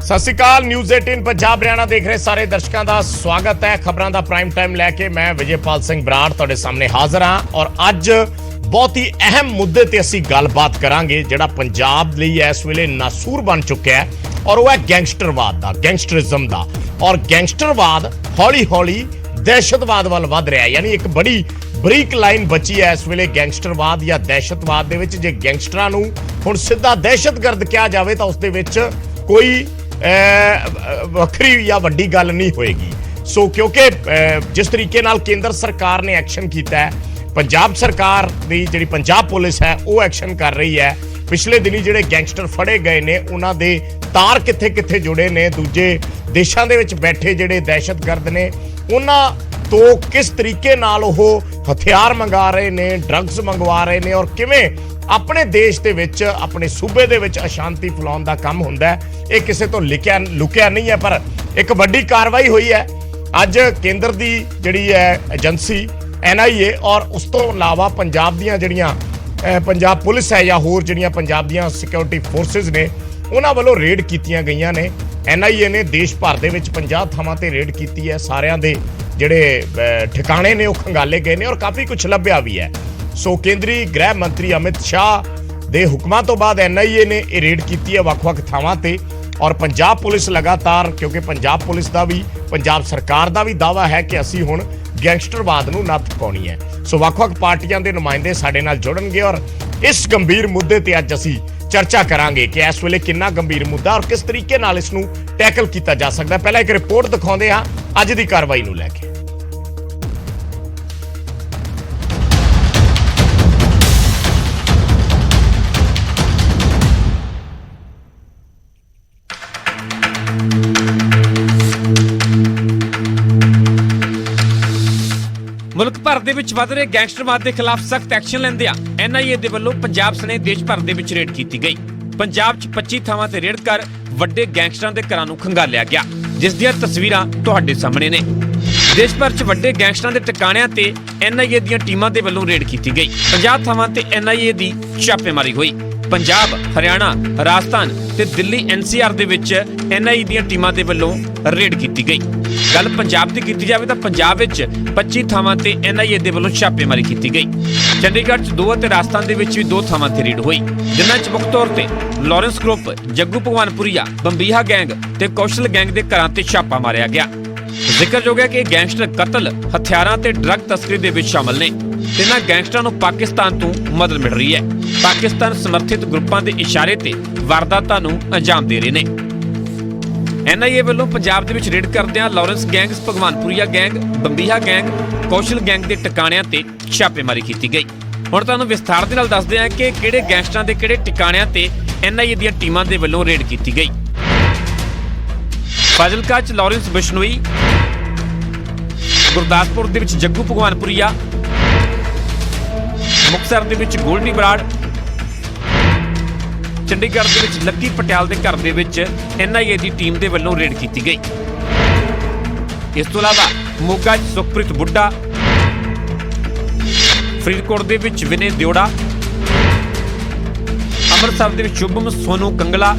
ਸਤਿ ਸ਼੍ਰੀ ਅਕਾਲ। ਨਿਊਜ਼ 18 ਪੰਜਾਬ ਹਰਿਆਣਾ ਦੇਖ ਰਹੇ ਸਾਰੇ ਦਰਸ਼ਕਾਂ ਦਾ ਸਵਾਗਤ ਹੈ। ਖਬਰਾਂ ਦਾ ਪ੍ਰਾਈਮ ਟਾਈਮ ਲੈ ਕੇ ਮੈਂ ਵਿਜੇਪਾਲ ਸਿੰਘ ਬਰਾੜ ਤੁਹਾਡੇ ਸਾਹਮਣੇ ਹਾਜ਼ਰ ਹਾਂ ਔਰ ਅੱਜ ਬਹੁਤ ਹੀ ਅਹਿਮ ਮੁੱਦੇ ਤੇ ਅਸੀਂ ਗੱਲਬਾਤ ਕਰਾਂਗੇ ਜਿਹੜਾ ਪੰਜਾਬ ਲਈ ਇਸ ਵੇਲੇ ਨਾਸੂਰ ਬਣ ਚੁੱਕਿਆ ਹੈ ਔਰ ਉਹ ਹੈ ਗੈਂਗਸਟਰਵਾਦ ਦਾ, ਗੈਂਗਸਟਰਿਜ਼ਮ ਦਾ। ਔਰ ਗੈਂਗਸਟਰਵਾਦ ਹੌਲੀ-ਹੌਲੀ ਦਹਿਸ਼ਤਵਾਦ ਵੱਲ ਵੱਧ ਰਿਹਾ ਹੈ। ਯਾਨੀ ਇੱਕ ਬੜੀ ਬਰੀਕ ਲਾਈਨ ਬਚੀ ਹੈ ਇਸ ਵੇਲੇ ਗੈਂਗਸਟਰਵਾਦ ਜਾਂ ਦਹਿਸ਼ਤਵਾਦ ਦੇ ਵਿੱਚ। ਜੇ ਗੈਂਗਸਟਰਾਂ ਨੂੰ ਹੁਣ ਸਿੱਧਾ ਦਹਿਸ਼ਤਗਰਦ ਕਿਹਾ ਜਾਵੇ ਤਾਂ ਉਸ ਦੇ ਵਿੱਚ ਕੋਈ ਵੱਖਰੀ ਜਾਂ ਵੱਡੀ ਗੱਲ ਨਹੀਂ ਹੋਏਗੀ। ਸੋ ਕਿਉਂਕਿ ਜਿਸ ਤਰੀਕੇ ਨਾਲ ਕੇਂਦਰ ਸਰਕਾਰ ਨੇ ਐਕਸ਼ਨ ਕੀਤਾ ਹੈ, ਪੰਜਾਬ ਸਰਕਾਰ ਦੀ ਜਿਹੜੀ ਪੰਜਾਬ ਪੁਲਿਸ ਹੈ ਉਹ ਐਕਸ਼ਨ ਕਰ ਰਹੀ ਹੈ। ਪਿਛਲੇ ਦਿਨੀ ਜਿਹੜੇ ਗੈਂਗਸਟਰ ਫੜੇ ਗਏ ਨੇ ਉਹਨਾਂ ਦੇ ਤਾਰ ਕਿੱਥੇ ਜੁੜੇ ਨੇ, ਦੂਜੇ ਦੇਸ਼ਾਂ ਦੇ ਵਿੱਚ ਬੈਠੇ ਜਿਹੜੇ ਦਹਿਸ਼ਤਗਰਦ ਨੇ ਉਹਨਾਂ ਤੋਂ ਕਿਸ ਤਰੀਕੇ ਨਾਲ ਉਹ ਹਥਿਆਰ ਮੰਗਾ ਰਹੇ ਨੇ, ਡਰੱਗਸ ਮੰਗਵਾ ਰਹੇ ਨੇ ਔਰ ਕਿਵੇਂ ਆਪਣੇ ਦੇਸ਼ ਦੇ ਵਿੱਚ, ਆਪਣੇ ਸੂਬੇ ਦੇ ਵਿੱਚ ਅਸ਼ਾਂਤੀ ਫੈਲਾਉਣ ਦਾ ਕੰਮ ਹੁੰਦਾ ਹੈ। ਇਹ ਕਿਸੇ ਤੋਂ ਲੁਕਿਆ ਨਹੀਂ ਹੈ, ਪਰ ਇੱਕ ਵੱਡੀ ਕਾਰਵਾਈ ਹੋਈ ਹੈ ਅੱਜ ਕੇਂਦਰ ਦੀ ਜਿਹੜੀ ਹੈ ਏਜੰਸੀ NIA ਔਰ ਉਸ ਤੋਂ ਇਲਾਵਾ ਪੰਜਾਬ ਦੀਆਂ ਜਿਹੜੀਆਂ ਪੰਜਾਬ ਪੁਲਿਸ ਹੈ ਜਾਂ ਹੋਰ ਜਿਹੜੀਆਂ ਪੰਜਾਬ ਦੀਆਂ ਸਿਕਿਉਰਿਟੀ ਫੋਰਸਿਸ ਨੇ ਉਹਨਾਂ ਵੱਲੋਂ ਰੇਡ ਕੀਤੀਆਂ ਗਈਆਂ ਨੇ। NIA ਨੇ ਦੇਸ਼ ਭਰ ਦੇ ਵਿੱਚ 50 ਥਾਵਾਂ ਤੇ ਰੇਡ ਕੀਤੀ ਹੈ। ਸਾਰਿਆਂ ਦੇ ਜਿਹੜੇ ਠਿਕਾਣੇ ਨੇ ਉਹ ਖੰਗਾਲੇ ਗਏ ਨੇ ਔਰ ਕਾਫੀ ਕੁਝ ਲੱਭਿਆ ਵੀ ਹੈ। ਸੋ ਕੇਂਦਰੀ ਗ੍ਰਹਿ ਮੰਤਰੀ ਅਮਿਤ ਸ਼ਾਹ ਦੇ ਹੁਕਮਾਂ ਤੋਂ ਬਾਅਦ NIA ਨੇ ਇਹ ਰੇਡ ਕੀਤੀ ਹੈ ਵੱਖ-ਵੱਖ ਥਾਵਾਂ ਤੇ ਔਰ ਪੰਜਾਬ ਪੁਲਿਸ ਲਗਾਤਾਰ, ਕਿਉਂਕਿ ਪੰਜਾਬ ਪੁਲਿਸ ਦਾ ਵੀ, ਪੰਜਾਬ ਸਰਕਾਰ ਦਾ ਵੀ ਦਾਅਵਾ ਹੈ ਕਿ ਅਸੀਂ ਹੁਣ ਗੈਂਗਸਟਰਵਾਦ ਨੂੰ ਨੱਥ ਪਾਉਣੀ ਹੈ। ਸੋ ਵੱਖ-ਵੱਖ ਪਾਰਟੀਆਂ ਦੇ ਨੁਮਾਇੰਦੇ ਸਾਡੇ ਨਾਲ ਜੁੜਨਗੇ ਔਰ ਇਸ ਗੰਭੀਰ ਮੁੱਦੇ ਤੇ ਅੱਜ ਅਸੀਂ ਚਰਚਾ ਕਰਾਂਗੇ ਕਿ ਇਸ ਵੇਲੇ ਕਿੰਨਾ ਗੰਭੀਰ ਮੁੱਦਾ ਔਰ ਕਿਸ ਤਰੀਕੇ ਨਾਲ ਇਸ ਨੂੰ ਟੈਕਲ ਕੀਤਾ ਜਾ ਸਕਦਾ। ਪਹਿਲਾਂ ਇੱਕ ਰਿਪੋਰਟ ਦਿਖਾਉਂਦੇ ਹਾਂ ਅੱਜ ਦੀ ਕਾਰਵਾਈ ਨੂੰ ਲੈ ਕੇ। ਮੁਲਕ ਭਰ ਦੇ ਵਿੱਚ ਵੱਧ ਰਹੇ ਗੈਂਗਸਟਰਵਾਦ ਦੇ ਖਿਲਾਫ ਸਖਤ ਐਕਸ਼ਨ ਲੈਂਦਿਆਂ NIA ਦੇ ਵੱਲੋਂ ਪੰਜਾਬ ਸਣੇ ਦੇਸ਼ ਭਰ ਦੇ ਵਿੱਚ ਰੇਡ ਕੀਤੀ ਗਈ। ਪੰਜਾਬ 'ਚ 25 ਥਾਵਾਂ ਤੇ ਰੇਡ ਕਰ ਵੱਡੇ ਗੈਂਗਸਟਰਾਂ ਦੇ ਘਰਾਂ ਨੂੰ ਖੰਗਾਲਿਆ ਗਿਆ, ਜਿਸ ਦੀਆਂ ਤਸਵੀਰਾਂ ਤੁਹਾਡੇ ਸਾਹਮਣੇ ਨੇ। ਦੇਸ਼ ਭਰ 'ਚ ਵੱਡੇ ਗੈਂਗਸਟਰਾਂ ਦੇ ਟਿਕਾਣਿਆਂ ਤੇ NIA ਦੀਆਂ ਟੀਮਾਂ ਦੇ ਵੱਲੋਂ ਰੇਡ ਕੀਤੀ ਗਈ। 50 ਥਾਵਾਂ ਤੇ NIA ਦੀ ਛਾਪੇਮਾਰੀ ਹੋਈ। ਪੰਜਾਬ, ਹਰਿਆਣਾ, ਰਾਜਸਥਾਨ ਤੇ ਦਿੱਲੀ NCR ਦੇ ਵਿੱਚ NIA ਦੀਆਂ ਟੀਮਾਂ ਦੇ ਵੱਲੋਂ ਰੇਡ ਕੀਤੀ ਗਈ। ਗੱਲ ਪੰਜਾਬ ਦੀ ਕੀਤੀ ਜਾਵੇ ਤਾਂ ਪੰਜਾਬ ਵਿੱਚ 25 ਥਾਵਾਂ ਤੇ NIA ਦੇ ਵੱਲੋਂ ਛਾਪੇਮਾਰੀ ਕੀਤੀ ਗਈ। ਚੰਡੀਗੜ੍ਹ 'ਚ 2 ਅਤੇ ਰਾਜਸਥਾਨ ਦੇ ਵਿੱਚ ਵੀ 2 ਥਾਵਾਂ ਤੇ ਰੇਡ ਹੋਈ, ਜਿਨ੍ਹਾਂ 'ਚ ਮੁੱਖ ਤੌਰ ਤੇ Lawrence group, Jaggu Bhagwanpuria, Bambiha gang ਤੇ ਕੌਸ਼ਲ ਗੈਂਗ ਦੇ ਘਰਾਂ ਤੇ ਛਾਪਾ ਮਾਰਿਆ ਗਿਆ। ਜ਼ਿਕਰਯੋਗ ਹੈ ਕਿ ਇਹ ਗੈਂਗਸਟਰ ਕਤਲ, ਹਥਿਆਰਾਂ ਤੇ ਡਰੱਗ ਤਸਕਰੀ ਦੇ ਵਿੱਚ ਸ਼ਾਮਲ ਨੇ ਤੇ ਇਹਨਾਂ ਗੈਂਗਸਟਰਾਂ ਨੂੰ ਪਾਕਿਸਤਾਨ ਤੋਂ ਮਦਦ ਮਿਲ ਰਹੀ ਹੈ। ਪਾਕਿਸਤਾਨ ਸਮਰਥਿਤ ਗਰੁੱਪਾਂ ਦੇ ਇਸ਼ਾਰੇ ਤੇ ਵਾਰਦਾਤਾਂ ਨੂੰ ਅੰਜਾਮ ਦੇ ਰਹੇ ਨੇ। NIA ਵੱਲੋਂ ਪੰਜਾਬ ਦੇ ਵਿੱਚ ਰੇਡ ਕਰਦਿਆਂ Lawrence gang, Bhagwanpuria gang, Bambiha gang, Kaushal gang ਦੇ ਟਿਕਾਣਿਆਂ ਤੇ ਛਾਪੇਮਾਰੀ ਕੀਤੀ ਗਈ। ਹੁਣ ਤੁਹਾਨੂੰ ਵਿਸਥਾਰ ਦੇ ਨਾਲ ਦੱਸਦੇ ਹਾਂ ਕਿ ਕਿਹੜੇ ਗੈਂਗਸਟਰਾਂ ਦੇ ਕਿਹੜੇ ਟਿਕਾਣਿਆਂ ਤੇ NIA ਦੀਆਂ ਟੀਮਾਂ ਦੇ ਵੱਲੋਂ ਰੇਡ ਕੀਤੀ ਗਈ। ਫਾਜ਼ਿਲਕਾ 'ਚ ਲਾਰੈਂਸ ਬਿਸ਼ਨੋਈ, ਗੁਰਦਾਸਪੁਰ ਦੇ ਵਿੱਚ ਜੱਗੂ ਭਗਵਾਨਪੁਰੀਆ, ਮੁਕਤਸਰ ਦੇ ਵਿੱਚ ਗੋਲਡੀ ਬਰਾੜ, ਚੰਡੀਗੜ੍ਹ ਦੇ ਵਿੱਚ ਲੱਕੀ ਪਟਿਆਲ ਦੇ ਘਰ ਦੇ ਵਿੱਚ NIA ਦੀ ਟੀਮ ਦੇ ਵੱਲੋਂ ਰੇਡ ਕੀਤੀ ਗਈ। ਇਸ ਤੋਂ ਇਲਾਵਾ ਮੋਗਾ 'ਚ ਸੁਖਪ੍ਰੀਤ ਬੁੱਢਾ, ਫਰੀਦਕੋਟ ਦੇ ਵਿੱਚ ਵਿਨੇ ਦਿਓੜਾ, ਅੰਮ੍ਰਿਤਸਰ ਦੇ ਵਿੱਚ ਸ਼ੁਭਮ ਸੋਨੂ ਕੰਗਲਾ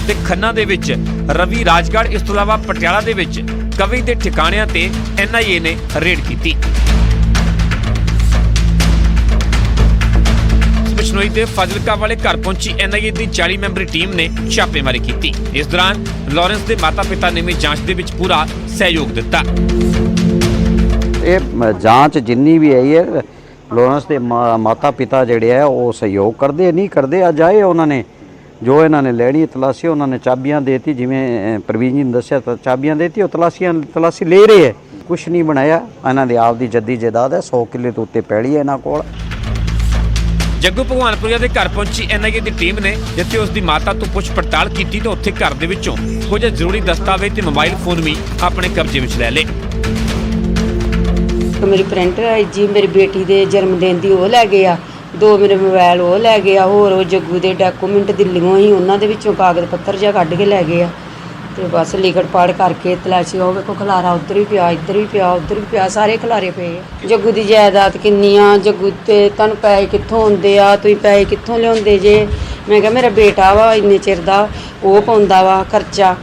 ਤੇ ਖੰਨਾ ਦੇ ਵਿੱਚ ਰਵੀ ਰਾਜਗੜ੍ਹ। ਇਸ ਤੋਂ ਇਲਾਵਾ ਪਟਿਆਲਾ ਦੇ ਵਿੱਚ ਕਵੀ ਦੇ ਠਿਕਾਣਿਆਂ ਤੇ NIA ਨੇ ਰੇਡ ਕੀਤੀ। ਬਿਸ਼ਨੋਈ ਦੇ ਫਾਜ਼ਿਲਕਾ ਵਾਲੇ ਘਰ ਪਹੁੰਚੀ NIA ਦੀ 40 ਮੈਂਬਰੀ ਟੀਮ ਨੇ ਛਾਪੇਮਾਰੀ ਕੀਤੀ। ਇਸ ਦੌਰਾਨ ਲਾਰੈਂਸ ਦੇ ਮਾਤਾ-ਪਿਤਾ ਨੇ ਵੀ ਜਾਂਚ ਦੇ ਵਿੱਚ ਪੂਰਾ ਸਹਿਯੋਗ ਦਿੱਤਾ। ਇਹ ਜਾਂਚ ਜਿੰਨੀ ਵੀ ਆਈ ਹੈ, ਲਾਰੈਂਸ ਦੇ ਮਾਤਾ-ਪਿਤਾ ਜਿਹੜੇ ਆ ਉਹ ਸਹਿਯੋਗ ਕਰਦੇ ਨਹੀਂ ਕਰਦੇ। ਅੱਜ ਆਏ ਉਹਨਾਂ ਨੇ ਜੋ ਇਹਨਾਂ ਨੇ ਲੈਣੀ ਤਲਾਸ਼ੀ, ਉਹਨਾਂ ਨੇ ਚਾਬੀਆਂ ਦੇਤੀ, ਜਿਵੇਂ ਪ੍ਰਵੀਨ ਜੀ ਨੇ ਦੱਸਿਆ ਤਾਂ ਚਾਬੀਆਂ ਦੇਤੀ, ਉਹ ਤਲਾਸ਼ੀ ਲੈ ਰਹੇ ਹੈ। ਕੁਛ ਨਹੀਂ ਬਣਾਇਆ, ਇਹਨਾਂ ਦੀ ਆਪ ਦੀ ਜੱਦੀ ਜਾਇਦਾਦ ਹੈ, 100 ਕਿੱਲੇ ਤੋਂ ਉੱਤੇ ਪੈਲੀ ਹੈ ਇਹਨਾਂ ਕੋਲ। ਜੱਗੂ ਭਗਵਾਨਪੁਰੀਆ ਦੇ ਘਰ ਪਹੁੰਚੀ NIA ਦੀ ਟੀਮ ਨੇ ਜਿੱਥੇ ਉਸ ਦੀ ਮਾਤਾ ਤੋਂ ਪੁੱਛ ਪੜਤਾਲ ਕੀਤੀ ਤਾਂ ਉੱਥੇ ਘਰ ਦੇ ਵਿੱਚੋਂ ਕੁਝ ਜ਼ਰੂਰੀ ਦਸਤਾਵੇਜ਼ ਤੇ ਮੋਬਾਈਲ ਫੋਨ ਵੀ ਆਪਣੇ ਕਬਜ਼ੇ ਵਿੱਚ ਲੈ ਲਏ। ਮੇਰੀ ਪ੍ਰਿੰਟਰ ਹੈ ਜੀ, ਮੇਰੀ ਬੇਟੀ ਦੇ ਜਨਮ ਦਿਨ ਦੀ ਉਹ ਲੈ ਗਏ ਆ, 2 ਮੇਰੇ ਮੋਬਾਈਲ ਉਹ ਲੈ ਗਏ ਆ, ਹੋਰ ਉਹ ਜੱਗੂ ਦੇ ਡਾਕੂਮੈਂਟ ਦਿੱਲੀੋਂ ਹੀ ਉਹਨਾਂ ਦੇ ਵਿੱਚੋਂ ਕਾਗਜ਼ ਪੱਤਰ ਜਿਹਾ ਕੱਢ ਕੇ ਲੈ ਗਏ ਆ। ਤੇ ਬਸ ਲਿਖੜ ਪੜ ਕਰਕੇ ਤਲਾਸ਼ੀ ਉਹ ਵੇਖੋ ਖਲਾਰਾ ਉੱਧਰ ਵੀ ਪਿਆ, ਇੱਧਰ ਵੀ ਪਿਆ, ਉੱਧਰ ਵੀ ਪਿਆ, ਸਾਰੇ ਖਲਾਰੇ ਪਏ ਆ। ਜੱਗੂ ਦੀ ਜਾਇਦਾਦ ਕਿੰਨੀ ਆ, ਜੱਗੂ ਤੇ ਤੁਹਾਨੂੰ ਪੈਸੇ ਕਿੱਥੋਂ ਆਉਂਦੇ ਆ, ਤੁਸੀਂ ਪੈਸੇ ਕਿੱਥੋਂ ਲਿਆਉਂਦੇ ਜੇ, ਮੈਂ ਕਿਹਾ ਮੇਰਾ ਬੇਟਾ ਵਾ ਇੰਨੇ ਚਿਰ ਦਾ, ਉਹ ਪਾਉਂਦਾ ਵਾ ਖਰਚਾ,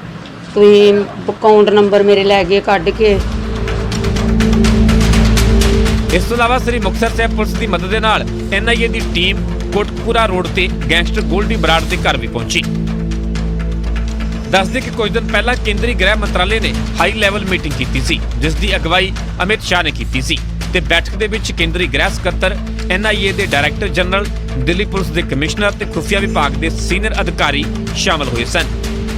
ਤੁਸੀਂ ਅਕਾਊਂਟ ਨੰਬਰ ਮੇਰੇ ਲੈ ਗਏ ਕੱਢ ਕੇ। ਇਸ ਤੋਂ ਇਲਾਵਾ ਸ੍ਰੀ ਮੁਕਤਸਰ ਸਾਹਿਬ ਪੁਲਿਸ ਦੀ ਮਦਦ ਦੇ ਨਾਲ NIA ਦੀ ਟੀਮ ਕੋਟਕਪੂਰਾ ਰੋਡ ਤੇ ਗੈਂਗਸਟਰ ਗੋਲਡੀ ਬਰਾੜ ਦੇ ਘਰ ਵੀ ਪਹੁੰਚੀ। ਦੱਸਦੇ ਕਿ ਕੁਝ ਦਿਨ ਪਹਿਲਾਂ ਕੇਂਦਰੀ ਗ੍ਰਹਿ ਮੰਤਰਾਲੇ ਨੇ ਹਾਈ ਲੈਵਲ ਮੀਟਿੰਗ ਕੀਤੀ ਸੀ, ਜਿਸ ਦੀ ਅਗਵਾਈ ਅਮਿਤ ਸ਼ਾਹ ਨੇ ਕੀਤੀ ਸੀ ਤੇ ਬੈਠਕ ਦੇ ਵਿੱਚ ਕੇਂਦਰੀ ਗ੍ਰਹਿ ਸਕੱਤਰ, NIA ਦੇ ਡਾਇਰੈਕਟਰ ਜਨਰਲ, ਦਿੱਲੀ ਪੁਲਿਸ ਦੇ ਕਮਿਸ਼ਨਰ ਤੇ ਖੁਫੀਆ ਵਿਭਾਗ ਦੇ ਸੀਨੀਅਰ ਅਧਿਕਾਰੀ ਸ਼ਾਮਲ ਹੋਏ ਸਨ।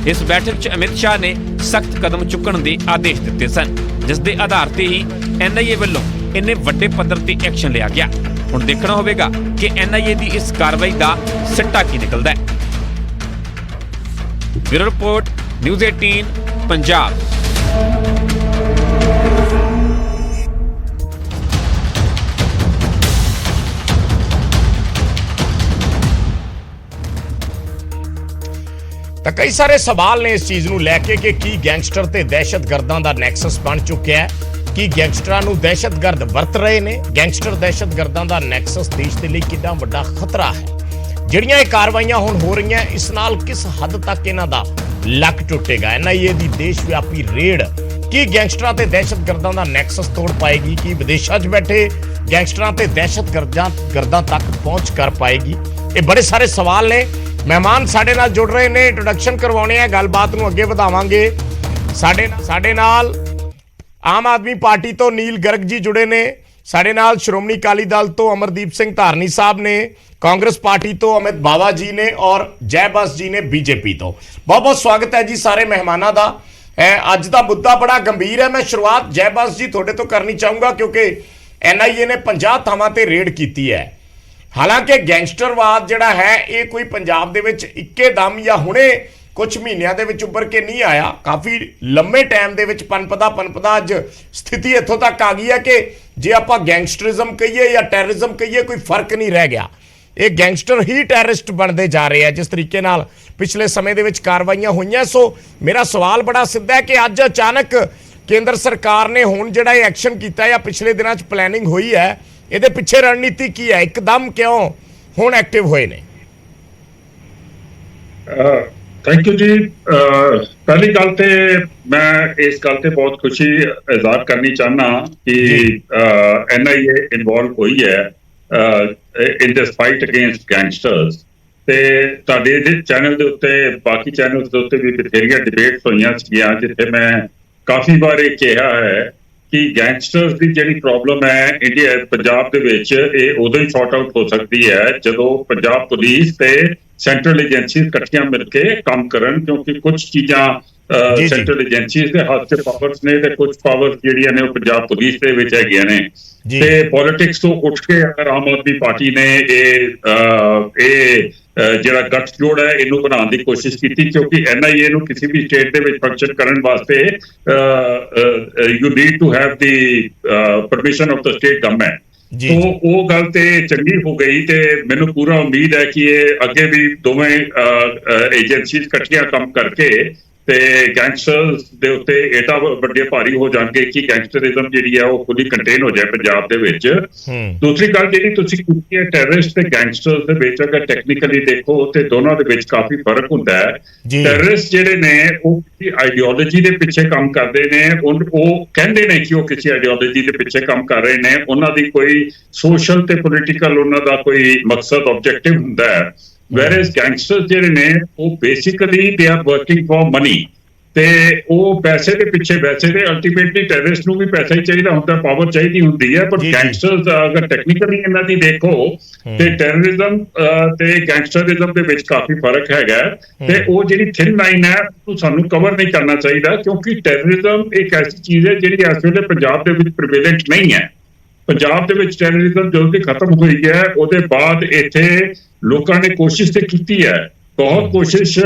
ਇਸ ਬੈਠਕ 'ਚ ਅਮਿਤ ਸ਼ਾਹ ਨੇ ਸਖਤ ਕਦਮ ਚੁੱਕਣ ਦੇ ਆਦੇਸ਼ ਦਿੱਤੇ ਸਨ, ਜਿਸ ਦੇ ਆਧਾਰ ਤੇ ਹੀ NIA ਵੱਲੋਂ ਇੰਨੇ ਵੱਡੇ ਪੱਧਰ ਤੇ ਐਕਸ਼ਨ ਲਿਆ ਗਿਆ। ਹੁਣ ਦੇਖਣਾ ਹੋਵੇਗਾ ਕਿ NIA ਦੀ ਇਸ ਕਾਰਵਾਈ ਦਾ ਸਿੱਟਾ ਕੀ ਨਿਕਲਦਾ ਹੈ। Bureau report, news 18 Punjab. ਤਾਂ ਕਈ ਸਾਰੇ ਸਵਾਲ ਨੇ ਇਸ ਚੀਜ਼ ਨੂੰ ਲੈ ਕੇ ਕਿ ਕੀ ਗੈਂਗਸਟਰ ਤੇ ਦਹਿਸ਼ਤਗਰਦਾਂ ਦਾ ਨੈਕਸਸ ਬਣ ਚੁੱਕਿਆ ਹੈ, ਕੀ ਗੈਂਗਸਟਰਾਂ ਨੂੰ ਦਹਿਸ਼ਤਗਰਦ ਵਰਤ ਰਹੇ ਨੇ, ਗੈਂਗਸਟਰ ਦਹਿਸ਼ਤਗਰਦਾਂ ਦਾ ਨੈਕਸਸ ਦੇਸ਼ ਦੇ ਲਈ ਕਿੰਨਾ ਵੱਡਾ ਖਤਰਾ ਹੈ। ਜਿਹੜੀਆਂ ਇਹ ਕਾਰਵਾਈਆਂ ਹੁਣ ਹੋ ਰਹੀਆਂ, ਇਸ ਨਾਲ ਕਿਸ ਹੱਦ ਤੱਕ ਇਹਨਾਂ ਦਾ ਲੱਕ ਟੁੱਟੇਗਾ। NIA ਦੀ ਦੇਸ਼ ਵਿਆਪੀ ਰੇਡ ਕੀ ਗੈਂਗਸਟਰਾਂ ਤੇ ਦਹਿਸ਼ਤਗਰਦਾਂ ਦਾ ਨੈਕਸਸ ਤੋੜ ਪਾਏਗੀ, ਕੀ ਵਿਦੇਸ਼ਾਂ 'ਚ ਬੈਠੇ ਗੈਂਗਸਟਰਾਂ ਤੇ ਦਹਿਸ਼ਤਗਰਦਾਂ ਤੱਕ ਪਹੁੰਚ ਕਰ ਪਾਏਗੀ। ਇਹ ਬੜੇ ਸਾਰੇ ਸਵਾਲ ਨੇ। ਮਹਿਮਾਨ ਸਾਡੇ ਨਾਲ ਜੁੜ ਰਹੇ ਨੇ, ਇੰਟਰੋਡਕਸ਼ਨ ਕਰਵਾਉਣੇ ਆ, ਗੱਲਬਾਤ ਨੂੰ ਅੱਗੇ ਵਧਾਵਾਂਗੇ। ਸਾਡੇ ਨਾਲ ਆਮ ਆਦਮੀ ਪਾਰਟੀ ਤੋਂ ਨੀਲ ਗਰਗ ਜੀ ਜੁੜੇ ਨੇ, ਸਾਡੇ ਨਾਲ ਸ਼੍ਰੋਮਣੀ ਅਕਾਲੀ ਦਲ ਤੋਂ ਅਮਰਦੀਪ ਸਿੰਘ ਧਾਰਨੀ ਸਾਹਿਬ ਨੇ, ਕਾਂਗਰਸ ਪਾਰਟੀ ਤੋਂ ਅਮਿਤ ਬਾਵਾ ਜੀ ਨੇ ਔਰ ਜੈ ਬਸ ਜੀ ਨੇ BJP ਤੋਂ। ਬਹੁਤ ਬਹੁਤ ਸਵਾਗਤ ਹੈ ਜੀ ਸਾਰੇ ਮਹਿਮਾਨਾਂ ਦਾ। ਅੱਜ ਦਾ ਮੁੱਦਾ ਬੜਾ ਗੰਭੀਰ ਹੈ। ਮੈਂ ਸ਼ੁਰੂਆਤ ਜੈ ਬਸ ਜੀ ਤੁਹਾਡੇ ਤੋਂ ਕਰਨੀ ਚਾਹੂੰਗਾ ਕਿਉਂਕਿ NIA ਨੇ 50 ਥਾਵਾਂ ਤੇ ਰੇਡ ਕੀਤੀ ਹੈ। ਹਾਲਾਂਕਿ ਗੈਂਗਸਟਰਵਾਦ ਜਿਹੜਾ ਹੈ ਇਹ ਕੋਈ ਪੰਜਾਬ ਦੇ ਵਿੱਚ ਇੱਕੇ ਦਮ ਜਾਂ ਹੁਣੇ ਕੁਝ ਮਹੀਨਿਆਂ ਦੇ ਵਿੱਚ ਉੱਭਰ ਕੇ ਨਹੀਂ ਆਇਆ, ਕਾਫੀ ਲੰਮੇ ਟਾਈਮ ਦੇ ਵਿੱਚ ਪਨਪਦਾ ਅੱਜ ਸਥਿਤੀ ਇੱਥੋਂ ਤੱਕ ਆ ਗਈ ਹੈ ਕਿ ਜੇ ਆਪਾਂ ਗੈਂਗਸਟਰਿਜ਼ਮ ਕਹੀਏ ਜਾਂ ਟੈਰਰਿਜ਼ਮ ਕਹੀਏ ਕੋਈ ਫਰਕ ਨਹੀਂ ਰਹਿ ਗਿਆ। ਇਹ ਗੈਂਗਸਟਰ ਹੀ ਟੈਰਰਿਸਟ ਬਣਦੇ ਜਾ ਰਹੇ ਆ ਜਿਸ ਤਰੀਕੇ ਨਾਲ ਪਿਛਲੇ ਸਮੇਂ ਦੇ ਵਿੱਚ ਕਾਰਵਾਈਆਂ ਹੋਈਆਂ। ਸੋ ਮੇਰਾ ਸਵਾਲ ਬੜਾ ਸਿੱਧਾ ਹੈ ਕਿ ਅੱਜ ਅਚਾਨਕ ਕੇਂਦਰ ਸਰਕਾਰ ਨੇ ਹੁਣ ਜਿਹੜਾ ਇਹ ਐਕਸ਼ਨ ਕੀਤਾ ਜਾਂ ਪਿਛਲੇ ਦਿਨਾਂ 'ਚ ਪਲੈਨਿੰਗ ਹੋਈ ਹੈ, ਇਹਦੇ ਪਿੱਛੇ ਰਣਨੀਤੀ ਕੀ ਹੈ? ਇੱਕਦਮ ਕਿਉਂ ਹੁਣ ਐਕਟਿਵ ਹੋਏ ਨੇ? ਥੈਂਕ ਯੂ ਜੀ। ਪਹਿਲੀ ਗੱਲ ਤੇ ਮੈਂ ਇਸ ਗੱਲ ਤੇ ਬਹੁਤ ਖੁਸ਼ੀ ਇਜ਼ਹਾਰ ਕਰਨੀ ਚਾਹੁੰਦਾ ਕਿ NIA ਇਨਵੋਲਵ ਹੋਈ ਹੈ ਇਨ ਦਿਸ ਫਾਈਟ ਅਗੇਂਸਟ ਗੈਂਗਸਟਰਸ। ਤੇ ਤੁਹਾਡੇ ਚੈਨਲ ਦੇ ਉੱਤੇ, ਬਾਕੀ ਚੈਨਲ ਦੇ ਉੱਤੇ ਵੀ ਬਥੇਰੀਆਂ ਡਿਬੇਟਸ ਹੋਈਆਂ ਸੀਗੀਆਂ ਜਿੱਥੇ ਮੈਂ ਕਾਫੀ ਵਾਰ ਇਹ ਕਿਹਾ ਹੈ ਕਿ ਗੈਂਗਸਟਰਸ ਦੀ ਜਿਹੜੀ ਪ੍ਰੋਬਲਮ ਹੈ ਇੰਡੀਆ ਪੰਜਾਬ ਦੇ ਵਿੱਚ, ਇਹ ਉਦੋਂ ਹੀ ਸੌਰਟ ਆਊਟ ਹੋ ਸਕਦੀ ਹੈ ਜਦੋਂ ਪੰਜਾਬ ਪੁਲਿਸ ਤੇ ਸੈਂਟਰਲ ਏਜੰਸੀਜ਼ ਇਕੱਠੀਆਂ ਮਿਲ ਕੇ ਕੰਮ ਕਰਨ, ਕਿਉਂਕਿ ਕੁਝ ਚੀਜ਼ਾਂ ਸੈਂਟਰਲ ਏਜੰਸੀਜ਼ ਦੇ ਹੱਥ 'ਚ ਪਾਵਰਸ ਨੇ ਤੇ ਕੁਝ ਪਾਵਰਸ ਜਿਹੜੀਆਂ ਨੇ ਉਹ ਪੰਜਾਬ ਪੁਲਿਸ ਦੇ ਵਿੱਚ ਹੈਗੀਆਂ ਨੇ। ਤੇ ਪੋਲਿਟਿਕਸ ਤੋਂ ਉੱਠ ਕੇ ਅਗਰ ਆਮ ਆਦਮੀ ਪਾਰਟੀ ਨੇ ਇਹ ਜਿਹੜਾ ਗੱਠਜੋੜ ਹੈ ਇਹਨੂੰ ਬਣਾਉਣ ਦੀ ਕੋਸ਼ਿਸ਼ ਕੀਤੀ, ਕਿਉਂਕਿ NIA ਨੂੰ ਕਿਸੇ ਵੀ ਸਟੇਟ ਦੇ ਵਿੱਚ ਫੰਕਸ਼ਨ ਕਰਨ ਵਾਸਤੇ you need to have the permission of the state government. तो वो गल ते चंगी हो गई ते मैनू पूरा उम्मीद है कि ये अगे भी दोवें एजेंसीज इकट्ठियां काम करके ਤੇ ਗੈਂਗਸਟਰਸ ਦੇ ਉੱਤੇ ਇਹਦਾ ਵੱਡੇ ਭਾਰੀ ਹੋ ਜਾਣਗੇ ਕਿ ਗੈਂਗਸਟਰਿਜ਼ਮ ਜਿਹੜੀ ਹੈ ਉਹ ਖੁਦ ਹੀ ਕੰਟੇਨ ਹੋ ਜਾਏ ਪੰਜਾਬ ਦੇ ਵਿੱਚ। ਦੂਸਰੀ ਗੱਲ ਜਿਹੜੀ ਤੁਸੀਂ ਕੀਤੀ ਹੈ ਟੈਰਰਿਸਟ ਤੇ ਗੈਂਗਸਟਰਸ ਦੇ ਵਿੱਚ, ਅਗਰ ਟੈਕਨੀਕਲੀ ਦੇਖੋ ਤੇ ਦੋਨਾਂ ਦੇ ਵਿੱਚ ਕਾਫੀ ਫਰਕ ਹੁੰਦਾ ਹੈ। ਟੈਰਰਿਸਟ ਜਿਹੜੇ ਨੇ ਉਹ ਕਿਸੇ ਆਈਡੀਓਲੋਜੀ ਦੇ ਪਿੱਛੇ ਕੰਮ ਕਰਦੇ ਨੇ, ਉਹ ਕਹਿੰਦੇ ਨੇ ਕਿ ਉਹ ਕਿਸੇ ਆਈਡੀਓਲੋਜੀ ਦੇ ਪਿੱਛੇ ਕੰਮ ਕਰ ਰਹੇ ਨੇ, ਉਹਨਾਂ ਦੀ ਕੋਈ ਸੋਸ਼ਲ ਤੇ ਪੋਲੀਟੀਕਲ ਉਹਨਾਂ ਦਾ ਕੋਈ ਮਕਸਦ ਆਬਜੈਕਟਿਵ ਹੁੰਦਾ ਹੈ। whereas gangsters ਜਿਹੜੇ ਨੇ ਉਹ basically they are working for money ਤੇ ਉਹ ਪੈਸੇ ਦੇ ਪਿੱਛੇ, ਵੈਸੇ ਤੇ ਅਲਟੀਮੇਟਲੀ ਟੈਰਰਿਸਟ ਨੂੰ ਵੀ ਪੈਸਾ ਹੀ ਚਾਹੀਦਾ ਹੁੰਦਾ, ਪਾਵਰ ਚਾਹੀਦੀ ਹੁੰਦੀ ਹੈ, ਪਰ ਗੈਂਗਸਟਰਸ ਅਗਰ ਟੈਕਨੀਕਲੀ ਇਹਨਾਂ ਦੀ ਦੇਖੋ ਤੇ ਟੈਰਰਿਜ਼ਮ ਤੇ ਗੈਂਗਸਟਰਿਜ਼ਮ ਦੇ ਵਿੱਚ ਕਾਫੀ ਫਰਕ ਹੈਗਾ ਤੇ ਉਹ ਜਿਹੜੀ ਥਿਨ ਲਾਈਨ ਹੈ ਉਹ ਸਾਨੂੰ ਕਵਰ ਨਹੀਂ ਕਰਨਾ ਚਾਹੀਦਾ, ਕਿਉਂਕਿ ਟੈਰਰਿਜ਼ਮ ਇੱਕ ਐਸੀ ਚੀਜ਼ ਹੈ ਜਿਹੜੀ ਇਸ ਵੇਲੇ ਪੰਜਾਬ ਦੇ ਵਿੱਚ ਪ੍ਰੀਵੇਲੈਂਟ ਨਹੀਂ ਹੈ। ਪੰਜਾਬ ਦੇ ਵਿੱਚ ਟੈਰਰਿਜ਼ਮ ਜਦੋਂ ਦੀ ਖਤਮ ਹੋਈ ਹੈ ਉਹਦੇ ਬਾਅਦ ਇੱਥੇ ਲੋਕਾਂ ਨੇ ਕੋਸ਼ਿਸ਼ ਤੇ ਕੀਤੀ ਹੈ, ਬਹੁਤ ਕੋਸ਼ਿਸ਼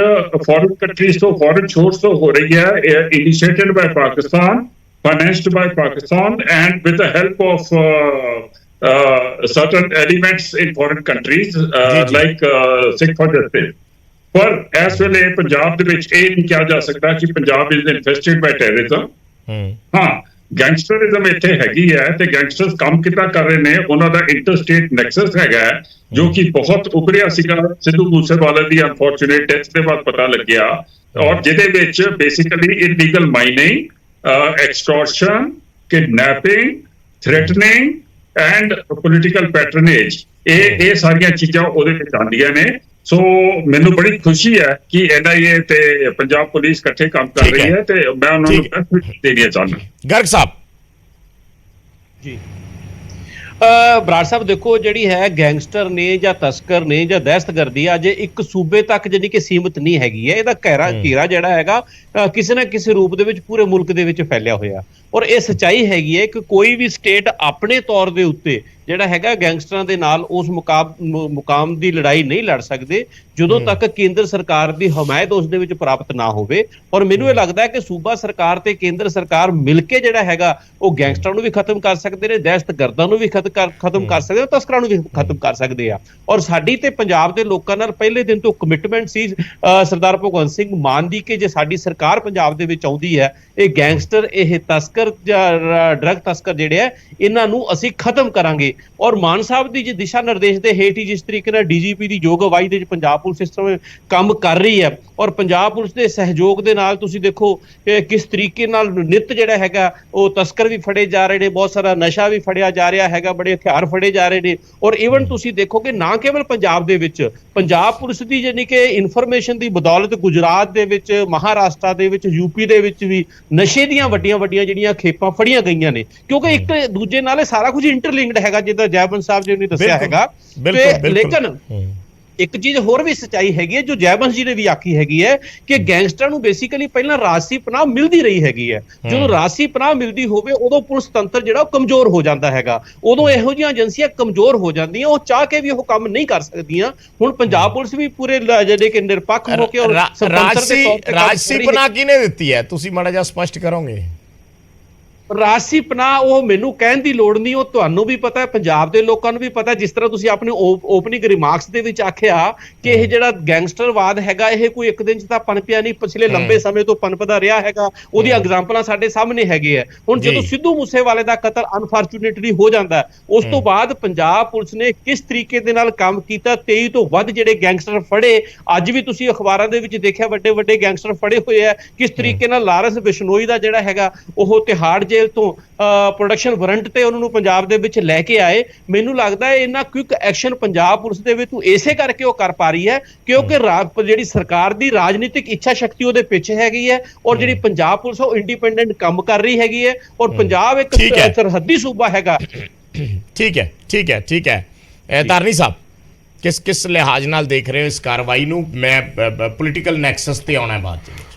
ਫੋਰਨ ਕੰਟਰੀਜ਼ ਤੋਂ, ਫੋਰਨ ਸ਼ੋਰਸ ਤੋਂ ਹੋ ਰਹੀ ਹੈ, ਇਨੀਸ਼ੀਏਟਡ ਬਾय Pakistan, financed by Pakistan and with the help of certain elements in foreign countries like Sikh for Justice। पर इस वेले पंजाब दे विच ये नहीं कहा जा सकता कि Punjab is infested by terrorism. हाँ, गैंगस्टरिज्म इत्थे हैगी है ते गैंगस्टर्स काम कितना कर रहे ने, उन्हां दा इंटरस्टेट नैक्सस हैगा ਜੋ ਕਿ ਬਹੁਤ ਉਭਰਿਆ ਸੀਗਾ ਸਿੱਧੂ ਮੂਸੇਵਾਲੇ ਦੀ ਅਨਫੋਰਚੂਨੇਟ ਡੈਥ ਦੇ ਬਾਅਦ ਪਤਾ ਲੱਗਿਆ, ਔਰ ਜਿਹਦੇ ਵਿੱਚ basically illegal mining, extortion, kidnapping, threatening and political patronage, ਇਹ ਸਾਰੀਆਂ ਚੀਜ਼ਾਂ ਉਹਦੇ ਵਿੱਚ ਆਉਂਦੀਆਂ ਨੇ। ਸੋ ਮੈਨੂੰ ਬੜੀ ਖੁਸ਼ੀ ਹੈ ਕਿ NIA ਤੇ ਪੰਜਾਬ ਪੁਲਿਸ ਇਕੱਠੇ ਕੰਮ ਕਰ ਰਹੀ ਹੈ, ਤੇ ਮੈਂ ਉਹਨਾਂ ਨੂੰ ਬੈਸਟ ਦੇਣਾ ਚਾਹੁੰਦਾ। ਗਰਗ ਸਾਹਿਬ ਜੀ ਬਰਾੜ ਸਾਹਿਬ ਦੇਖੋ, ਜਿਹੜੀ ਹੈ ਗੈਂਗਸਟਰ ਨੇ ਜਾਂ ਤਸਕਰ ਨੇ ਜਾਂ ਦਹਿਸ਼ਤਗਰਦੀ ਅੱਜ ਇੱਕ ਸੂਬੇ ਤੱਕ ਜਿਹੜੀ ਕਿ ਸੀਮਿਤ ਨਹੀਂ ਹੈਗੀ ਹੈ। ਇਹਦਾ ਘੇਰਾ ਜਿਹੜਾ ਹੈਗਾ ਕਿਸੇ ਨਾ ਕਿਸੇ ਰੂਪ ਦੇ ਵਿੱਚ ਪੂਰੇ ਮੁਲਕ ਦੇ ਵਿੱਚ ਫੈਲਿਆ ਹੋਇਆ, ਔਰ ਇਹ ਸੱਚਾਈ ਹੈਗੀ ਹੈ ਕਿ ਕੋਈ ਵੀ ਸਟੇਟ ਆਪਣੇ ਤੌਰ ਦੇ ਉੱਤੇ ਜਿਹੜਾ ਹੈਗਾ ਗੈਂਗਸਟਰਾਂ ਦੇ ਨਾਲ ਉਸ ਮੁਕਾਮ ਦੀ ਲੜਾਈ ਨਹੀਂ ਲੜ ਸਕਦੇ ਜਦੋਂ ਤੱਕ ਕੇਂਦਰ ਸਰਕਾਰ ਦੀ ਹਮਾਇਤ ਉਸ ਦੇ ਵਿੱਚ ਪ੍ਰਾਪਤ ਨਾ ਹੋਵੇ। ਔਰ ਮੈਨੂੰ ਇਹ ਲੱਗਦਾ ਹੈ ਕਿ ਸੂਬਾ ਸਰਕਾਰ ਤੇ ਕੇਂਦਰ ਸਰਕਾਰ ਮਿਲ ਕੇ ਜਿਹੜਾ ਹੈਗਾ ਉਹ ਗੈਂਗਸਟਰਾਂ ਨੂੰ ਵੀ ਖਤਮ ਕਰ ਸਕਦੇ ਨੇ, ਦਹਿਸ਼ਤਗਰਦਾਂ ਨੂੰ ਵੀ ਖਤਮ ਕਰ ਸਕਦੇ, ਤਸਕਰਾਂ ਨੂੰ ਵੀ ਖਤਮ ਕਰ ਸਕਦੇ ਆ। ਔਰ ਸਾਡੀ ਤੇ ਪੰਜਾਬ ਦੇ ਲੋਕਾਂ ਨਾਲ ਪਹਿਲੇ ਦਿਨ ਤੋਂ ਕਮਿਟਮੈਂਟ ਸੀ ਸਰਦਾਰ ਭਗਵੰਤ ਸਿੰਘ ਮਾਨ ਦੀ ਕਿ ਜੇ ਸਾਡੀ ਸਰਕਾਰ ਪੰਜਾਬ ਦੇ ਵਿੱਚ ਆਉਂਦੀ ਹੈ, ਇਹ ਗੈਂਗਸਟਰ, ਇਹ ਤਸਕਰ ਜਾਂ ਡਰੱਗ ਤਸਕਰ ਜਿਹੜੇ ਆ, ਇਹਨਾਂ ਨੂੰ ਅਸੀਂ ਖਤਮ ਕਰਾਂਗੇ। ਔਰ ਮਾਨ ਸਾਹਿਬ ਦੀ ਜੇ ਦਿਸ਼ਾ ਨਿਰਦੇਸ਼ ਦੇ ਹੇਠ ਹੀ ਜਿਸ ਤਰੀਕੇ ਨਾਲ DGP ਦੀ ਯੋਗ ਅਗਵਾਈ ਦੇ ਵਿੱਚ ਪੰਜਾਬ ਪੁਲਿਸ ਇਸ ਸਮੇਂ ਕੰਮ ਕਰ ਰਹੀ ਹੈ, ਔਰ ਪੰਜਾਬ ਪੁਲਿਸ ਦੇ ਸਹਿਯੋਗ ਦੇ ਨਾਲ ਤੁਸੀਂ ਦੇਖੋ ਕਿਸ ਤਰੀਕੇ ਨਾਲ ਨਿੱਤ ਜਿਹੜਾ ਹੈਗਾ ਉਹ ਤਸਕਰ ਵੀ ਫੜੇ ਜਾ ਰਹੇ ਨੇ, ਬਹੁਤ ਸਾਰਾ ਨਸ਼ਾ ਵੀ ਫੜਿਆ ਜਾ ਰਿਹਾ ਹੈਗਾ, ਬੜੇ ਹਥਿਆਰ ਫੜੇ ਜਾ ਰਹੇ ਨੇ। ਔਰ ਈਵਨ ਤੁਸੀਂ ਦੇਖੋ ਕਿ ਨਾ ਕੇਵਲ ਪੰਜਾਬ ਦੇ ਵਿੱਚ, ਪੰਜਾਬ ਪੁਲਿਸ ਦੀ ਯਾਨੀ ਕਿ ਇਨਫੋਰਮੇਸ਼ਨ ਦੀ ਬਦੌਲਤ ਗੁਜਰਾਤ ਦੇ ਵਿੱਚ, ਮਹਾਰਾਸ਼ਟਰ ਦੇ ਵਿੱਚ, UP ਦੇ ਵਿੱਚ ਵੀ ਨਸ਼ੇ ਦੀਆਂ ਵੱਡੀਆਂ ਜਿਹੜੀਆਂ ਖੇਪਾਂ ਫੜੀਆਂ ਗਈਆਂ ਨੇ, ਕਿਉਂਕਿ ਇੱਕ ਦੂਜੇ ਨਾਲ ਇਹ ਸਾਰਾ ਕੁਝ ਇੰਟਰਲਿੰਕਡ ਹੈਗਾ, ਜਿੱਦਾਂ ਜੈਬੰਸ ਸਾਹਿਬ ਜੀ ਨੇ ਦੱਸਿਆ ਹੈਗਾ। ਲੇਕਿਨ ਇੱਕ ਚੀਜ਼ ਹੋਰ ਵੀ ਸੱਚਾਈ ਹੈਗੀ ਹੈ ਜੋ ਜੈਬੰਸ ਜੀ ਨੇ ਵੀ ਆਖੀ ਹੈਗੀ ਹੈ ਕਿ ਗੈਂਗਸਟਰਾਂ ਨੂੰ ਬੇਸਿਕਲੀ ਪਹਿਲਾਂ ਰਾਜਸੀ ਪਨਾਹ ਮਿਲਦੀ ਰਹੀ ਹੈਗੀ ਹੈ। ਜਦੋਂ ਰਾਜਸੀ ਪਨਾਹ ਮਿਲਦੀ ਹੋਵੇ ਉਦੋਂ ਪੁਲਿਸ ਤੰਤਰ ਜਿਹੜਾ ਉਹ ਕਮਜ਼ੋਰ ਹੋ ਜਾਂਦਾ ਹੈਗਾ, ਉਦੋਂ ਇਹੋ ਜਿਹੀਆਂ ਏਜੰਸੀਆਂ ਕਮਜ਼ੋਰ ਹੋ ਜਾਂਦੀਆਂ, ਉਹ ਚਾਹ ਕੇ ਵੀ ਉਹ ਕੰਮ ਨਹੀਂ ਕਰ ਸਕਦੀਆਂ। ਹੁਣ ਪੰਜਾਬ ਪੁਲਿਸ ਵੀ ਪੂਰੇ ਜਿਹੜੇ ਕਿ ਨਿਰਪੱਖ ਹੋ ਕੇ ਔਰ ਰਾਜਸੀ ਪਨਾਹ ਕਿਹਨੇ ਦਿੱਤੀ ਹੈ, ਤੁਸੀਂ ਮਾੜਾ ਜਿਹਾ ਸਪਸ਼ਟ ਕਰੋਗੇ? ਰਾਜਸੀ ਪਨਾਹ ਉਹ ਮੈਨੂੰ ਕਹਿਣ ਦੀ ਲੋੜ ਨਹੀਂ, ਉਹ ਤੁਹਾਨੂੰ ਵੀ ਪਤਾ ਹੈ, ਪੰਜਾਬ ਦੇ ਲੋਕਾਂ ਨੂੰ ਵੀ ਪਤਾ। ਜਿਸ ਤਰ੍ਹਾਂ ਤੁਸੀਂ ਆਪਣੇ ਓਪਨਿੰਗ ਰਿਮਾਰਕਸ ਦੇ ਵਿੱਚ ਆਖਿਆ ਕਿ ਇਹ ਜਿਹੜਾ ਗੈਂਗਸਟਰਵਾਦ ਹੈਗਾ ਇਹ ਕੋਈ ਇੱਕ ਦਿਨ ਚ ਤਾਂ ਪਨਪਿਆ ਨਹੀਂ, ਪਿਛਲੇ ਲੰਬੇ ਸਮੇਂ ਤੋਂ ਪਨਪਦਾ ਰਿਹਾ ਹੈਗਾ। ਉਹਦੀਆਂ ਐਗਜ਼ਾਮਪਲਾਂ ਸਾਡੇ ਸਾਹਮਣੇ ਹੈਗੇ ਆ। ਹੁਣ ਜਦੋਂ ਸਿੱਧੂ ਮੂਸੇਵਾਲੇ ਦਾ ਕਤਲ ਅਨਫੋਰਚੂਨੇਟਲੀ ਹੋ ਜਾਂਦਾ, ਉਸ ਤੋਂ ਬਾਅਦ ਪੰਜਾਬ ਪੁਲਿਸ ਨੇ ਕਿਸ ਤਰੀਕੇ ਦੇ ਨਾਲ ਕੰਮ ਕੀਤਾ, 23 ਤੋਂ ਵੱਧ ਜਿਹੜੇ ਗੈਂਗਸਟਰ ਫੜੇ। ਅੱਜ ਵੀ ਤੁਸੀਂ ਅਖਬਾਰਾਂ ਦੇ ਵਿੱਚ ਦੇਖਿਆ ਵੱਡੇ ਗੈਂਗਸਟਰ ਫੜੇ ਹੋਏ ਆ। ਕਿਸ ਤਰੀਕੇ ਨਾਲ ਲਾਰੈਂਸ ਬਿਸ਼ਨੋਈ ਦਾ ਜਿਹੜਾ ਹੈਗਾ ਉਹ ਤਿਹਾੜ ਤੋਂ ਪ੍ਰੋਡਕਸ਼ਨ ਵਾਰੰਟ ਤੇ ਉਹਨਾਂ ਨੂੰ ਪੰਜਾਬ ਦੇ ਵਿੱਚ ਲੈ ਕੇ ਆਏ। ਮੈਨੂੰ ਲੱਗਦਾ ਹੈ ਇਹਨਾਂ ਕੁਇਕ ਐਕਸ਼ਨ ਪੰਜਾਬ ਪੁਲਿਸ ਦੇ ਵਿੱਚ ਇਸੇ ਕਰਕੇ ਉਹ ਕਰ ਪਾ ਰਹੀ ਹੈ ਕਿਉਂਕਿ ਜਿਹੜੀ ਸਰਕਾਰ ਦੀ ਰਾਜਨੀਤਿਕ ਇੱਛਾ ਸ਼ਕਤੀ ਉਹਦੇ ਪਿੱਛੇ ਹੈਗੀ ਹੈ, ਔਰ ਜਿਹੜੀ ਪੰਜਾਬ ਪੁਲਿਸ ਉਹ ਇੰਡੀਪੈਂਡੈਂਟ ਕੰਮ ਕਰ ਰਹੀ ਹੈਗੀ ਹੈ। ਔਰ ਪੰਜਾਬ ਇੱਕ ਸਰਹੱਦੀ ਸੂਬਾ ਹੈਗਾ। ਠੀਕ ਹੈ ਧਾਰਨੀ ਸਾਹਿਬ, ਕਿਸ ਲਿਹਾਜ਼ ਨਾਲ ਦੇਖ ਰਹੇ ਹੋ ਇਸ ਕਾਰਵਾਈ ਨੂੰ? ਮੈਂ ਪੋਲੀਟੀਕਲ ਨੈਕਸਸ ਤੇ ਆਉਣਾ ਬਾਅਦ ਚ।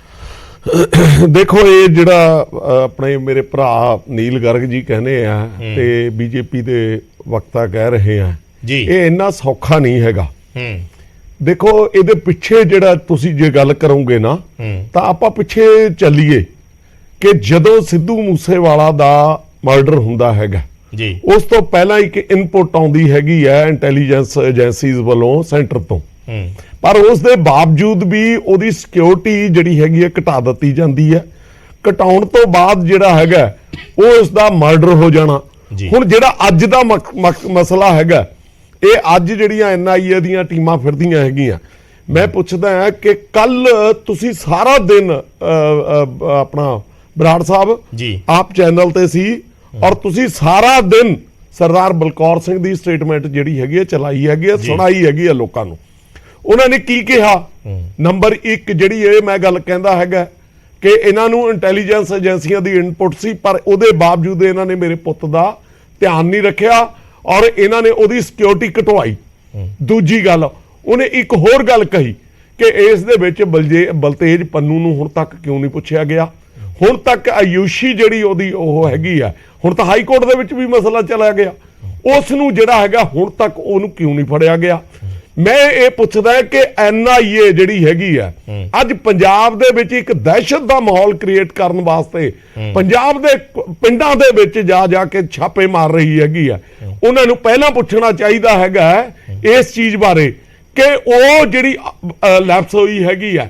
ਦੇਖੋ, ਇਹ ਜਿਹੜਾ ਆਪਣੇ ਮੇਰੇ ਭਰਾ ਨੀਲ ਗਰਗ ਜੀ ਕਹਿੰਦੇ ਆ ਤੇ BJP ਦੇ ਵਕਤਾ ਕਹਿ ਰਹੇ ਆ ਜੀ, ਇਹ ਇੰਨਾ ਸੌਖਾ ਨਹੀਂ ਹੈਗਾ। ਦੇਖੋ, ਇਹਦੇ ਪਿੱਛੇ ਜਿਹੜਾ ਤੁਸੀਂ ਜੇ ਗੱਲ ਕਰੋਗੇ ਨਾ ਤਾਂ ਆਪਾਂ ਪਿੱਛੇ ਚੱਲੀਏ ਕਿ ਜਦੋਂ ਸਿੱਧੂ ਮੂਸੇਵਾਲਾ ਦਾ ਮਰਡਰ ਹੁੰਦਾ ਹੈਗਾ ਜੀ, ਉਸ ਤੋਂ ਪਹਿਲਾਂ ਇੱਕ ਇਨਪੁਟ ਆਉਂਦੀ ਹੈਗੀ ਹੈ ਇੰਟੈਲੀਜੈਂਸ ਏਜੰਸੀਜ਼ ਵੱਲੋਂ ਸੈਂਟਰ ਤੋਂ, ਪਰ ਉਸ ਦੇ ਬਾਵਜੂਦ ਵੀ ਉਹਦੀ ਸਿਕਿਉਰਿਟੀ ਜਿਹੜੀ ਹੈਗੀ ਹੈ ਘਟਾ ਦਿੱਤੀ ਜਾਂਦੀ ਹੈ। ਘਟਾਉਣ ਤੋਂ ਬਾਅਦ ਜਿਹੜਾ ਹੈਗਾ ਉਹ ਉਸ ਦਾ ਮਰਡਰ ਹੋ ਜਾਣਾ। ਹੁਣ ਜਿਹੜਾ ਅੱਜ ਦਾ ਮਸਲਾ ਹੈਗਾ, ਇਹ ਅੱਜ ਜਿਹੜੀਆਂ NIA ਦੀਆਂ ਟੀਮਾਂ ਫਿਰਦੀਆਂ ਹੈਗੀਆਂ, ਮੈਂ ਪੁੱਛਦਾ ਹਾਂ ਕਿ ਕੱਲ ਤੁਸੀਂ ਸਾਰਾ ਦਿਨ ਆਪਣਾ ਬਰਾੜ ਸਾਹਿਬ ਜੀ ਆਪ ਚੈਨਲ ਤੇ ਸੀ, ਔਰ ਤੁਸੀਂ ਸਾਰਾ ਦਿਨ ਸਰਦਾਰ ਬਲਕੌਰ ਸਿੰਘ ਦੀ ਸਟੇਟਮੈਂਟ ਜਿਹੜੀ ਹੈਗੀ ਹੈ ਚਲਾਈ ਹੈਗੀ ਹੈ, ਸੁਣਾਈ ਹੈਗੀ ਹੈ ਲੋਕਾਂ ਨੂੰ। ਉਹਨਾਂ ਨੇ ਕੀ ਕਿਹਾ? ਨੰਬਰ 1 ਜਿਹੜੀ ਇਹ ਮੈਂ ਗੱਲ ਕਹਿੰਦਾ ਹੈਗਾ ਕਿ ਇਹਨਾਂ ਨੂੰ ਇੰਟੈਲੀਜੈਂਸ ਏਜੰਸੀਆਂ ਦੀ ਇਨਪੁਟ ਸੀ, ਪਰ ਉਹਦੇ ਬਾਵਜੂਦ ਇਹਨਾਂ ਨੇ ਮੇਰੇ ਪੁੱਤ ਦਾ ਧਿਆਨ ਨਹੀਂ ਰੱਖਿਆ ਔਰ ਇਹਨਾਂ ਨੇ ਉਹਦੀ ਸਿਕਿਉਰਿਟੀ ਘਟਵਾਈ। ਦੂਜੀ ਗੱਲ, ਉਹਨੇ ਇੱਕ ਹੋਰ ਗੱਲ ਕਹੀ ਕਿ ਇਸ ਦੇ ਵਿੱਚ ਬਲਤੇਜ ਪੰਨੂ ਨੂੰ ਹੁਣ ਤੱਕ ਕਿਉਂ ਨਹੀਂ ਪੁੱਛਿਆ ਗਿਆ। ਹੁਣ ਤੱਕ ਆਯੂਸ਼ੀ ਜਿਹੜੀ ਉਹਦੀ ਉਹ ਹੈਗੀ ਆ, ਹੁਣ ਤਾਂ ਹਾਈ ਕੋਰਟ ਦੇ ਵਿੱਚ ਵੀ ਮਸਲਾ ਚਲਾ ਗਿਆ, ਉਸ ਨੂੰ ਜਿਹੜਾ ਹੈਗਾ ਹੁਣ ਤੱਕ ਉਹਨੂੰ ਕਿਉਂ ਨਹੀਂ ਫੜਿਆ ਗਿਆ। ਮੈਂ ਇਹ ਪੁੱਛਦਾ ਕਿ NIA ਜਿਹੜੀ ਹੈਗੀ ਆ ਅੱਜ ਪੰਜਾਬ ਦੇ ਵਿੱਚ ਇੱਕ ਦਹਿਸ਼ਤ ਦਾ ਮਾਹੌਲ ਕ੍ਰੀਏਟ ਕਰਨ ਵਾਸਤੇ ਪੰਜਾਬ ਦੇ ਪਿੰਡਾਂ ਦੇ ਵਿੱਚ ਜਾ ਕੇ ਛਾਪੇ ਮਾਰ ਰਹੀ ਹੈਗੀ ਆ। ਉਹਨਾਂ ਨੂੰ ਪਹਿਲਾਂ ਪੁੱਛਣਾ ਚਾਹੀਦਾ ਹੈਗਾ ਇਸ ਚੀਜ਼ ਬਾਰੇ ਕਿ ਉਹ ਜਿਹੜੀ ਲੈਪਸ ਹੋਈ ਹੈਗੀ ਆ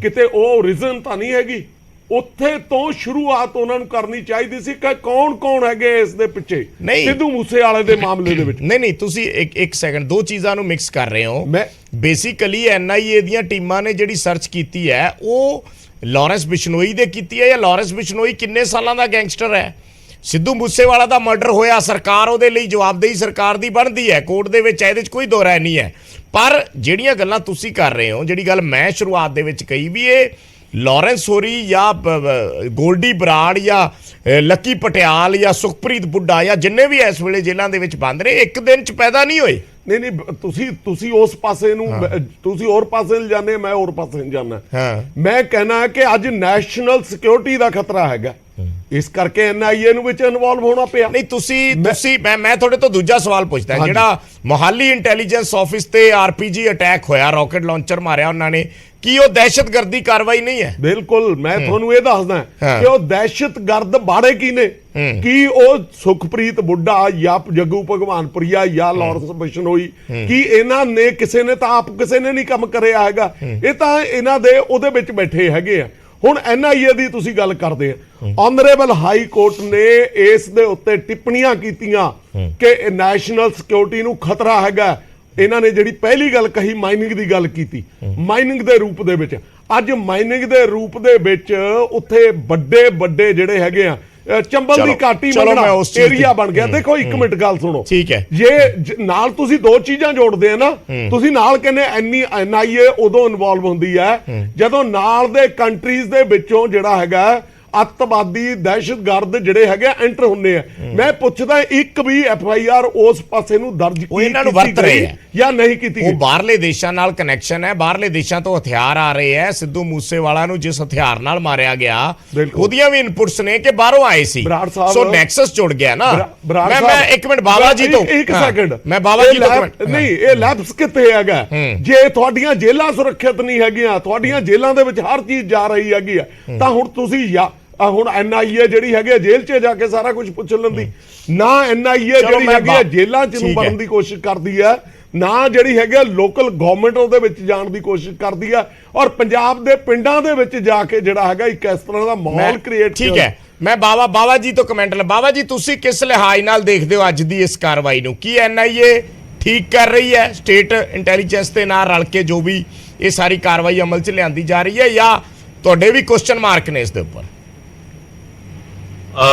ਕਿਤੇ ਉਹ ਰੀਜ਼ਨ ਤਾਂ ਨਹੀਂ ਹੈਗੀ ਉੱਥੇ ਤੋਂ ਸ਼ੁਰੂਆਤ ਉਹਨਾਂ ਨੂੰ ਕਰਨੀ ਚਾਹੀਦੀ ਸੀ ਕਿ ਕੌਣ ਹੈਗੇ ਇਸ ਦੇ ਪਿੱਛੇ ਨਹੀਂ। ਸਿੱਧੂ ਮੂਸੇਵਾਲੇ ਦੇ ਮਾਮਲੇ ਦੇ ਵਿੱਚ। ਨਹੀਂ ਤੁਸੀਂ ਇੱਕ ਸੈਕਿੰਡ, ਦੋ ਚੀਜ਼ਾਂ ਨੂੰ ਮਿਕਸ ਕਰ ਰਹੇ ਹੋ। ਮੈਂ ਬੇਸਿਕਲੀ NIA ਦੀਆਂ ਟੀਮਾਂ ਨੇ ਜਿਹੜੀ ਸਰਚ ਕੀਤੀ ਹੈ ਉਹ ਲਾਰੈਂਸ ਬਿਸ਼ਨੋਈ ਦੇ ਕੀਤੀ ਹੈ, ਜਾਂ ਲਾਰੈਂਸ ਬਿਸ਼ਨੋਈ ਕਿੰਨੇ ਸਾਲਾਂ ਦਾ ਗੈਂਗਸਟਰ ਹੈ? ਸਿੱਧੂ ਮੂਸੇਵਾਲਾ ਦਾ ਮਰਡਰ ਹੋਇਆ, ਸਰਕਾਰ ਉਹਦੇ ਲਈ ਜਵਾਬਦੇਹੀ ਸਰਕਾਰ ਦੀ ਬਣਦੀ ਹੈ, ਕੋਰਟ ਦੇ ਵਿੱਚ ਇਹਦੇ 'ਚ ਕੋਈ ਦੋ ਰਾਏ ਨਹੀਂ ਹੈ। ਪਰ ਜਿਹੜੀਆਂ ਗੱਲਾਂ ਤੁਸੀਂ ਕਰ ਰਹੇ ਹੋ, ਜਿਹੜੀ ਗੱਲ ਮੈਂ ਸ਼ੁਰੂਆਤ ਦੇ ਵਿੱਚ ਕਹੀ ਵੀ ਇਹ ਲਾਰੈਂਸ ਹੋਰੀ ਜਾਂ ਗੋਲਡੀ ਬਰਾੜ ਜਾਂ ਲੱਕੀ ਪਟਿਆਲ ਜਾਂ ਸੁਖਪ੍ਰੀਤ ਬੁੱਢਾ ਜਾਂ ਜਿੰਨੇ ਵੀ ਇਸ ਵੇਲੇ ਜੇਲ੍ਹਾਂ ਦੇ ਵਿੱਚ ਬੰਦ ਨੇ, ਇੱਕ ਦਿਨ 'ਚ ਪੈਦਾ ਨਹੀਂ ਹੋਏ। ਨਹੀਂ ਤੁਸੀਂ ਉਸ ਪਾਸੇ ਨੂੰ ਤੁਸੀਂ ਹੋਰ ਪਾਸੇ ਨੂੰ ਜਾਂਦੇ, ਮੈਂ ਹੋਰ ਪਾਸੇ ਨੂੰ ਜਾਂਦਾ। ਮੈਂ ਕਹਿਣਾ ਕਿ ਅੱਜ ਨੈਸ਼ਨਲ ਸਿਕਿਉਰਿਟੀ ਦਾ ਖਤਰਾ ਹੈਗਾ, ਇਸ ਕਰਕੇ NIA ਨੂੰ ਵਿੱਚ ਇਨਵੋਲਵ ਹੋਣਾ ਪਿਆ। ਨਹੀਂ ਤੁਸੀਂ ਮੈਂ ਤੁਹਾਡੇ ਤੋਂ ਦੂਜਾ ਸਵਾਲ ਪੁੱਛਦਾ, ਜਿਹੜਾ ਮੋਹਾਲੀ ਇੰਟੈਲੀਜੈਂਸ ਆਫਿਸ ਤੇ RPG ਅਟੈਕ ਹੋਇਆ, ਰਾਕਟ ਲਾਂਚਰ ਮਾਰਿਆ ਉਹਨਾਂ ਨੇ, ਕੀ ਉਹ ਦਹਿਸ਼ਤਗਰਦੀ ਕਾਰਵਾਈ ਨਹੀਂ ਹੈ? ਬਿਲਕੁਲ, ਮੈਂ ਤੁਹਾਨੂੰ ਇਹ ਦੱਸਦਾ ਕਿ ਉਹ ਦਹਿਸ਼ਤਗਰਦ ਬਾੜੇ ਕੀ ਨੇ, ਕੀ ਉਹ ਸੁਖਪ੍ਰੀਤ ਬੁੱਢਾ ਜਾਂ ਜੱਗੂ ਭਗਵਾਨਪੁਰੀਆ ਜਾਂ ਲਾਰੈਂਸ ਬਿਸ਼ਨੋਈ, ਕੀ ਇਹਨਾਂ ਨੇ ਕਿਸੇ ਨੇ ਤਾਂ ਆਪ ਕਿਸੇ ਨੇ ਨਹੀਂ ਕੰਮ ਕਰਿਆ ਹੈਗਾ, ਇਹ ਤਾਂ ਇਹਨਾਂ ਦੇ ਉਹਦੇ ਵਿੱਚ ਬੈਠੇ ਹੈਗੇ ਆ। ਹੁਣ NIA ਦੀ ਤੁਸੀਂ ਗੱਲ ਕਰਦੇ ਆ, ਆਨਰੇਬਲ ਹਾਈ ਕੋਰਟ ਨੇ ਇਸ ਦੇ ਉੱਤੇ ਟਿੱਪਣੀਆਂ ਕੀਤੀਆਂ ਕਿ ਨੈਸ਼ਨਲ ਸਿਕਿਉਰਿਟੀ ਨੂੰ ਖਤਰਾ ਹੈਗਾ। ਇਹਨਾਂ ਨੇ ਜਿਹੜੀ ਪਹਿਲੀ ਗੱਲ ਕਹੀ, ਮਾਈਨਿੰਗ ਦੀ ਗੱਲ ਕੀਤੀ, ਮਾਈਨਿੰਗ ਦੇ ਰੂਪ ਦੇ ਵਿੱਚ, ਅੱਜ ਮਾਈਨਿੰਗ ਦੇ ਰੂਪ ਦੇ ਵਿੱਚ ਉੱਥੇ ਵੱਡੇ ਜਿਹੜੇ ਹੈਗੇ ਆ, ਚੰਬਲ ਦੀ ਘਾਟੀ ਏਰੀਆ ਬਣ ਗਿਆ। ਦੇਖੋ ਇੱਕ ਮਿੰਟ ਗੱਲ ਸੁਣੋ, ਠੀਕ ਹੈ, ਜੇ ਨਾਲ ਤੁਸੀਂ ਦੋ ਚੀਜ਼ਾਂ ਜੋੜਦੇ ਆ ਨਾ, ਤੁਸੀਂ ਨਾਲ ਕਹਿੰਦੇ NIA ਉਦੋਂ ਇਨਵੋਲਵ ਹੁੰਦੀ ਹੈ ਜਦੋਂ ਨਾਲ ਦੇ ਕੰਟਰੀਜ਼ ਦੇ ਵਿੱਚੋਂ ਜਿਹੜਾ ਹੈਗਾ ਅੱਤਵਾਦੀ ਦਹਿਸ਼ਤਗਰਦ ਜਿਹੜੇ ਹੈਗੇ ਐਂਟਰ ਹੁੰਦੇ ਆ। ਮੈਂ ਪੁੱਛਦਾ ਇੱਕ ਵੀ FIR ਉਸ ਪਾਸੇ ਨੂੰ ਦਰਜ ਇਹਨਾਂ ਨੂੰ ਵਰਤ ਰਹੇ ਆ ਜਾਂ ਨਹੀਂ ਕੀਤੀ? ਉਹ ਬਾਹਰਲੇ ਦੇਸ਼ਾਂ ਨਾਲ ਕਨੈਕਸ਼ਨ ਹੈ, ਬਾਹਰਲੇ ਦੇਸ਼ਾਂ ਤੋਂ ਹਥਿਆਰ ਆ ਰਹੇ ਹੈ। ਸਿੱਧੂ ਮੂਸੇਵਾਲਾ ਨੂੰ ਜਿਸ ਹਥਿਆਰ ਨਾਲ ਮਾਰਿਆ ਗਿਆ ਉਹਦੀਆਂ ਵੀ ਇਨਪੁਟਸ ਨੇ ਕਿ ਬਾਹਰੋਂ ਆਏ ਸੀ, ਸੋ ਨੈਕਸਸ ਜੁੜ ਗਿਆ ਨਾ। ਮੈਂ ਇੱਕ ਮਿੰਟ ਬਾਬਾ ਜੀ ਤੋਂ, ਇੱਕ ਸੈਕਿੰਡ, ਮੈਂ ਬਾਬਾ ਜੀ ਤੋਂ ਨਹੀਂ, ਇਹ ਲੈਪਸ ਕਿੱਥੇ ਹੈਗਾ? ਜੇ ਤੁਹਾਡੀਆਂ ਜੇਲ੍ਹਾਂ ਸੁਰੱਖਿਅਤ ਨਹੀਂ ਹੈਗੀਆਂ, ਤੁਹਾਡੀਆਂ ਜੇਲ੍ਹਾਂ ਦੇ ਵਿੱਚ ਹਰ ਚੀਜ਼ ਜਾ ਰਹੀ ਹੈਗੀ ਆ, ਤਾਂ ਹੁਣ ਤੁਸੀਂ ਹੁਣ NIA ਜਿਹੜੀ ਹੈਗੀ ਜੇਲ੍ਹ 'ਚ ਜਾ ਕੇ ਸਾਰਾ ਕੁਝ ਪੁੱਛ ਲੈਂਦੀ ਨਾ। NIA ਜਿਹੜੀ ਹੈਗੀ ਆ ਜੇਲ੍ਹਾਂ 'ਚ ਨੂੰ ਬਣਨ ਦੀ ਕੋਸ਼ਿਸ਼ ਕਰਦੀ ਹੈ, ਨਾ ਜਿਹੜੀ ਹੈਗੀ ਲੋਕਲ ਗਵਰਨਮੈਂਟ ਉਹਦੇ ਵਿੱਚ ਜਾਣ ਦੀ ਕੋਸ਼ਿਸ਼ ਕਰਦੀ ਹੈ, ਔਰ ਪੰਜਾਬ ਦੇ ਪਿੰਡਾਂ ਦੇ ਵਿੱਚ ਜਾ ਕੇ ਜਿਹੜਾ ਹੈਗਾ ਇੱਕ ਇਸ ਤਰ੍ਹਾਂ ਦਾ ਮਾਹੌਲ ਕ੍ਰੀਏਟ। ਠੀਕ ਹੈ, ਮੈਂ ਬਾਬਾ ਜੀ ਤੋਂ ਕਮੈਂਟ ਲ। ਬਾਬਾ ਜੀ, ਤੁਸੀਂ ਕਿਸ ਲਿਹਾਜ਼ ਨਾਲ ਦੇਖਦੇ ਹੋ ਅੱਜ ਦੀ ਇਸ ਕਾਰਵਾਈ ਨੂੰ? ਕੀ NIA ਠੀਕ ਕਰ ਰਹੀ ਹੈ ਸਟੇਟ ਇੰਟੈਲੀਜੈਂਸ ਦੇ ਨਾਲ ਰਲ ਕੇ ਜੋ ਵੀ ਇਹ ਸਾਰੀ ਕਾਰਵਾਈ ਅਮਲ 'ਚ ਲਿਆਂਦੀ ਜਾ ਰਹੀ ਹੈ, ਜਾਂ ਤੁਹਾਡੇ ਵੀ ਕੁਐਸਚਨ ਮਾਰਕ ਨੇ ਇਸ ਦੇ ਉੱਪਰ?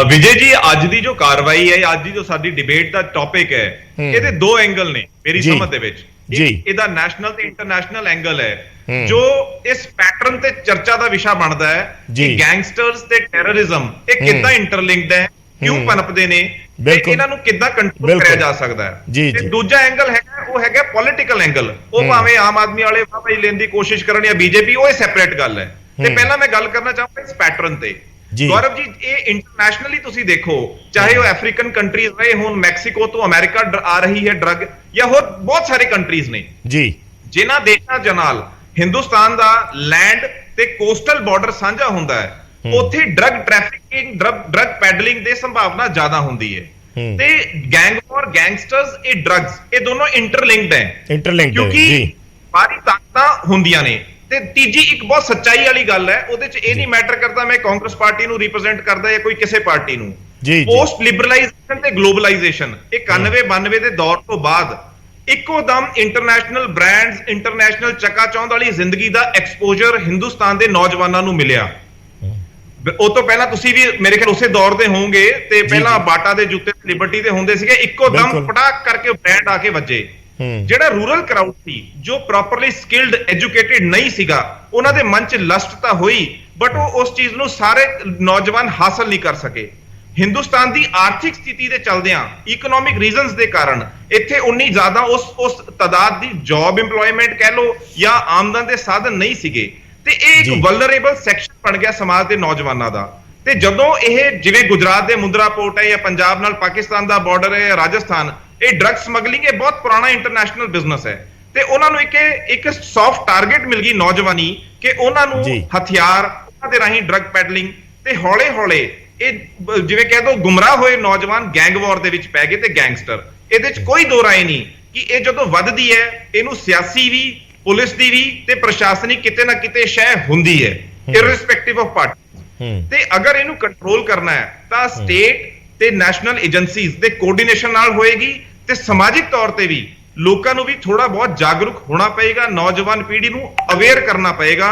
ਵਿਜੇ ਜੀ, ਅੱਜ ਦੀ ਜੋ ਕਾਰਵਾਈ ਹੈ, ਅੱਜ ਦੀ ਜੋ ਸਾਡੀ ਡਿਬੇਟ ਦਾ ਟੌਪਿਕ ਹੈ, ਇਹਦੇ ਦੋ ਐਂਗਲ ਨੇ ਮੇਰੀ ਸਮਝ ਦੇ ਵਿੱਚ। ਇਹਦਾ ਨੈਸ਼ਨਲ ਤੇ ਇੰਟਰਨੈਸ਼ਨਲ ਐਂਗਲ ਹੈ ਜੋ ਇਸ ਪੈਟਰਨ ਤੇ ਚਰਚਾ ਦਾ ਵਿਸ਼ਾ ਬਣਦਾ ਹੈ ਕਿ ਗੈਂਗਸਟਰਸ ਤੇ ਟੈਰਰਿਜ਼ਮ ਇਹ ਕਿੱਦਾਂ ਇੰਟਰਲਿੰਕਡ ਹੈ, ਕਿਉਂ ਪਨਪਦੇ ਨੇ, ਇਹਨਾਂ ਨੂੰ ਕਿੱਦਾਂ ਕੰਟਰੋਲ ਕਰਿਆ ਜਾ ਸਕਦਾ ਹੈ। ਤੇ ਦੂਜਾ ਐਂਗਲ ਹੈਗਾ, ਉਹ ਹੈਗਾ ਪੋਲਿਟੀਕਲ ਐਂਗਲ। ਉਹ ਭਾਵੇਂ ਆਮ ਆਦਮੀ ਵਾਲੇ ਵਾਹਵਾਹੀ ਲੈਣ ਦੀ ਕੋਸ਼ਿਸ਼ ਕਰਨ ਜਾਂ BJP, ਉਹ ਸੈਪਰੇਟ ਗੱਲ ਹੈ। ਤੇ ਪਹਿਲਾਂ ਮੈਂ ਗੱਲ ਕਰਨਾ ਚਾਹੁੰਦਾ ਇਸ ਪੈਟਰਨ ਤੇ। ਗੌਰਵ ਜੀ, ਇਹ ਇੰਟਰਨੈਸ਼ਨਲੀ ਤੁਸੀਂ ਦੇਖੋ, ਚਾਹੇ ਉਹ ਅਫਰੀਕਨ ਕੰਟਰੀਜ਼ ਰਹੇ ਹੋਣ, ਮੈਕਸੀਕੋ ਤੋਂ ਅਮਰੀਕਾ ਆ ਰਹੀ ਹੈ ਡਰੱਗ, ਜਾਂ ਹੋਰ ਬਹੁਤ ਸਾਰੇ ਕੰਟਰੀਜ਼ ਨੇ ਜਿਨ੍ਹਾਂ ਦੇਸ਼ਾਂ ਦੇ ਨਾਲ ਹਿੰਦੁਸਤਾਨ ਦਾ ਲੈਂਡ ਤੇ ਕੋਸਟਲ ਬਾਰਡਰ ਸਾਂਝਾ ਹੁੰਦਾ ਹੈ, ਉੱਥੇ ਡਰੱਗ ਟ੍ਰੈਫਿਕਿੰਗ, ਡਰੱਗ ਪੈਡਲਿੰਗ ਦੀ ਸੰਭਾਵਨਾ ਜ਼ਿਆਦਾ ਹੁੰਦੀ ਹੈ। ਤੇ ਗੈਂਗ ਵਾਰ, ਗੈਂਗਸਟਰਸ, ਇਹ ਡਰੱਗਸ, ਇਹ ਦੋਨੋਂ ਇੰਟਰਲਿੰਕਡ ਹੈ ਕਿਉਂਕਿ ਬਾਹਰੀ ਤਾਕਤਾਂ ਹੁੰਦੀਆਂ ਨੇ। ਤੇ ਤੀਜੀ ਇੱਕ ਬਹੁਤ ਸੱਚਾਈ ਵਾਲੀ ਗੱਲ ਹੈ, ਉਹਦੇ 'ਚ ਇਹ ਨਹੀਂ ਮੈਟਰ ਕਰਦਾ ਮੈਂ ਕਾਂਗਰਸ ਪਾਰਟੀ ਨੂੰ ਰਿਪਰੈਜ਼ੈਂਟ ਕਰਦਾ ਜਾਂ ਕੋਈ ਕਿਸੇ ਪਾਰਟੀ ਨੂੰ। ਪੋਸਟ ਲਿਬਰਲਾਈਜੇਸ਼ਨ ਤੇ ਗਲੋਬਲਾਈਜੇਸ਼ਨ, ਇਹ 91-92 ਦੇ ਦੌਰ ਤੋਂ ਬਾਅਦ ਇੱਕੋ ਦਮ ਇੰਟਰਨੈਸ਼ਨਲ ਬ੍ਰਾਂਡਸ, ਇੰਟਰਨੈਸ਼ਨਲ ਚਕਾਚੌਂਧ ਵਾਲੀ ਜ਼ਿੰਦਗੀ ਦਾ ਐਕਸਪੋਜ਼ਰ ਹਿੰਦੁਸਤਾਨ ਦੇ ਨੌਜਵਾਨਾਂ ਨੂੰ ਮਿਲਿਆ। ਉਹ ਤੋਂ ਪਹਿਲਾਂ ਤੁਸੀਂ ਵੀ ਮੇਰੇ ਖਿਆਲ ਉਸੇ ਦੌਰ ਦੇ ਹੋਵੋਗੇ, ਤੇ ਪਹਿਲਾਂ ਬਾਟਾ ਦੇ ਜੁੱਤੇ ਲਿਬਰਟੀ ਦੇ ਹੁੰਦੇ ਸੀਗੇ, ਇੱਕੋ ਦਮ ਪਟਾਕ ਕਰਕੇ ਬ੍ਰਾਂਡ ਆ ਕੇ ਵੱਜੇ। ਜਿਹੜਾ ਰੂਰਲ ਕਰਾਊਡ ਸੀ, ਜੋ ਪ੍ਰੋਪਰਲੀ ਸਕਿਲਡ ਐਜੂਕੇਟਿਡ ਨਹੀਂ ਸੀਗਾ, ਉਹਨਾਂ ਦੇ ਮਨ 'ਚ ਲਸਟ ਤਾਂ ਹੋਈ, ਬਟ ਉਹ ਉਸ ਚੀਜ਼ ਨੂੰ ਸਾਰੇ ਨੌਜਵਾਨ ਹਾਸਲ ਨਹੀਂ ਕਰ ਸਕੇ। ਹਿੰਦੁਸਤਾਨ ਦੀ ਆਰਥਿਕ ਸਥਿਤੀ ਦੇ ਚਲਦਿਆਂ, ਇਕਨੋਮਿਕ ਰੀਜ਼ਨਸ ਦੇ ਕਾਰਨ ਇੱਥੇ ਉਨੀ ਜ਼ਿਆਦਾ ਉਸ ਤਾਦਾਦ ਦੀ ਜੌਬ ਇੰਪਲੋਇਮੈਂਟ ਕਹਿ ਲਓ ਜਾਂ ਆਮਦਨ ਦੇ ਸਾਧਨ ਨਹੀਂ ਸੀਗੇ, ਤੇ ਇਹ ਇੱਕ ਵਲਨਰੇਬਲ ਸੈਕਸ਼ਨ ਬਣ ਗਿਆ ਸਮਾਜ ਦੇ ਨੌਜਵਾਨਾਂ ਦਾ। ਤੇ ਜਦੋਂ ਇਹ ਜਿਵੇਂ ਗੁਜਰਾਤ ਦੇ ਮੁੰਦਰਾ ਪੋਰਟ ਹੈ, ਜਾਂ ਪੰਜਾਬ ਨਾਲ ਪਾਕਿਸਤਾਨ ਦਾ ਬਾਰਡਰ ਹੈ, ਜਾਂ ਰਾਜਸਥਾਨ, ਇਹ ਡਰੱਗ ਸਮਗਲਿੰਗ ਇਹ ਬਹੁਤ ਪੁਰਾਣਾ ਇੰਟਰਨੈਸ਼ਨਲ ਬਿਜ਼ਨਸ ਹੈ, ਤੇ ਉਹਨਾਂ ਨੂੰ ਇੱਕ ਸੌਫਟ ਟਾਰਗੇਟ ਮਿਲ ਗਈ ਨੌਜਵਾਨੀ ਕਿ ਉਹਨਾਂ ਨੂੰ ਹਥਿਆਰ, ਉਹਨਾਂ ਦੇ ਰਾਹੀਂ ਡਰੱਗ ਪੈਡਲਿੰਗ, ਤੇ ਹੌਲੇ-ਹੌਲੇ ਇਹ ਜਿਵੇਂ ਕਹਿ ਦੋ ਗੁੰਮਰਾਹ ਹੋਏ ਨੌਜਵਾਨ ਗੈਂਗ ਵਾਰ ਦੇ ਵਿੱਚ ਪੈ ਗਏ ਤੇ ਗੈਂਗਸਟਰ। ਇਹਦੇ 'ਚ ਕੋਈ ਦੋ ਰਾਏ ਨਹੀਂ ਕਿ ਇਹ ਜਦੋਂ ਵੱਧਦੀ ਹੈ, ਇਹਨੂੰ ਸਿਆਸੀ ਵੀ, ਪੁਲਿਸ ਦੀ ਵੀ ਤੇ ਪ੍ਰਸ਼ਾਸਨਿਕ ਕਿਤੇ ਨਾ ਕਿਤੇ ਸ਼ੈ ਹੁੰਦੀ ਹੈ, ਇਰਰਿਸਪੈਕਟਿਵ ਆਫ ਪਾਰਟੀ। ਤੇ ਅਗਰ ਇਹਨੂੰ ਕੰਟਰੋਲ ਕਰਨਾ ਹੈ ਤਾਂ ਸਟੇਟ ਤੇ ਨੈਸ਼ਨਲ ਏਜੰਸੀਜ਼ ਦੇ ਕੋਆਰਡੀਨੇਸ਼ਨ ਨਾਲ ਹੋਏਗੀ ਤੇ ਸਮਾਜਿਕ ਤੌਰ ਤੇ ਵੀ ਲੋਕਾਂ ਨੂੰ ਵੀ ਥੋੜਾ ਬਹੁਤ ਜਾਗਰੂਕ ਹੋਣਾ ਪਏਗਾ, ਨੌਜਵਾਨ ਪੀੜ੍ਹੀ ਨੂੰ ਅਵੇਅਰ ਕਰਨਾ ਪਏਗਾ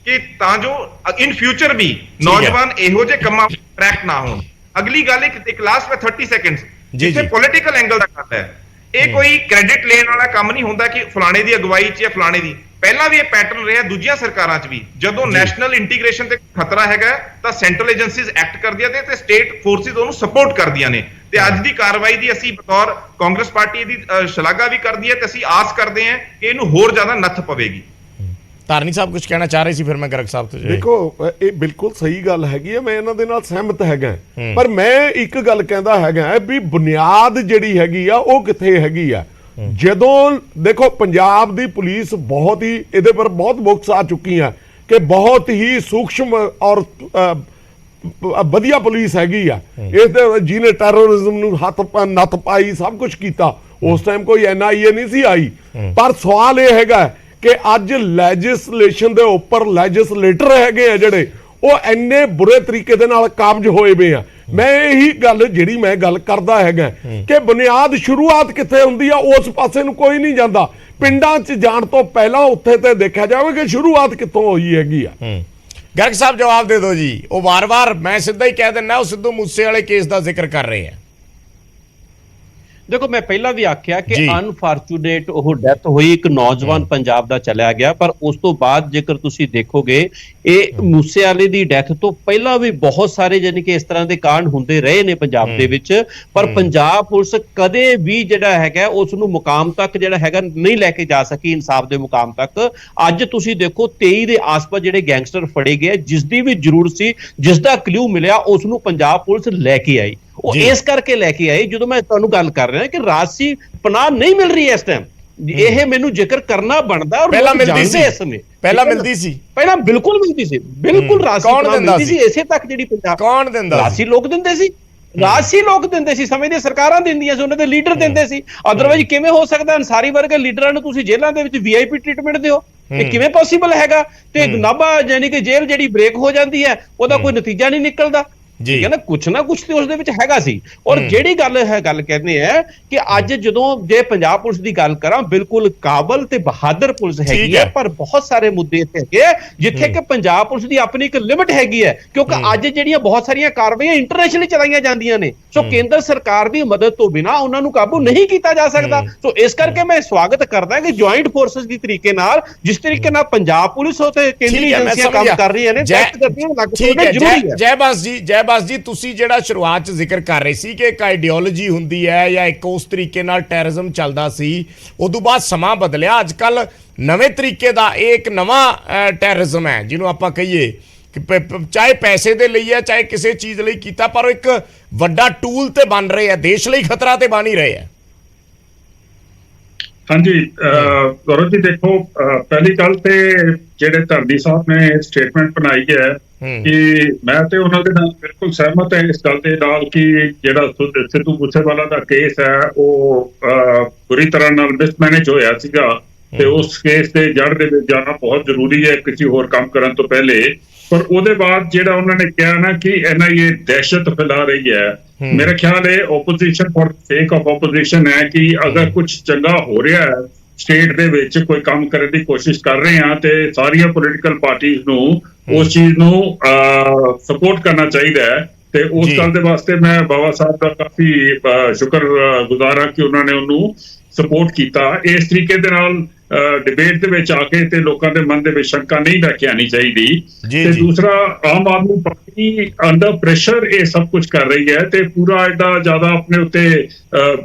ਕਿ ਤਾਂ ਜੋ ਇਨ ਫਿਊਚਰ ਵੀ ਨੌਜਵਾਨ ਇਹੋ ਜਿਹੇ ਕੰਮਾਂ ਟਰੈਕ ਨਾ ਹੋਣ। ਅਗਲੀ ਗੱਲ ਇੱਕ ਲਾਸਟ ਵਿੱਚ 30 ਸੈਕਿੰਡਸ ਜਿੱਥੇ ਪੋਲੀਟੀਕਲ ਐਂਗਲ ਦਾ ਗੱਲ ਹੈ, ਇਹ ਕੋਈ ਕ੍ਰੈਡਿਟ ਲੈਣ ਵਾਲਾ ਕੰਮ ਨਹੀਂ ਹੁੰਦਾ ਕਿ ਫਲਾਣੇ ਦੀ ਅਗਵਾਈ 'ਚ ਜਾਂ ਫਲਾਣੇ ਦੀ। ਪਹਿਲਾਂ ਵੀ ਇਹ ਪੈਟਰਨ ਰਿਹਾ ਦੂਜੀਆਂ ਸਰਕਾਰਾਂ 'ਚ ਵੀ, ਜਦੋਂ ਨੈਸ਼ਨਲ ਇੰਟੀਗ੍ਰੇਸ਼ਨ ਤੇ ਖਤਰਾ ਹੈਗਾ ਤਾਂ ਸੈਂਟਰਲ ਏਜੰਸੀਜ਼ ਐਕਟ ਕਰਦੀਆਂ ਨੇ ਤੇ ਸਟੇਟ ਫੋਰਸਿਸ ਉਹਨੂੰ ਸਪੋਰਟ ਕਰਦੀਆਂ ਨੇ। ਤੇ ਅੱਜ ਦੀ ਕਾਰਵਾਈ ਦੀ ਅਸੀਂ ਬਤੌਰ ਕਾਂਗਰਸ ਪਾਰਟੀ ਦੀ ਸ਼ਲਾਘਾ ਵੀ ਕਰਦੀ ਹੈ ਤੇ ਅਸੀਂ ਆਸ ਕਰਦੇ ਹਾਂ ਕਿ ਇਹਨੂੰ ਹੋਰ ਜ਼ਿਆਦਾ ਨੱਥ ਪਵੇਗੀ। ਧਾਰਨੀ ਸਾਹਿਬ ਕੁਝ ਕਹਿਣਾ ਚਾਹ ਰਹੇ ਸੀ, ਫਿਰ ਮੈਂ ਗਰਗ ਸਾਹਿਬ ਤੋਂ। ਦੇਖੋ ਇਹ ਬਿਲਕੁਲ ਸਹੀ ਗੱਲ ਹੈਗੀ ਹੈ, ਮੈਂ ਇਹਨਾਂ ਦੇ ਨਾਲ ਸਹਿਮਤ ਹੈਗਾ, ਪਰ ਮੈਂ ਇੱਕ ਗੱਲ ਕਹਿੰਦਾ ਹੈਗਾ ਵੀ ਬੁਨਿਆਦ ਜਿਹੜੀ ਹੈਗੀ ਆ ਉਹ ਕਿੱਥੇ ਹੈਗੀ ਆ। ਜਦੋਂ ਦੇਖੋ ਪੰਜਾਬ ਦੀ ਪੁਲਿਸ ਬਹੁਤ ਹੀ ਇਹਦੇ ਪਰ ਬਹੁਤ ਬੁੱਕਸ ਆ ਚੁੱਕੀਆਂ ਕਿ ਬਹੁਤ ਹੀ ਸੂਖਸ਼ਮ ਔਰ ਵਧੀਆ ਪੁਲਿਸ ਹੈਗੀ ਆ। ਇਸ ਦੇ ਜਿਹਨੇ ਟੈਰਰਿਜ਼ਮ ਨੂੰ ਨੱਥ ਪਾਈ, ਸਭ ਕੁਝ ਕੀਤਾ। ਉਸ ਟਾਈਮ ਕੋਈ NIA ਨਹੀਂ ਸੀ ਆਈ, ਪਰ ਸਵਾਲ ਇਹ ਹੈਗਾ ਕਿ ਅੱਜ ਲੈਜਿਸਲੇਸ਼ਨ ਦੇ ਉੱਪਰ ਲੈਜਿਸਲੇਟਰ ਹੈਗੇ ਆ ਜਿਹੜੇ ਉਹ ਇੰਨੇ ਬੁਰੇ ਤਰੀਕੇ ਦੇ ਨਾਲ ਕਾਬਜ ਹੋਏ ਵੇ ਆ। ਮੈਂ ਇਹੀ ਗੱਲ ਜਿਹੜੀ ਮੈਂ ਗੱਲ ਕਰਦਾ ਹੈਗਾ ਕਿ ਬੁਨਿਆਦ ਸ਼ੁਰੂਆਤ ਕਿੱਥੇ ਹੁੰਦੀ ਆ, ਉਸ ਪਾਸੇ ਨੂੰ ਕੋਈ ਨਹੀਂ ਜਾਂਦਾ। ਪਿੰਡਾਂ 'ਚ ਜਾਣ ਤੋਂ ਪਹਿਲਾਂ ਉੱਥੇ ਤੇ ਦੇਖਿਆ ਜਾਵੇ ਕਿ ਸ਼ੁਰੂਆਤ ਕਿੱਥੋਂ ਹੋਈ ਹੈਗੀ ਆ। ਗਰਗ ਸਾਹਿਬ ਜਵਾਬ ਦੇ ਦਿਓ ਜੀ। ਉਹ ਵਾਰ-ਵਾਰ ਮੈਂ ਸਿੱਧਾ ਹੀ ਕਹਿ ਦਿੰਦਾ, ਉਹ ਸਿੱਧੂ ਮੂਸੇ ਵਾਲੇ ਕੇਸ ਦਾ ਜ਼ਿਕਰ ਕਰ ਰਹੇ ਆ। ਦੇਖੋ ਮੈਂ ਪਹਿਲਾਂ ਵੀ ਆਖਿਆ ਕਿ ਅਨਫੋਰਚੂਨੇਟ ਉਹ ਡੈਥ ਹੋਈ, ਇੱਕ ਨੌਜਵਾਨ ਪੰਜਾਬ ਦਾ ਚਲਿਆ ਗਿਆ, ਪਰ ਉਸ ਤੋਂ ਬਾਅਦ ਜੇਕਰ ਤੁਸੀਂ ਦੇਖੋਗੇ ਇਹ ਮੂਸੇਵਾਲੇ ਦੀ ਡੈਥ ਤੋਂ ਪਹਿਲਾਂ ਵੀ ਬਹੁਤ ਸਾਰੇ ਯਾਨੀ ਕਿ ਇਸ ਤਰ੍ਹਾਂ ਦੇ ਕਾਂਡ ਹੁੰਦੇ ਰਹੇ ਨੇ ਪੰਜਾਬ ਦੇ ਵਿੱਚ, ਪਰ ਪੰਜਾਬ ਪੁਲਿਸ ਕਦੇ ਵੀ ਜਿਹੜਾ ਹੈਗਾ ਉਸ ਨੂੰ ਮੁਕਾਮ ਤੱਕ ਜਿਹੜਾ ਹੈਗਾ ਨਹੀਂ ਲੈ ਕੇ ਜਾ ਸਕੀ, ਇਨਸਾਫ ਦੇ ਮੁਕਾਮ ਤੱਕ। ਅੱਜ ਤੁਸੀਂ ਦੇਖੋ 23 ਦੇ ਆਸ-ਪਾਸ ਜਿਹੜੇ ਗੈਂਗਸਟਰ ਫੜੇ ਗਏ, ਜਿਸ ਦੀ ਵੀ ਜ਼ਰੂਰਤ ਸੀ, ਜਿਸ ਦਾ ਕਲੂ ਮਿਲਿਆ, ਉਸ ਨੂੰ ਪੰਜਾਬ ਪੁਲਿਸ ਲੈ ਕੇ ਆਈ। ਉਹ ਇਸ ਕਰਕੇ ਲੈ ਕੇ ਆਈ, ਜਦੋਂ ਮੈਂ ਤੁਹਾਨੂੰ ਗੱਲ ਕਰ ਰਿਹਾ ਕਿ ਰਾਜਸੀ ਪਨਾਹ ਨਹੀਂ ਮਿਲ ਰਹੀ ਇਸ ਟਾਈਮ, ਇਹ ਮੈਨੂੰ ਜ਼ਿਕਰ ਕਰਨਾ ਬਣਦਾ। ਔਰ ਪਹਿਲਾਂ ਮਿਲਦੀ ਸੀ, ਪਹਿਲਾਂ ਬਿਲਕੁਲ ਮਿਲਦੀ ਸੀ, ਬਿਲਕੁਲ ਰਾਜਸੀ ਪਨਾਹ ਮਿਲਦੀ ਸੀ। ਇਸੇ ਤੱਕ ਜਿਹੜੀ ਪੰਜਾਬ ਕੌਣ ਦਿੰਦਾ, ਰਾਜਸੀ ਲੋਕ ਦਿੰਦੇ ਸੀ, ਰਾਜਸੀ ਲੋਕ ਦਿੰਦੇ ਸੀ, ਸਮੇਂ ਦੀਆਂ ਸਰਕਾਰਾਂ ਦਿੰਦੀਆਂ ਸੀ, ਉਹਨਾਂ ਦੇ ਲੀਡਰ ਦਿੰਦੇ ਸੀ। ਅਦਰਵਾਈਜ਼ ਕਿਵੇਂ ਹੋ ਸਕਦਾ ਅੰਸਾਰੀ ਵਰਗੇ ਲੀਡਰਾਂ ਨੂੰ ਤੁਸੀਂ ਜੇਲ੍ਹਾਂ ਦੇ ਵਿੱਚ VIP ਟ੍ਰੀਟਮੈਂਟ ਦਿਓ? ਇਹ ਕਿਵੇਂ ਪੋਸੀਬਲ ਹੈਗਾ? ਤੇ ਨਾਭਾ ਯਾਨੀ ਕਿ ਜੇਲ੍ਹ ਜਿਹੜੀ ਬ੍ਰੇਕ ਹੋ ਜਾਂਦੀ ਹੈ, ਉਹਦਾ ਕੋਈ ਨਤੀਜਾ ਨਹੀਂ ਨਿਕਲਦਾ। ਠੀਕ ਹੈ ਨਾ, ਕੁਛ ਨਾ ਕੁਛ ਤੇ ਉਸ ਦੇ ਵਿੱਚ ਹੈਗਾ ਸੀ। ਔਰ ਜਿਹੜੀ ਗੱਲ ਕਹਿੰਦੇ ਆ ਕਿ ਅੱਜ ਜਦੋਂ ਜੇ ਪੰਜਾਬ ਪੁਲਿਸ ਦੀ ਗੱਲ ਕਰਾਂ, ਬਿਲਕੁਲ ਕਾਬਲ ਤੇ ਬਹਾਦਰ ਪੁਲਿਸ ਹੈਗੀ ਹੈ, ਪਰ ਬਹੁਤ ਸਾਰੇ ਮੁੱਦੇ ਇੱਥੇ ਹੈਗੇ ਆ ਜਿੱਥੇ ਕਿ ਪੰਜਾਬ ਪੁਲਿਸ ਦੀ ਆਪਣੀ ਇੱਕ ਲਿਮਿਟ ਹੈਗੀ ਹੈ, ਕਿਉਂਕਿ ਅੱਜ ਜਿਹੜੀਆਂ ਬਹੁਤ ਸਾਰੀਆਂ ਕਾਰਵਾਈਆਂ ਇੰਟਰਨੈਸ਼ਨਲੀ ਚਲਾਈਆਂ ਜਾਂਦੀਆਂ ਨੇ, ਸੋ ਕੇਂਦਰ ਸਰਕਾਰ ਦੀ ਮਦਦ ਤੋਂ ਬਿਨਾਂ ਉਹਨਾਂ ਨੂੰ ਕਾਬੂ ਨਹੀਂ ਕੀਤਾ ਜਾ ਸਕਦਾ। ਸੋ ਇਸ ਕਰਕੇ ਮੈਂ ਸਵਾਗਤ ਕਰਦਾ ਕਿ ਜੁਆਇੰਟ ਫੋਰਸਸ ਦੀ ਤਰੀਕੇ ਨਾਲ, ਜਿਸ ਤਰੀਕੇ ਨਾਲ ਪੰਜਾਬ ਪੁਲਿਸ ਤੇ ਕੇਂਦਰੀ ਏਜੰਸੀਆਂ ਕੰਮ ਕਰ ਰਹੀਆਂ ਨੇ, ਜੈਬਾਸ ਜੀ ਤੁਸੀਂ ਜਿਹੜਾ ਸ਼ੁਰੂਆਤ 'ਚ ਜ਼ਿਕਰ ਕਰ ਰਹੇ ਸੀ ਕਿ ਇੱਕ ਆਈਡੀਓਲੋਜੀ ਹੁੰਦੀ ਹੈ ਜਾਂ ਇੱਕ ਉਸ ਤਰੀਕੇ ਨਾਲ ਟੈਰਰਿਜ਼ਮ ਚੱਲਦਾ ਸੀ, ਉਦੋਂ ਬਾਅਦ ਸਮਾਂ ਬਦਲਿਆ, ਅੱਜ ਕੱਲ ਨਵੇਂ ਤਰੀਕੇ ਦਾ ਇਹ ਇੱਕ ਨਵਾਂ ਟੈਰਰਿਜ਼ਮ ਹੈ ਜਿਹਨੂੰ ਆਪਾਂ ਕਹੀਏ ਕਿ ਚਾਹੇ ਪੈਸੇ ਦੇ ਲਈ ਹੈ, ਚਾਹੇ ਕਿਸੇ ਚੀਜ਼ ਲਈ ਕੀਤਾ, ਪਰ ਉਹ ਇੱਕ ਵੱਡਾ ਟੂਲ ਤੇ ਬਣ ਰਹੇ ਆ, ਦੇਸ਼ ਲਈ ਖਤਰਾ ਤੇ ਬਣ ਹੀ ਰਹੇ ਆ। ਹਾਂਜੀ ਗੌਰਵ ਜੀ, ਦੇਖੋ ਪਹਿਲੀ ਗੱਲ ਤੇ ਜਿਹੜੇ ਧਰਦੀ ਸਾਹਿਬ ਨੇ ਸਟੇਟਮੈਂਟ ਬਣਾਈ ਹੈ ਕਿ ਮੈਂ ਤੇ ਉਹਨਾਂ ਦੇ ਨਾਲ ਬਿਲਕੁਲ ਸਹਿਮਤ ਹਾਂ ਇਸ ਗੱਲ ਦੇ ਨਾਲ ਕਿ ਜਿਹੜਾ ਸਿੱਧੂ ਮੂਸੇਵਾਲਾ ਦਾ ਕੇਸ ਹੈ ਉਹ ਬੁਰੀ ਤਰ੍ਹਾਂ ਨਾਲ ਮਿਸਮੈਨੇਜ ਹੋਇਆ ਸੀਗਾ ਤੇ ਉਸ ਕੇਸ ਦੇ ਜੜ ਦੇ ਵਿੱਚ ਜਾਣਾ ਬਹੁਤ ਜ਼ਰੂਰੀ ਹੈ ਕਿਸੇ ਹੋਰ ਕੰਮ ਕਰਨ ਤੋਂ ਪਹਿਲੇ। ਪਰ ਉਹਦੇ ਬਾਅਦ ਜਿਹੜਾ ਉਹਨਾਂ ਨੇ ਕਿਹਾ ਨਾ ਕਿ NIA ਦਹਿਸ਼ਤ ਫੈਲਾ ਰਹੀ ਹੈ, ਮੇਰਾ ਖਿਆਲ ਹੈ ਓਪੋਜੀਸ਼ਨ ਫॉर ਸੇਕ ਆਫ ਓਪੋਜੀਸ਼ਨ ਹੈ ਕਿ ਅਗਰ ਕੁਝ ਚੰਗਾ ਹੋ ਰਿਹਾ ਹੈ ਸਟੇਟ ਦੇ ਵਿੱਚ, ਕੋਈ ਕੰਮ ਕਰਨ ਦੀ ਕੋਸ਼ਿਸ਼ ਕਰ ਰਹੇ ਹਾਂ ਤੇ ਸਾਰੀਆਂ ਪੋਲੀਟੀਕਲ ਪਾਰਟੀਆਂ ਨੂੰ ਉਸ ਚੀਜ਼ ਨੂੰ ਸਪੋਰਟ ਕਰਨਾ ਚਾਹੀਦਾ ਹੈ। ਤੇ ਉਸ ਗੱਲ ਦੇ ਵਾਸਤੇ ਮੈਂ ਬਾਬਾ ਸਾਹਿਬ ਦਾ ਕਾਫੀ ਸ਼ੁਕਰਗੁਜ਼ਾਰ ਹਾਂ ਕਿ ਉਹਨਾਂ ਨੇ ਉਹਨੂੰ ਸਪੋਰਟ ਕੀਤਾ। ਇਸ ਤਰੀਕੇ ਦੇ ਨਾਲ ਡਿਬੇਟ ਦੇ ਵਿੱਚ ਆ ਕੇ ਤੇ ਲੋਕਾਂ ਦੇ ਮਨ ਦੇ ਵਿੱਚ ਸ਼ੰਕਾ ਨਹੀਂ ਲੈ ਕੇ ਆਣੀ ਚਾਹੀਦੀ। ਤੇ ਦੂਸਰਾ, Aam Aadmi party under pressure ਇਹ ਸਭ ਕੁਝ ਕਰ ਰਹੀ ਹੈ ਤੇ ਪੂਰਾ ਐਡਾ ਜ਼ਿਆਦਾ ਆਪਣੇ ਉੱਤੇ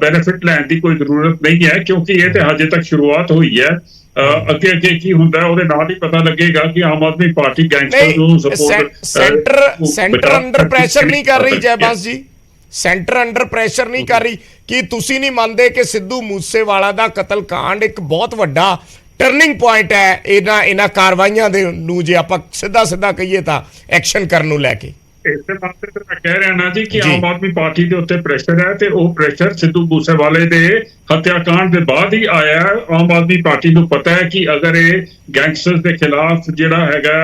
ਬੈਨੀਫਿਟ ਲੈਣ ਦੀ ਕੋਈ ਜ਼ਰੂਰਤ ਨਹੀਂ ਹੈ, ਕਿਉਂਕਿ ਇਹ ਤੇ ਹਜੇ ਤੱਕ ਸ਼ੁਰੂਆਤ ਹੋਈ ਹੈ। ਅੱਗੇ ਅੱਗੇ ਕੀ ਹੁੰਦਾ ਉਹਦੇ ਨਾਲ ਹੀ ਪਤਾ ਲੱਗੇਗਾ ਕਿ ਆਮ ਆਦਮੀ ਪਾਰਟੀ ਗੈਂਗਸਟਰ ਨੂੰ ਸਪੋਰਟ ਸੈਂਟਰ ਅੰਡਰ ਪ੍ਰੈਸ਼ਰ ਨਹੀਂ ਕਰ ਰਹੀ। ਜੈਬਾਸ ਜੀ, ਸੈਂਟਰ ਅੰਡਰ ਪ੍ਰੈਸ਼ਰ ਨਹੀਂ ਕਰ ਰਹੀ। ਕੀ ਤੁਸੀਂ ਨਹੀਂ ਮੰਨਦੇ ਕਿ ਸਿੱਧੂ ਮੂਸੇਵਾਲਾ ਦਾ ਕਤਲकांड ਇੱਕ ਬਹੁਤ ਵੱਡਾ ਟਰਨਿੰਗ ਪੁਆਇੰਟ ਹੈ ਇਹਨਾਂ ਕਾਰਵਾਈਆਂ ਦੇ ਨੂੰ, ਜੇ ਆਪਾਂ ਸਿੱਧਾ ਕਹੀਏ ਤਾਂ ਐਕਸ਼ਨ ਕਰਨ ਨੂੰ ਲੈ ਕੇ? ਇਸੇ ਵਾਸਤੇ ਤਾਂ ਮੈਂ ਕਹਿ ਰਿਹਾ ਨਾ ਜੀ ਕਿ ਆਮ ਆਦਮੀ ਪਾਰਟੀ ਦੇ ਉੱਤੇ ਪ੍ਰੈਸ਼ਰ ਹੈ, ਤੇ ਉਹ ਪ੍ਰੈਸ਼ਰ ਸਿੱਧੂ ਮੂਸੇਵਾਲੇ ਦੇ ਹੱਤਿਆਕਾਂਡ ਦੇ ਬਾਅਦ ਹੀ ਆਇਆ ਹੈ। ਆਮ ਆਦਮੀ ਪਾਰਟੀ ਨੂੰ ਪਤਾ ਹੈ ਕਿ ਅਗਰ ਇਹ ਗੈਂਗਸਟਰਸ ਦੇ ਖਿਲਾਫ ਜਿਹੜਾ ਹੈਗਾ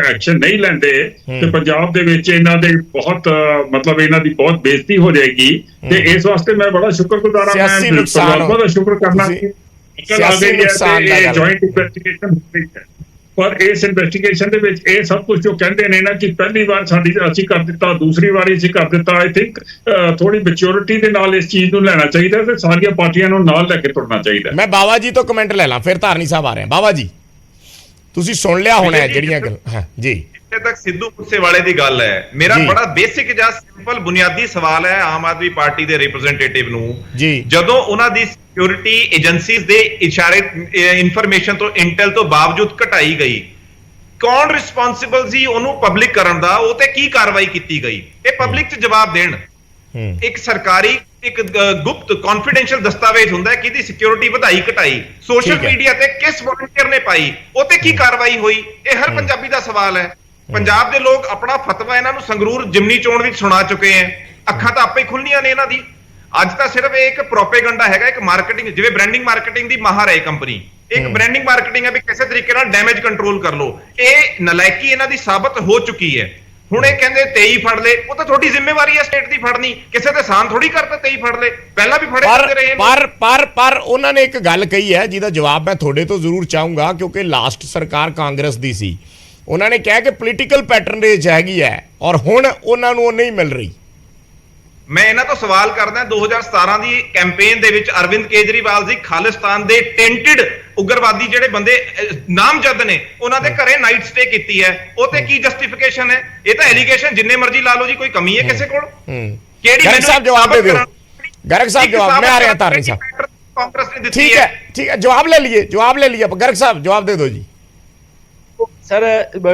ਐਕਸ਼ਨ ਨਹੀਂ ਲੈਂਦੇ ਤੇ ਪੰਜਾਬ ਦੇ ਵਿੱਚ ਇਹਨਾਂ ਦੇ ਬਹੁਤ ਮਤਲਬ ਇਹਨਾਂ ਦੀ ਬਹੁਤ ਬੇਇੱਜ਼ਤੀ ਹੋ ਜਾਏਗੀ। ਤੇ ਇਸ ਵਾਸਤੇ ਮੈਂ ਬੜਾ ਸ਼ੁਕਰਗੁਜ਼ਾਰ ਹਾਂ, ਮੈਂ ਪਰਮਾਤਮਾ ਦਾ ਸ਼ੁਕਰ ਕਰਨਾ ਕਿ ਜੁਆਇੰਟ ਇਨਵੈਸਟੀਗੇਸ਼ਨ ਹੋ ਰਹੀ ਹੈ। ਪਰ ਇਸ ਇਨਵੈਸਟੀਗੇਸ਼ਨ ਦੇ ਵਿੱਚ ਇਹ ਸਭ ਕੁਝ ਜੋ ਕਹਿੰਦੇ ਨੇ ਨਾ ਕਿ ਪਹਿਲੀ ਵਾਰ ਅਸੀਂ ਕਰ ਦਿੱਤਾ, ਦੂਸਰੀ ਵਾਰੀ ਅਸੀਂ ਕਰ ਦਿੱਤਾ, ਆਈ ਥਿੰਕ ਥੋੜੀ ਮੈਚੁਰਿਟੀ ਦੇ ਨਾਲ ਇਸ ਚੀਜ਼ ਨੂੰ ਲੈਣਾ ਚਾਹੀਦਾ ਤੇ ਸਾਰੀਆਂ ਪਾਰਟੀਆਂ ਨੂੰ ਨਾਲ ਲੈ ਕੇ ਤੁਰਨਾ ਚਾਹੀਦਾ। ਮੈਂ ਬਾਵਾ ਜੀ ਤੋਂ ਕਮੈਂਟ ਲੈ ਲਾਂ, ਫਿਰ ਧਾਰਨੀ ਸਾਹਿਬ ਆ ਰਹੇ ਬਾਵਾ ਜੀ, ਤੁਸੀਂ ਸੁਣ ਲਿਆ ਹੋਣਾ ਹੈ ਜਿਹੜੀਆਂ ਗੱਲ। ਹਾਂ ਜੀ, ਜਿੱਥੇ ਤੱਕ ਸਿੱਧੂ ਮੂਸੇਵਾਲੇ ਦੀ ਗੱਲ ਹੈ, ਮੇਰਾ ਬੜਾ ਬੇਸਿਕ ਜਿਹਾ ਸਿੰਪਲ ਬੁਨਿਆਦੀ ਸਵਾਲ ਹੈ ਆਮ ਆਦਮੀ ਪਾਰਟੀ ਦੇ ਰਿਪਰੈਜ਼ੈਂਟੇਟਿਵ ਨੂੰ, ਜਦੋਂ ਉਹਨਾਂ ਦੀ ਸਿਕਿਉਰਿਟੀ ਏਜੰਸੀਜ਼ ਦੇ ਇਸ਼ਾਰੇ ਇਨਫੋਰਮੇਸ਼ਨ ਤੋਂ ਇੰਟੈਲ ਤੋਂ ਬਾਵਜੂਦ ਘਟਾਈ ਗਈ, ਕੌਣ ਰਿਸਪੌਂਸਿਬਲ ਸੀ ਉਹਨੂੰ ਪਬਲਿਕ ਕਰਨ ਦਾ? ਉਹ ਤੇ ਕੀ ਕਾਰਵਾਈ ਕੀਤੀ ਗਈ? ਇਹ ਪਬਲਿਕ 'ਚ ਜਵਾਬ ਦੇਣ। ਇੱਕ ਸਰਕਾਰੀ ਇੱਕ ਗੁਪਤ ਕੌਨਫੀਡੈਂਸ਼ੀਅਲ ਦਸਤਾਵੇਜ਼ ਹੁੰਦਾ ਹੈ, ਕਿਹਦੀ ਸਿਕਿਉਰਿਟੀ ਵਧਾਈ ਘਟਾਈ, ਸੋਸ਼ਲ ਮੀਡੀਆ ਤੇ ਕਿਸ ਵਲੰਟੀਅਰ ਨੇ ਪਾਈ, ਉਹ ਤੇ ਕੀ ਕਾਰਵਾਈ ਹੋਈ? ਇਹ ਹਰ ਪੰਜਾਬੀ ਦਾ ਸਵਾਲ ਹੈ। ਪੰਜਾਬ ਦੇ ਲੋਕ ਆਪਣਾ ਫਤਵਾ ਇਹਨਾਂ ਨੂੰ ਸੰਗਰੂਰ ਜਿਮਨੀ ਚੋਣ ਵਿੱਚ ਸੁਣਾ ਚੁੱਕੇ ਹੈ, ਅੱਖਾਂ ਤਾਂ ਆਪੇ ਖੁੱਲਣੀਆਂ ਨੇ ਇਹਨਾਂ ਦੀ। ਅੱਜ ਤਾਂ ਸਿਰਫ ਇਹ ਇੱਕ ਪ੍ਰੋਪੇਗੈਂਡਾ ਹੈਗਾ, ਇੱਕ ਮਾਰਕੀਟਿੰਗ, ਜਿਵੇਂ ਬ੍ਰਾਂਡਿੰਗ ਮਾਰਕੀਟਿੰਗ ਦੀ ਮਾਹਰ ਹੈ ਕੰਪਨੀ, ਇੱਕ ਬ੍ਰਾਂਡਿੰਗ ਮਾਰਕੀਟਿੰਗ ਹੈ ਵੀ ਕਿਸੇ ਤਰੀਕੇ ਨਾਲ ਡੈਮੇਜ ਕੰਟਰੋਲ ਕਰ ਲਓ। ਇਹ ਨਲਾਇਕੀ ਇਹਨਾਂ ਦੀ ਸਾਬਤ ਹੋ ਚੁੱਕੀ ਹੈ। ਹੁਣ ਇਹ ਕਹਿੰਦੇ 23 ਫੜ ਲਏ, ਉਹ ਤਾਂ ਤੁਹਾਡੀ ਜ਼ਿੰਮੇਵਾਰੀ ਹੈ ਸਟੇਟ ਦੀ ਫੜਨੀ, ਕਿਸੇ ਤੇ ਸਾਨ ਥੋੜੀ ਕਰਤਾ 23 ਫੜ ਲਏ, ਪਹਿਲਾਂ ਵੀ ਫੜੇ ਜਾਂਦੇ ਰਹੇ ਨੇ। ਪਰ ਉਹਨਾਂ ਨੇ ਇੱਕ ਗੱਲ ਕਹੀ ਹੈ ਜਿਹਦਾ ਜਵਾਬ ਮੈਂ ਤੁਹਾਡੇ ਤੋਂ ਜ਼ਰੂਰ ਚਾਹੂੰਗਾ, ਕਿਉਂਕਿ ਲਾਸਟ ਸਰਕਾਰ ਕਾਂਗਰਸ ਦੀ ਸੀ। ਉਹਨਾਂ ਨੇ ਕਿਹਾ ਕਿ ਪੋਲੀਟੀਕਲ ਪੈਟਰਨੇਜ ਹੈਗੀ ਹੈ ਔਰ ਹੁਣ ਉਹਨਾਂ ਨੂੰ ਉਹ ਨਹੀਂ ਮਿਲ ਰਹੀ। ਮੈਂ ਇਹਨਾਂ ਤੋਂ ਸਵਾਲ ਕਰਦਾ, 2017 ਦੀ ਕੈਂਪੇਨ ਦੇ ਵਿੱਚ ਅਰਵਿੰਦ ਕੇਜਰੀਵਾਲ ਜੀ ਖਾਲਿਸਤਾਨ ਦੇ ਟੈਂਟਡ ਉਗਰਵਾਦੀ ਜਿਹੜੇ ਬੰਦੇ ਨਾਮਜ਼ਦ ਨੇ ਉਹਨਾਂ ਦੇ ਘਰੇ ਨਾਈਟ ਸਟੇ ਕੀਤੀ ਹੈ, ਉਹ ਤੇ ਕੀ ਜਸਟੀਫਿਕੇਸ਼ਨ ਹੈ? ਇਹ ਤਾਂ ਐਲੀਗੇਸ਼ਨ ਜਿੰਨੇ ਮਰਜ਼ੀ ਲਾ ਲਓ ਜੀ, ਕੋਈ ਕਮੀ ਹੈ ਕਿਸੇ ਕੋਲ? ਕਿਹੜੀ ਗਰਗ ਸਾਹਿਬ ਜਵਾਬ ਦੇ ਦਿਓ, ਗਰਗ ਸਾਹਿਬ ਜਵਾਬ, ਮੈਂ ਆ ਰਿਹਾ ਧਾਰਨੀ ਸਾਹਿਬ। ਕਾਂਗਰਸ ਨੇ ਦਿੱਤੀ ਠੀਕ ਹੈ, ਜਵਾਬ ਲੈ ਲਈਏ ਗਰਗ ਸਾਹਿਬ ਜਵਾਬ ਦੇ ਦਿਓ ਜੀ। ਸਰ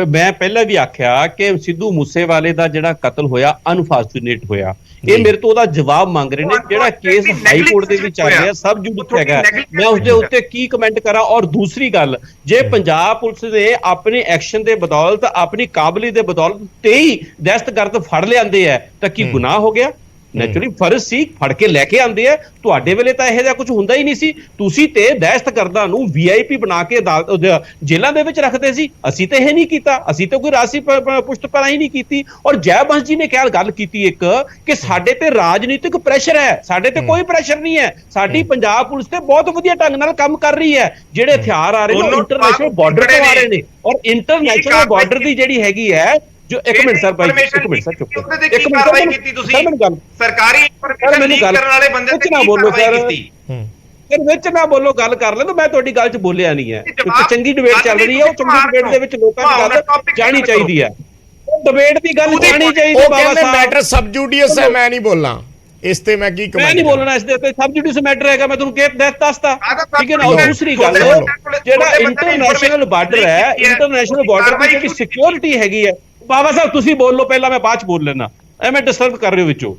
ਮੈਂ ਪਹਿਲਾਂ ਵੀ ਆਖਿਆ ਕਿ ਸਿੱਧੂ ਮੂਸੇਵਾਲੇ ਦਾ ਜਿਹੜਾ ਕਤਲ ਹੋਇਆ ਅਨਫੋਰਚੂਨੇਟ ਹੋਇਆ। ਇਹ ਮੇਰੇ ਤੋਂ ਉਹਦਾ ਜਵਾਬ ਮੰਗ ਰਹੇ ਨੇ। ਜਿਹੜਾ ਕੇਸ ਹਾਈ ਕੋਰਟ ਦੇ ਵਿੱਚ ਚੱਲ ਰਿਹਾ ਸਬ ਜੁਡਿਸ ਹੈਗਾ, ਮੈਂ ਉਸਦੇ ਉੱਤੇ ਕੀ ਕਮੈਂਟ ਕਰਾਂ? ਔਰ ਦੂਸਰੀ ਗੱਲ, ਜੇ ਪੰਜਾਬ ਪੁਲਿਸ ਨੇ ਆਪਣੇ ਐਕਸ਼ਨ ਦੇ ਬਦੌਲਤ, ਆਪਣੀ ਕਾਬਲੀਅਤ ਦੇ ਬਦੌਲਤ 23 ਦਹਿਸ਼ਤਗਰਦ ਫੜ ਲਿਆਂਦੇ ਆ ਤਾਂ ਕੀ ਗੁਨਾਹ ਹੋ ਗਿਆ? ਨੈਚੁਰਲੀ ਫਰਜ਼ ਸੀ, ਫੜ ਕੇ ਲੈ ਕੇ ਆਂਦੇ ਆ। ਤੁਹਾਡੇ ਵੇਲੇ ਤਾਂ ਇਹੋ ਜਿਹਾ ਕੁਝ ਹੁੰਦਾ ਹੀ ਨਹੀਂ ਸੀ। ਤੁਸੀਂ ਤੇ ਦਹਿਸ਼ਤਗਰਦਾਂ ਨੂੰ VIP ਬਣਾ ਕੇ ਜੇਲ੍ਹਾਂ ਦੇ ਵਿੱਚ ਰੱਖਦੇ ਸੀ। ਅਸੀਂ ਤੇ ਇਹ ਨਹੀਂ ਕੀਤਾ, ਅਸੀਂ ਤਾਂ ਕੋਈ ਰਾਸੀ ਪੁਸ਼ਤਪਰਾਈ ਨਹੀਂ ਕੀਤੀ। ਔਰ ਜੈ ਬੰਸ ਜੀ ਨੇ ਕਿਹਾ ਗੱਲ ਕੀਤੀ ਇੱਕ ਕਿ ਸਾਡੇ ਤੇ ਰਾਜਨੀਤਿਕ ਪ੍ਰੈਸ਼ਰ ਹੈ, ਸਾਡੇ ਤੇ ਕੋਈ ਪ੍ਰੈਸ਼ਰ ਨਹੀਂ ਹੈ। ਸਾਡੀ ਪੰਜਾਬ ਪੁਲਿਸ ਤੇ ਬਹੁਤ ਵਧੀਆ ਢੰਗ ਨਾਲ ਕੰਮ ਕਰ ਰਹੀ ਹੈ। ਜਿਹੜੇ ਹਥਿਆਰ ਆ ਰਹੇ ਨੇ ਇੰਟਰਨੈਸ਼ਨਲ ਬਾਰਡਰ ਤੋਂ ਆ ਰਹੇ ਨੇ, ਔਰ ਇੰਟਰਨੈਸ਼ਨਲ ਬਾਰਡਰ ਦੀ ਜਿਹੜੀ ਹੈਗੀ ਹੈ ਜੋ ਇੱਕ ਮਿੰਟ ਸਰ ਭਾਈ, ਇੱਕ ਮਿੰਟ ਸਰ ਚੁੱਪ ਕਰੋ, ਇੱਕ ਮਿੰਟ ਕਾਰਵਾਈ ਕੀਤੀ ਤੁਸੀਂ ਸਰਕਾਰੀ ਇਨਫੋਰਮੇਸ਼ਨ ਲੀਕ ਕਰਨ ਵਾਲੇ ਬੰਦੇ ਤੇ ਕੀ ਕਾਰਵਾਈ ਕੀਤੀ? ਫਿਰ ਵਿੱਚ ਨਾ ਬੋਲੋ, ਗੱਲ ਕਰ ਲੈ। ਮੈਂ ਤੁਹਾਡੀ ਗੱਲ 'ਚ ਬੋਲਿਆ ਨਹੀਂ ਹੈ। ਚੰਗੀ ਡਿਬੇਟ ਚੱਲ ਰਹੀ ਹੈ, ਉਹ ਚੰਗੀ ਡਿਬੇਟ ਦੇ ਵਿੱਚ ਲੋਕਾਂ ਦੀ ਗੱਲ ਜਾਣੀ ਚਾਹੀਦੀ ਹੈ। ਉਹ ਡਿਬੇਟ ਦੀ ਗੱਲ ਜਾਣੀ ਚਾਹੀਦੀ ਹੈ। ਬਾਬਾ ਸਾਹਿਬ ਮੈਟਰ ਸਬ ਜੁਡੀਸ ਹੈ, ਮੈਂ ਨਹੀਂ ਬੋਲਣਾ ਇਸ ਤੇ। ਮੈਂ ਕੀ ਕਮੈਂਟ, ਮੈਂ ਨਹੀਂ ਬੋਲਣਾ ਇਸ ਦੇ ਉੱਤੇ। ਸਬ ਜੁਡੀਸ ਮੈਟਰ ਹੈਗਾ, ਮੈਂ ਤੁਹਾਨੂੰ ਦੱਸਤਾ, ਠੀਕ ਹੈ ਨਾ। ਉਹ ਦੂਸਰੀ ਗੱਲ, ਜਿਹੜਾ ਇੰਟਰਨੈਸ਼ਨਲ ਬਾਰਡਰ ਹੈ, ਇੰਟਰਨੈਸ਼ਨਲ ਬਾਰਡਰ ਦੀ ਜਿਹੜੀ ਸਿਕਿਉਰਿਟੀ ਹੈਗੀ ਹੈ, ਬਾਬਾ ਸਾਹਿਬ ਤੁਸੀਂ ਬੋਲ ਲਓ ਪਹਿਲਾਂ, ਮੈਂ ਬਾਅਦ 'ਚ ਬੋਲ ਲੈਣਾ, ਐਵੇਂ ਡਿਸਟਰਬ ਕਰ ਰਹੇ ਹੋ ਵਿੱਚੋਂ।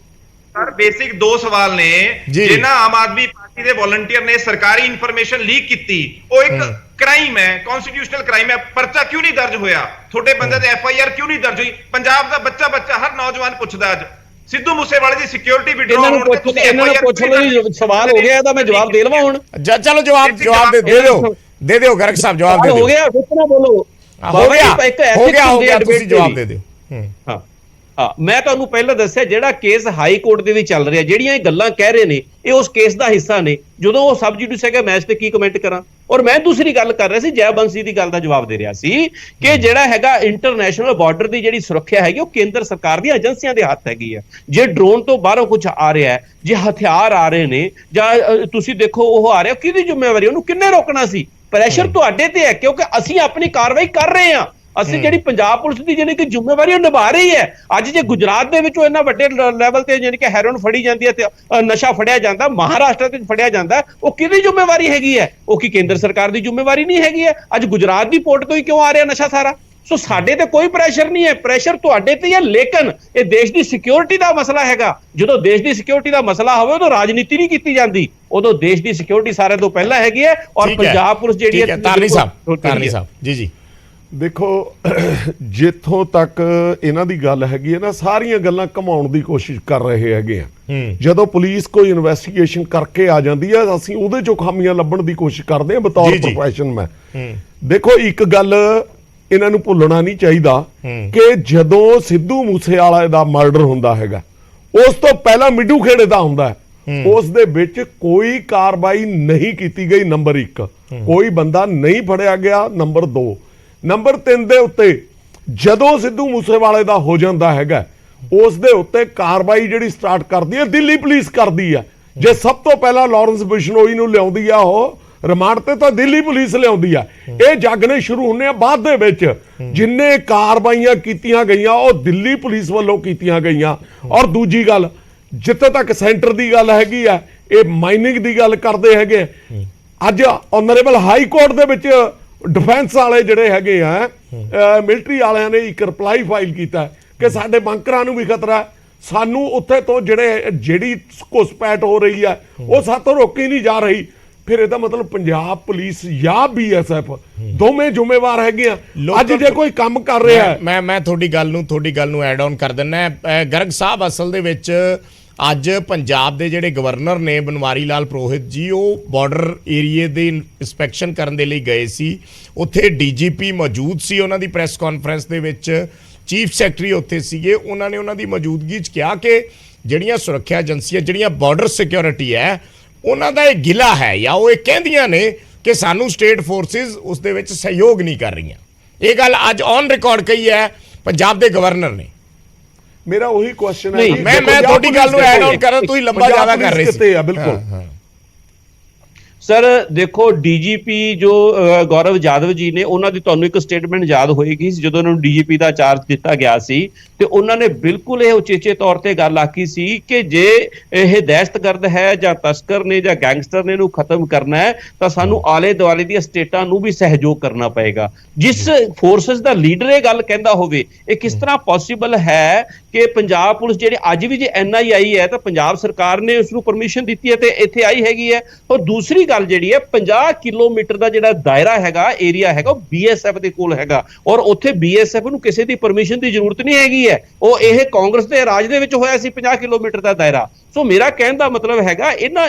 ਸਰ ਬੇਸਿਕ ਦੋ ਸਵਾਲ ਨੇ। ਜਿਹਨਾਂ ਆਮ ਆਦਮੀ ਪਾਰਟੀ ਦੇ ਵਲੰਟੀਅਰ ਨੇ ਸਰਕਾਰੀ ਇਨਫੋਰਮੇਸ਼ਨ ਲੀਕ ਕੀਤੀ, ਉਹ ਇੱਕ ਕ੍ਰਾਈਮ ਹੈ, ਕਨਸਟੀਟਿਊਸ਼ਨਲ ਕ੍ਰਾਈਮ ਹੈ। ਪਰਚਾ ਕਿਉਂ ਨਹੀਂ ਦਰਜ ਹੋਇਆ? ਤੁਹਾਡੇ ਬੰਦੇ ਤੇ FIR ਕਿਉਂ ਨਹੀਂ ਦਰਜ ਹੋਈ? ਪੰਜਾਬ ਦਾ ਬੱਚਾ ਹਰ ਨੌਜਵਾਨ ਪੁੱਛਦਾ ਅੱਜ ਸਿੱਧੂ ਮੂਸੇਵਾਲੇ ਦੀ ਸਿਕਿਉਰਿਟੀ ਵਿਡਰਾ ਹੋਣ ਤੇ ਤੁਸੀਂ ਇਹਨਾਂ ਨੂੰ ਪੁੱਛ ਲਓ। ਸਵਾਲ ਹੋ ਗਿਆ, ਇਹਦਾ ਮੈਂ ਜਵਾਬ ਦੇ ਲਵਾਂ ਹੁਣ? ਚਲੋ ਜਵਾਬ ਦੇ ਦਿਓ ਗਰਗ ਸਾਹਿਬ, ਜਵਾਬ ਦੇ ਦਿਓ। ਹੋ ਗਿਆ, ਕਿਤਨਾ ਬੋਲੋ, ਹੋ ਗਿਆ, ਤੁਸੀਂ ਜਵਾਬ ਦੇ ਦਿਓ। ਹਾਂ, ਮੈਂ ਤੁਹਾਨੂੰ ਪਹਿਲਾਂ ਦੱਸਿਆ ਜਿਹੜਾ ਕੇਸ ਹਾਈ ਕੋਰਟ ਦੇ ਵਿੱਚ ਚੱਲ ਰਿਹਾ, ਜਿਹੜੀਆਂ ਇਹ ਗੱਲਾਂ ਕਹਿ ਰਹੇ ਨੇ, ਇਹ ਉਸ ਕੇਸ ਦਾ ਹਿੱਸਾ ਨੇ। ਜਦੋਂ ਉਹ ਸਬ ਜੁਡਿਸ ਹੈਗਾ, ਮੈਚ ਤੇ ਕੀ ਕਮੈਂਟ ਕਰਾਂ? ਔਰ ਮੈਂ ਦੂਸਰੀ ਗੱਲ ਕਰ ਰਿਹਾ ਸੀ, ਜੈ ਬੰਸੀ ਦੀ ਗੱਲ ਦਾ ਜਵਾਬ ਦੇ ਰਿਹਾ ਸੀ ਕਿ ਜਿਹੜਾ ਹੈਗਾ ਇੰਟਰਨੈਸ਼ਨਲ ਬਾਰਡਰ ਦੀ ਜਿਹੜੀ ਸੁਰੱਖਿਆ ਹੈਗੀ, ਉਹ ਕੇਂਦਰ ਸਰਕਾਰ ਦੀਆਂ ਏਜੰਸੀਆਂ ਦੇ ਹੱਥ ਹੈਗੀ ਹੈ। ਜੇ ਡਰੋਨ ਤੋਂ ਬਾਹਰੋਂ ਕੁਝ ਆ ਰਿਹਾ ਹੈ, ਜੇ ਹਥਿਆਰ ਆ ਰਹੇ ਨੇ, ਜਾਂ ਤੁਸੀਂ ਦੇਖੋ ਉਹ ਆ ਰਿਹਾ, ਕਿਹਦੀ ਜ਼ਿੰਮੇਵਾਰੀ? ਉਹਨੂੰ ਕਿੰਨੇ ਰੋਕਣਾ ਸੀ? ਪ੍ਰੈਸ਼ਰ ਤੁਹਾਡੇ ਤੇ ਹੈ, ਕਿਉਂਕਿ ਅਸੀਂ ਆਪਣੀ ਕਾਰਵਾਈ ਕਰ ਰਹੇ ਹਾਂ। ਅਸੀਂ ਜਿਹੜੀ ਪੰਜਾਬ ਪੁਲਿਸ ਦੀ ਜਿਹੜੀ ਕਿ ਜ਼ਿੰਮੇਵਾਰੀ ਉਹ ਨਿਭਾ ਰਹੀ ਹੈ। ਅੱਜ ਜੇ ਗੁਜਰਾਤ ਦੇ ਵਿੱਚ ਇੰਨਾ ਵੱਡੇ ਲੈਵਲ ਤੇ ਜਿਹੜੀ ਕਿ ਹੈਰੋਇਨ ਫੜੀ ਜਾਂਦੀ ਹੈ ਤੇ ਨਸ਼ਾ ਫੜਿਆ ਜਾਂਦਾ, ਮਹਾਰਾਸ਼ਟਰ ਤੇ ਫੜਿਆ ਜਾਂਦਾ, ਉਹ ਕਿਹਦੀ ਜ਼ਿੰਮੇਵਾਰੀ ਹੈਗੀ ਹੈ? ਉਹ ਕੀ ਕੇਂਦਰ ਸਰਕਾਰ ਦੀ ਜ਼ਿੰਮੇਵਾਰੀ ਨਹੀਂ ਹੈਗੀ ਹੈ? ਅੱਜ ਗੁਜਰਾਤ ਦੀ ਪੋਰਟ ਤੋਂ ਹੀ ਕਿਉਂ ਆ ਰਿਹਾ ਨਸ਼ਾ ਸਾਰਾ? ਸੋ ਸਾਡੇ ਤੇ ਕੋਈ ਪ੍ਰੈਸ਼ਰ ਨਹੀਂ ਹੈ, ਪ੍ਰੈਸ਼ਰ ਤੁਹਾਡੇ ਤੇ ਹੈ। ਲੇਕਿਨ ਇਹ ਦੇਸ਼ ਦੀ ਸਿਕਿਉਰਿਟੀ ਦਾ ਮਸਲਾ ਹੈਗਾ। ਜਦੋਂ ਦੇਸ਼ ਦੀ ਸਿਕਿਉਰਿਟੀ ਦਾ ਮਸਲਾ ਹੋਵੇ ਉਦੋਂ ਰਾਜਨੀਤੀ ਨਹੀਂ ਕੀਤੀ ਜਾਂਦੀ, ਉਦੋਂ ਦੇਸ਼ ਦੀ ਸਿਕਿਉਰਿਟੀ ਸਾਰੇ ਤੋਂ ਪਹਿਲਾਂ ਹੈਗੀ ਹੈ। ਔਰ ਪੰਜਾਬ ਪੁਲਿਸ ਜਿਹੜੀ ਹੈ, ਧਾਰਨੀ ਸਾਹਿਬ ਜੀ ਦੇਖੋ ਜਿੱਥੋਂ ਤੱਕ ਇਹਨਾਂ ਦੀ ਗੱਲ ਹੈਗੀ ਹੈ ਨਾ, ਸਾਰੀਆਂ ਗੱਲਾਂ ਘਮਾਉਣ ਦੀ ਕੋਸ਼ਿਸ਼ ਕਰ ਰਹੇ ਹੈਗੇ ਆ। ਜਦੋਂ ਪੁਲਿਸ ਕੋਈ ਇਨਵੈਸਟੀਗੇਸ਼ਨ ਕਰਕੇ ਆ ਜਾਂਦੀ ਹੈ, ਅਸੀਂ ਉਹਦੇ ਚੋਂ ਖਾਮੀਆਂ ਲੱਭਣ ਦੀ ਕੋਸ਼ਿਸ਼ ਕਰਦੇ ਹਾਂ ਬਤੌਰ ਪ੍ਰੋਫੈਸ਼ਨ। ਮੈਂ ਦੇਖੋ ਇੱਕ ਗੱਲ ਇਹਨਾਂ ਨੂੰ ਭੁੱਲਣਾ ਨਹੀਂ ਚਾਹੀਦਾ ਕਿ ਜਦੋਂ ਸਿੱਧੂ ਮੂਸੇਵਾਲਾ ਦਾ ਮਰਡਰ ਹੁੰਦਾ ਹੈਗਾ, ਉਸ ਤੋਂ ਪਹਿਲਾਂ ਮਿੱਡੂ ਖੇੜੇ ਦਾ ਹੁੰਦਾ ਹੈ, ਉਸ ਦੇ ਵਿੱਚ ਕੋਈ ਕਾਰਵਾਈ ਨਹੀਂ ਕੀਤੀ ਗਈ। ਨੰਬਰ 1, ਕੋਈ ਬੰਦਾ ਨਹੀਂ ਫੜਿਆ ਗਿਆ। ਨੰਬਰ 2, ਨੰਬਰ 3 ਦੇ ਉੱਤੇ ਜਦੋਂ ਸਿੱਧੂ ਮੂਸੇਵਾਲੇ ਦਾ ਹੋ ਜਾਂਦਾ ਹੈਗਾ, ਉਸ ਦੇ ਉੱਤੇ ਕਾਰਵਾਈ ਜਿਹੜੀ ਸਟਾਰਟ ਕਰਦੀ ਹੈ ਦਿੱਲੀ ਪੁਲਿਸ ਕਰਦੀ ਹੈ। ਜੇ ਸਭ ਤੋਂ ਪਹਿਲਾਂ ਲਾਰੈਂਸ ਬਿਸ਼ਨੋਈ ਨੂੰ ਲਿਆਉਂਦੀ ਆ ਉਹ ਰਿਮਾਂਡ ਤੇ, ਤਾਂ ਦਿੱਲੀ ਪੁਲਿਸ ਲਿਆਉਂਦੀ ਆ। ਇਹ ਜੱਗ ਨੇ ਸ਼ੁਰੂ ਹੁੰਨੇ ਆ ਬਾਅਦ ਦੇ ਵਿੱਚ। ਜਿੰਨੇ ਕਾਰਵਾਈਆਂ ਕੀਤੀਆਂ ਗਈਆਂ ਉਹ ਦਿੱਲੀ ਪੁਲਿਸ ਵੱਲੋਂ ਕੀਤੀਆਂ ਗਈਆਂ। ਔਰ ਦੂਜੀ ਗੱਲ, ਜਿੱਥੇ ਤੱਕ ਸੈਂਟਰ ਦੀ ਗੱਲ ਹੈਗੀ ਆ, ਇਹ ਮਾਈਨਿੰਗ ਦੀ ਗੱਲ ਕਰਦੇ ਹੈਗੇ। ਅੱਜ ਆਨਰੇਬਲ ਹਾਈ ਕੋਰਟ ਦੇ ਵਿੱਚ ਡਿਫੈਂਸ ਵਾਲੇ ਜਿਹੜੇ ਹੈਗੇ ਆ, ਮਿਲਟਰੀ ਵਾਲਿਆਂ ਨੇ ਇੱਕ ਰਿਪਲਾਈ ਫਾਈਲ ਕੀਤਾ ਕਿ ਸਾਡੇ ਬੰਕਰਾਂ ਨੂੰ ਵੀ ਖਤਰਾ ਹੈ, ਸਾਨੂੰ ਉੱਥੇ ਤੋਂ ਜਿਹੜੀ ਘੁਸਪੈਠ ਹੋ ਰਹੀ ਹੈ ਉਹ ਸਾਤੋਂ ਰੋਕੀ ਨਹੀਂ ਜਾ ਰਹੀ। ਫਿਰ ਇਹਦਾ ਮਤਲਬ ਪੰਜਾਬ ਪੁਲਿਸ ਜਾਂ BSF ਦੋਵੇਂ ਜ਼ਿੰਮੇਵਾਰ ਹੈਗੇ ਆ। ਅੱਜ ਜੇ ਕੋਈ ਕੰਮ ਕਰ ਰਿਹਾ ਹੈ, ਮੈਂ ਤੁਹਾਡੀ ਗੱਲ ਨੂੰ ਐਡ ਆਨ ਕਰ ਦਿੰਦਾ। ਗਰਗ ਸਾਹਿਬ, ਅਸਲ ਦੇ ਵਿੱਚ ਅੱਜ ਪੰਜਾਬ ਦੇ ਜਿਹੜੇ ਗਵਰਨਰ ਨੇ ਬਨਵਾਰੀ ਲਾਲ ਪੁਰੋਹਿਤ ਜੀ, ਉਹ ਬਾਰਡਰ ਏਰੀਏ ਦੇ ਇਨਸਪੈਕਸ਼ਨ ਕਰਨ ਦੇ ਲਈ ਗਏ ਸੀ। ਉੱਥੇ DGP ਮੌਜੂਦ ਸੀ ਉਹਨਾਂ ਦੀ ਪ੍ਰੈਸ ਕਾਨਫਰੰਸ ਦੇ ਵਿੱਚ, ਚੀਫ ਸੈਕਟਰੀ ਉੱਥੇ ਸੀਗੇ। ਉਹਨਾਂ ਨੇ ਉਹਨਾਂ ਦੀ ਮੌਜੂਦਗੀ 'ਚ ਕਿਹਾ ਕਿ ਜਿਹੜੀਆਂ ਸੁਰੱਖਿਆ ਏਜੰਸੀਆਂ, ਜਿਹੜੀਆਂ ਬਾਰਡਰ ਸਿਕਿਉਰਿਟੀ ਹੈ, ਉਹਨਾਂ ਦਾ ਇਹ ਗਿਲਾ ਹੈ ਜਾਂ ਉਹ ਇਹ ਕਹਿੰਦੀਆਂ ਨੇ ਕਿ ਸਾਨੂੰ ਸਟੇਟ ਫੋਰਸਿਸ ਉਸ ਦੇ ਵਿੱਚ ਸਹਿਯੋਗ ਨਹੀਂ ਕਰ ਰਹੀਆਂ। ਇਹ ਗੱਲ ਅੱਜ ਔਨ ਰਿਕਾਰਡ ਕਹੀ ਹੈ ਪੰਜਾਬ ਦੇ ਗਵਰਨਰ ਨੇ। ਮੇਰਾ ਉਹੀ ਕੁਐਸਚਨ ਹੈ। ਮੈਂ ਤੁਹਾਡੀ ਗੱਲ ਨੂੰ ਐਡ ਆਨ ਕਰ, ਤੁਸੀਂ ਲੰਬਾ ਜ਼ਿਆਦਾ ਕਰ ਰਹੇ ਸੀ। ਬਿਲਕੁਲ ਸਰ ਦੇਖੋ, DGP ਜੋ ਗੌਰਵ ਯਾਦਵ ਜੀ ਨੇ, ਉਹਨਾਂ ਦੀ ਤੁਹਾਨੂੰ ਇੱਕ ਸਟੇਟਮੈਂਟ ਯਾਦ ਹੋਏਗੀ ਜਦੋਂ ਉਹਨਾਂ ਨੂੰ DGP ਦਾ ਚਾਰਜ ਦਿੱਤਾ ਗਿਆ ਸੀ, ਤੇ ਉਹਨਾਂ ਨੇ ਬਿਲਕੁਲ ਇਹ ਉਚੇਚੇ ਤੌਰ ਤੇ ਗੱਲ ਆਖੀ ਸੀ ਕਿ ਜੇ ਇਹ ਦਹਿਸ਼ਤਗਰਦ ਹੈ ਜਾਂ ਤਸਕਰ ਨੇ ਜਾਂ ਗੈਂਗਸਟਰ ਨੇ ਇਹਨੂੰ ਖਤਮ ਕਰਨਾ ਹੈ ਤਾਂ ਸਾਨੂੰ ਆਲੇ ਦੁਆਲੇ ਦੀਆਂ ਸਟੇਟਾਂ ਨੂੰ ਵੀ ਸਹਿਯੋਗ ਕਰਨਾ ਪਏਗਾ। ਜਿਸ ਫੋਰਸਸ ਦਾ ਲੀਡਰ ਇਹ ਗੱਲ ਕਹਿੰਦਾ ਹੋਵੇ, ਇਹ ਕਿਸ ਤਰ੍ਹਾਂ ਪੋਸੀਬਲ ਹੈ ਕਿ ਪੰਜਾਬ ਪੁਲਿਸ ਜਿਹੜੀ ਅੱਜ ਵੀ ਜੇ NIA ਹੈ ਤਾਂ ਪੰਜਾਬ ਸਰਕਾਰ ਨੇ ਉਸ ਨੂੰ ਪਰਮਿਸ਼ਨ ਦਿੱਤੀ ਹੈ ਤੇ ਇੱਥੇ ਆਈ ਹੈਗੀ ਹੈ। ਔਰ ਦੂਸਰੀ ਗੱਲ ਜਿਹੜੀ ਹੈ, 50 ਕਿਲੋਮੀਟਰ ਦਾ ਜਿਹੜਾ ਦਾਇਰਾ ਹੈਗਾ, ਏਰੀਆ ਹੈਗਾ, ਉਹ BSF ਦੇ ਕੋਲ ਹੈਗਾ। ਔਰ ਉੱਥੇ BSF ਨੂੰ ਕਿਸੇ ਦੀ ਪਰਮਿਸ਼ਨ ਦੀ ਜ਼ਰੂਰਤ ਨਹੀਂ ਹੈਗੀ ਹੈ। ਉਹ ਇਹ ਕਾਂਗਰਸ ਦੇ ਰਾਜ ਦੇ ਵਿੱਚ ਹੋਇਆ ਸੀ 50 ਕਿਲੋਮੀਟਰ ਦਾ ਦਾਇਰਾ। ਸੋ ਮੇਰਾ ਕਹਿਣ ਦਾ ਮਤਲਬ ਹੈਗਾ, ਇਹਨਾਂ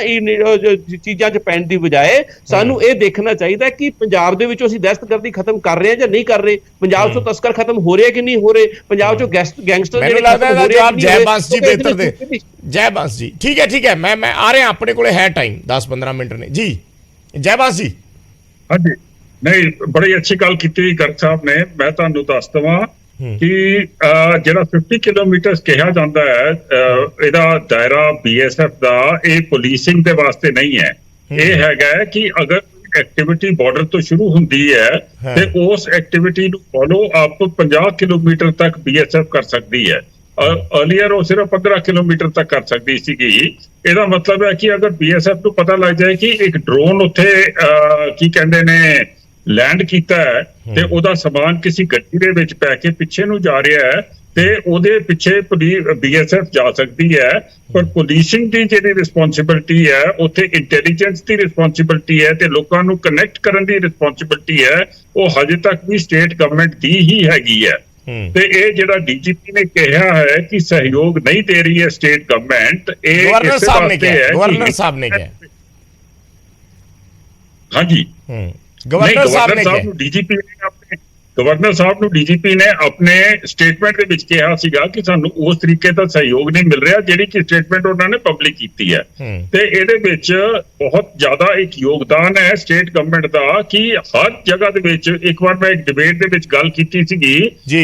ਚੀਜ਼ਾਂ 'ਚ ਪੈਣ ਦੀ ਬਜਾਏ ਸਾਨੂੰ ਇਹ ਦੇਖਣਾ ਚਾਹੀਦਾ ਕਿ ਪੰਜਾਬ ਦੇ ਵਿੱਚੋਂ ਅਸੀਂ ਦਹਿਸ਼ਤਗਰਦੀ ਖਤਮ ਕਰ ਰਹੇ ਹਾਂ ਜਾਂ ਨਹੀਂ ਕਰ ਰਹੇ, ਪੰਜਾਬ 'ਚੋਂ ਤਸਕਰ ਖਤਮ ਹੋ ਰਹੇ ਕਿ ਨਹੀਂ ਹੋ ਰਹੇ, ਪੰਜਾਬ 'ਚੋਂ ਗੈਂਗਸਟਰ ਮੈਨੂੰ ਲੱਗਦਾ ਹੈ ਜਵਾਬ ਜੈਬਾਂਸ ਜੀ ਬਿਹਤਰ ਦੇ। ਜੈਬਾਂਸ ਜੀ, ਠੀਕ ਹੈ, ਮੈਂ ਆ ਰਿਹਾ, ਆਪਣੇ ਕੋਲੇ ਹੈ ਟਾਈਮ 10-15 ਮਿੰਟ ਨੇ ਜੀ। ਜੈਬਾਂਸ ਜੀ। ਹਾਂਜੀ, ਨਹੀਂ, ਬੜੀ ਅੱਛੀ ਗੱਲ ਕੀਤੀ ਗਰਗ ਸਾਹਿਬ ਨੇ। ਮੈਂ ਤੁਹਾਨੂੰ ਦੱਸ ਦਵਾਂ ਕਿ ਜਿਹੜਾ 50 ਕਿਲੋਮੀਟਰ ਕਿਹਾ ਜਾਂਦਾ ਹੈ, ਇਹਦਾ ਦਾਇਰਾ BSF ਦਾ, ਇਹ ਪੁਲਿਸਿੰਗ ਦੇ ਵਾਸਤੇ ਨਹੀਂ ਹੈ। ਇਹ ਹੈਗਾ ਕਿ ਅਗਰ ਐਕਟੀਵਿਟੀ ਬਾਰਡਰ ਤੋਂ ਸ਼ੁਰੂ ਹੁੰਦੀ ਹੈ ਤੇ ਉਸ ਐਕਟੀਵਿਟੀ ਨੂੰ ਫੋਲੋ ਅਪ 50 ਕਿਲੋਮੀਟਰ ਤੱਕ BSF ਕਰ ਸਕਦੀ ਹੈ। अर्लियर वो सिर्फ 15 किलोमीटर तक कर सकती सीगी। ਇਹਦਾ ਮਤਲਬ ਹੈ ਕਿ ਅਗਰ BSF ਨੂੰ ਪਤਾ ਲੱਗ ਜਾਏ ਕਿ ਇੱਕ ਡਰੋਨ ਉੱਥੇ ਕੀ ਕਹਿੰਦੇ ਨੇ ਲੈਂਡ ਕੀਤਾ ਹੈ ਤੇ ਉਹਦਾ ਸਮਾਨ ਕਿਸੇ ਗੱਡੀ ਦੇ ਵਿੱਚ ਪੈ ਕੇ ਪਿੱਛੇ ਨੂੰ ਜਾ ਰਿਹਾ ਹੈ ਤੇ ਉਹਦੇ ਪਿੱਛੇ BSF ਜਾ ਸਕਦੀ ਹੈ। ਪਰ ਪੁਲਿਸਿੰਗ ਦੀ ਜਿਹੜੀ ਰਿਸਪੌਂਸਿਬਿਲਟੀ ਹੈ ਉੱਥੇ ਇੰਟੈਲੀਜੈਂਸ ਦੀ ਰਿਸਪੌਂਸਿਬਿਲਟੀ ਹੈ ਤੇ ਲੋਕਾਂ ਨੂੰ ਕਨੈਕਟ ਕਰਨ ਦੀ ਰਿਸਪੌਂਸਿਬਿਲਟੀ ਹੈ, ਉਹ ਹਜੇ ਤੱਕ ਵੀ ਸਟੇਟ ਗਵਰਨਮੈਂਟ ਦੀ ਹੀ ਹੈਗੀ ਹੈ। ਤੇ ਇਹ ਜਿਹੜਾ DGP ਨੇ ਕਿਹਾ ਹੈ ਕਿ ਸਹਿਯੋਗ ਨਹੀਂ ਦੇ ਰਹੀ ਹੈ ਸਟੇਟ ਗਵਰਨਮੈਂਟ, ਇਹ ਗਵਰਨਰ ਸਾਹਿਬ ਨੇ ਕਿਹਾ ਹਾਂਜੀ ਗਵਰਨਰ ਸਾਹਿਬ ਨੂੰ DGP ਨੇ ਆਪਣੇ ਸਟੇਟਮੈਂਟ ਦੇ ਵਿੱਚ ਕਿਹਾ ਸੀਗਾ ਕਿ ਸਾਨੂੰ ਉਸ ਤਰੀਕੇ ਦਾ ਸਹਿਯੋਗ ਨਹੀਂ ਮਿਲ ਰਿਹਾ ਜਿਹੜੀ ਕਿ ਸਟੇਟਮੈਂਟ ਉਹਨਾਂ ਨੇ ਪਬਲਿਕ ਕੀਤੀ ਹੈ। ਤੇ ਇਹਦੇ ਵਿੱਚ ਬਹੁਤ ਜ਼ਿਆਦਾ ਇੱਕ ਯੋਗਦਾਨ ਹੈ ਸਟੇਟ ਗਵਰਨਮੈਂਟ ਦਾ ਕਿ ਹਰ ਜਗ੍ਹਾ ਦੇ ਵਿੱਚ, ਇੱਕ ਵਾਰ ਮੈਂ ਇੱਕ ਡਿਬੇਟ ਦੇ ਵਿੱਚ ਗੱਲ ਕੀਤੀ ਸੀਗੀ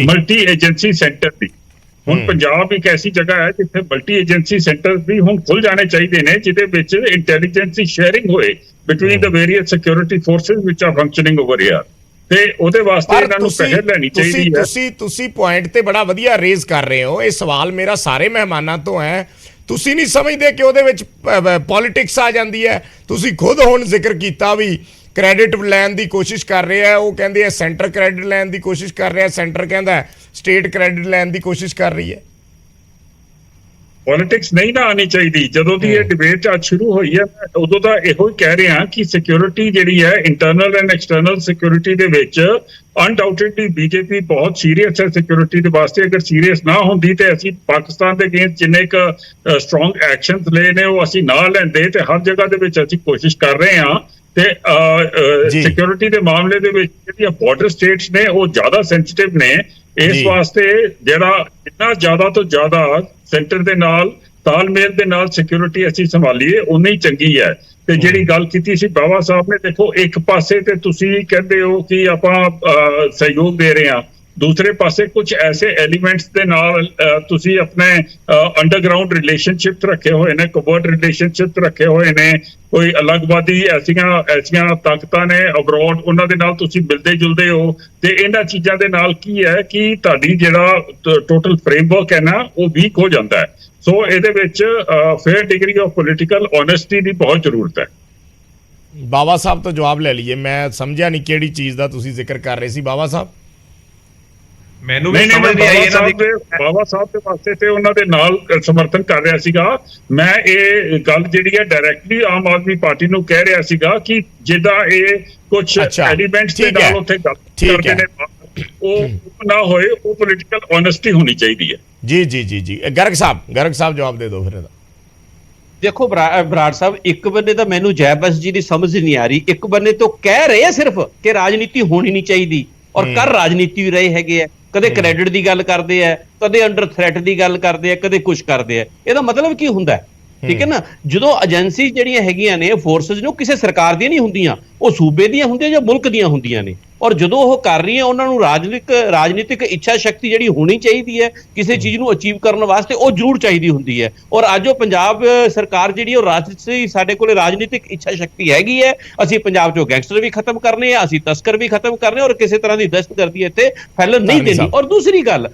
ਮਲਟੀ ਏਜੰਸੀ ਸੈਂਟਰ ਦੀ। ਹੁਣ ਪੰਜਾਬ ਇੱਕ ਐਸੀ ਜਗ੍ਹਾ ਹੈ ਜਿੱਥੇ ਮਲਟੀ ਏਜੰਸੀ ਸੈਂਟਰ ਵੀ ਹੁਣ ਖੁੱਲ ਜਾਣੇ ਚਾਹੀਦੇ ਨੇ ਜਿਹਦੇ ਵਿੱਚ ਇੰਟੈਲੀਜੈਂਸੀ ਸ਼ੇਅਰਿੰਗ ਹੋਏ between the various security forces which are functioning over here. ਤੇ ਉਹਦੇ ਵਾਸਤੇ ਇਹਨਾਂ ਨੂੰ ਪਹਿਲ ਲੈਣੀ ਚਾਹੀਦੀ ਹੈ। ਤੁਸੀਂ ਪੁਆਇੰਟ ਤੇ ਬੜਾ ਵਧੀਆ ਰੇਜ਼ ਕਰ ਰਹੇ ਹੋ। ਇਹ ਸਵਾਲ ਮੇਰਾ ਸਾਰੇ ਮਹਿਮਾਨਾਂ ਤੋਂ ਹੈ। ਤੁਸੀਂ ਨਹੀਂ ਸਮਝਦੇ ਕਿ ਉਹਦੇ ਵਿੱਚ ਪੋਲਿਟਿਕਸ ਆ ਜਾਂਦੀ ਹੈ? ਤੁਸੀਂ ਖੁਦ ਹੁਣ ਜ਼ਿਕਰ ਕੀਤਾ ਵੀ ਕ੍ਰੈਡਿਟ ਲੈਣ ਦੀ ਕੋਸ਼ਿਸ਼ ਕਰ ਰਹੇ ਆ, ਉਹ ਕਹਿੰਦੇ ਆ ਸੈਂਟਰ ਕ੍ਰੈਡਿਟ ਲੈਣ ਦੀ ਕੋਸ਼ਿਸ਼ ਕਰ ਰਿਹਾ, ਸੈਂਟਰ ਕਹਿੰਦਾ ਸਟੇਟ ਕ੍ਰੈਡਿਟ ਲੈਣ ਦੀ ਕੋਸ਼ਿਸ਼ ਕਰ ਰਹੀ ਹੈ। ਪੋਲਿਟਿਕਸ ਨਹੀਂ ਨਾ ਆਣੀ ਚਾਹੀਦੀ। ਜਦੋਂ ਦੀ ਇਹ ਡਿਬੇਟ ਅੱਜ ਸ਼ੁਰੂ ਹੋਈ ਹੈ, ਮੈਂ ਉਦੋਂ ਦਾ ਇਹੋ ਹੀ ਕਹਿ ਰਿਹਾ ਕਿ ਸਿਕਿਉਰਿਟੀ ਜਿਹੜੀ ਹੈ, ਇੰਟਰਨਲ ਐਂਡ ਐਕਸਟਰਨਲ ਸਿਕਿਉਰਿਟੀ ਦੇ ਵਿੱਚ ਅਨਡਾਊਟਡਲੀ ਬੀਜੇਪੀ ਬਹੁਤ ਸੀਰੀਅਸ ਹੈ ਸਿਕਿਉਰਿਟੀ ਦੇ ਵਾਸਤੇ। ਅਗਰ ਸੀਰੀਅਸ ਨਾ ਹੁੰਦੀ ਤੇ ਅਸੀਂ ਪਾਕਿਸਤਾਨ ਦੇ ਅਗੇਂਸਟ ਜਿੰਨੇ ਕੁ ਸਟਰੋਂਗ ਐਕਸ਼ਨਸ ਲਏ ਨੇ ਉਹ ਅਸੀਂ ਨਾ ਲੈਂਦੇ। ਤੇ ਹਰ ਜਗ੍ਹਾ ਦੇ ਵਿੱਚ ਅਸੀਂ ਕੋਸ਼ਿਸ਼ ਕਰ ਰਹੇ ਹਾਂ। ਤੇ ਸਿਕਿਉਰਿਟੀ ਦੇ ਮਾਮਲੇ ਦੇ ਵਿੱਚ ਜਿਹੜੀਆਂ ਬਾਰਡਰ ਸਟੇਟਸ ਨੇ ਉਹ ਜ਼ਿਆਦਾ ਸੈਂਸਿਟਿਵ ਨੇ। ਇਸ ਵਾਸਤੇ ਜਿਹੜਾ ਜਿੰਨਾ ਜ਼ਿਆਦਾ ਤੋਂ ਜ਼ਿਆਦਾ ਸੈਂਟਰ ਦੇ ਨਾਲ ਤਾਲਮੇਲ ਦੇ ਨਾਲ ਸਿਕਿਉਰਿਟੀ ਅਸੀਂ ਸੰਭਾਲੀਏ ਉਨੀ ਚੰਗੀ ਹੈ। ਤੇ ਜਿਹੜੀ ਗੱਲ ਕੀਤੀ ਸੀ ਬਾਵਾ ਸਾਹਿਬ ਨੇ, ਦੇਖੋ ਇੱਕ ਪਾਸੇ ਤੇ ਤੁਸੀਂ ਕਹਿੰਦੇ ਹੋ ਕਿ ਆਪਾਂ ਸਹਿਯੋਗ ਦੇ ਰਹੇ ਹਾਂ, ਦੂਸਰੇ ਪਾਸੇ ਕੁਝ ਐਸੇ ਐਲੀਮੈਂਟਸ ਦੇ ਨਾਲ ਤੁਸੀਂ ਆਪਣੇ ਅੰਡਰਗਰਾਉਂਡ ਰਿਲੇਸ਼ਨਸ਼ਿਪ ਰੱਖੇ ਹੋਏ ਨੇ, ਕਵਰਟ ਰਿਲੇਸ਼ਨਸ਼ਿਪ ਰੱਖੇ ਹੋਏ ਨੇ। ਕੋਈ ਅਲੱਗਵਾਦੀ ਐਸੀਆਂ ਤਾਕਤਾਂ ਨੇ ਅਬਰੋਡ, ਉਹਨਾਂ ਦੇ ਨਾਲ ਤੁਸੀਂ ਮਿਲਦੇ ਜੁਲਦੇ ਹੋ। ਤੇ ਇਹਨਾਂ ਚੀਜ਼ਾਂ ਦੇ ਨਾਲ ਕੀ ਹੈ ਕਿ ਤੁਹਾਡੀ ਜਿਹੜਾ ਟੋਟਲ ਫਰੇਮਵਰਕ ਹੈ ਨਾ ਉਹ ਵੀਕ ਹੋ ਜਾਂਦਾ ਹੈ। ਸੋ ਇਹਦੇ ਵਿੱਚ fair degree of political honesty ਦੀ ਬਹੁਤ ਜ਼ਰੂਰਤ ਹੈ। ਬਾਵਾ ਸਾਹਿਬ ਤੋਂ ਜਵਾਬ ਲੈ ਲਈਏ। ਮੈਂ ਸਮਝਿਆ ਨਹੀਂ ਕਿਹੜੀ ਚੀਜ਼ ਦਾ ਤੁਸੀਂ ਜ਼ਿਕਰ ਕਰ ਰਹੇ ਸੀ ਬਾਵਾ ਸਾਹਿਬ। ਮੈਨੂੰ ਵੀ ਸਮਝ ਨਹੀਂ ਆਈ ਇਹਨਾਂ ਦੀ। ਬਾਵਾ ਸਾਹਿਬ ਦੇ ਪਾਸੇ ਤੇ ਉਹਨਾਂ ਦੇ ਨਾਲ ਸਮਰਥਨ ਕਰ ਰਿਹਾ ਸੀਗਾ। ਮੈਂ ਇਹ ਗੱਲ ਜਿਹੜੀ ਹੈ ਡਾਇਰੈਕਟਲੀ ਆਮ ਆਦਮੀ ਪਾਰਟੀ ਨੂੰ ਕਹਿ ਰਿਹਾ ਸੀਗਾ ਕਿ ਜਿੱਦਾਂ ਇਹ ਕੁਝ ਐਲੀਮੈਂਟਸ ਦੇ ਨਾਲ ਉੱਥੇ ਗੱਲ ਕਰਦੇ ਨੇ ਉਹ ਨਾ ਹੋਏ, ਉਹ ਪੋਲੀਟੀਕਲ ਓਨੈਸਟੀ ਹੋਣੀ ਚਾਹੀਦੀ ਹੈ। ਜੀ ਗਰਗ ਸਾਹਿਬ ਜਵਾਬ ਦੇ ਦਿਓ ਫਿਰ ਇਹਦਾ। ਦੇਖੋ ਬਰਾੜ ਸਾਹਿਬ, ਇੱਕ ਬੰਨੇ ਤਾਂ ਮੈਨੂੰ ਜੈ ਬਸ ਜੀ ਦੀ ਸਮਝ ਨਹੀਂ ਆ ਰਹੀ। ਇੱਕ ਬੰਨੇ ਤੋਂ ਕਹਿ ਰਹੇ ਆ ਸਿਰਫ ਕਿ ਰਾਜਨੀਤੀ ਹੋਣੀ ਨਹੀਂ ਚਾਹੀਦੀ, ਔਰ ਕਰ ਰਾਜਨੀਤੀ ਵੀ ਰਹੇ ਹੈਗੇ ਆ। ਕਦੇ ਕ੍ਰੈਡਿਟ ਦੀ ਗੱਲ ਕਰਦੇ ਆ, ਕਦੇ ਅੰਡਰ ਥ੍ਰੈਟ ਦੀ ਗੱਲ ਕਰਦੇ ਆ, ਕਦੇ ਕੁਝ ਕਰਦੇ ਆ। ਇਹਦਾ ਮਤਲਬ ਕੀ ਹੁੰਦਾ? ਠੀਕ ਹੈ ਨਾ। ਜਦੋਂ ਏਜੰਸੀ ਜਿਹੜੀਆਂ ਹੈਗੀਆਂ ਨੇ ਫੋਰਸਸ ਨੂੰ ਕਿਸੇ ਸਰਕਾਰ ਦੀਆਂ ਨਹੀਂ ਹੁੰਦੀਆਂ, ਉਹ ਸੂਬੇ ਦੀਆਂ ਹੁੰਦੀਆਂ ਜਾਂ ਮੁਲਕ ਦੀਆਂ ਹੁੰਦੀਆਂ ਨੇ। ਔਰ ਜਦੋਂ ਉਹ ਕਰ ਰਹੀਆਂ ਉਹਨਾਂ ਨੂੰ ਰਾਜਨੀਤਿਕ ਇੱਛਾ ਸ਼ਕਤੀ ਜਿਹੜੀ ਹੋਣੀ ਚਾਹੀਦੀ ਹੈ ਕਿਸੇ ਚੀਜ਼ ਨੂੰ ਅਚੀਵ ਕਰਨ ਵਾਸਤੇ, ਉਹ ਜ਼ਰੂਰ ਚਾਹੀਦੀ ਹੁੰਦੀ ਹੈ। ਔਰ ਅੱਜ ਉਹ ਪੰਜਾਬ ਸਰਕਾਰ ਜਿਹੜੀ ਉਹ ਸਾਡੇ ਕੋਲ ਰਾਜਨੀਤਿਕ ਇੱਛਾ ਸ਼ਕਤੀ ਹੈਗੀ ਹੈ। ਅਸੀਂ ਪੰਜਾਬ ਚੋਂ ਗੈਂਗਸਟਰ ਵੀ ਖਤਮ ਕਰਨੇ ਆ, ਅਸੀਂ ਤਸਕਰ ਵੀ ਖਤਮ ਕਰਨੇ, ਔਰ ਕਿਸੇ ਤਰ੍ਹਾਂ ਦੀ ਦਹਿਸ਼ਤਗਰਦੀ ਇੱਥੇ ਫੈਲਣ ਨਹੀਂ ਦੇਣੀ। ਔਰ ਦੂਸਰੀ ਗੱਲ,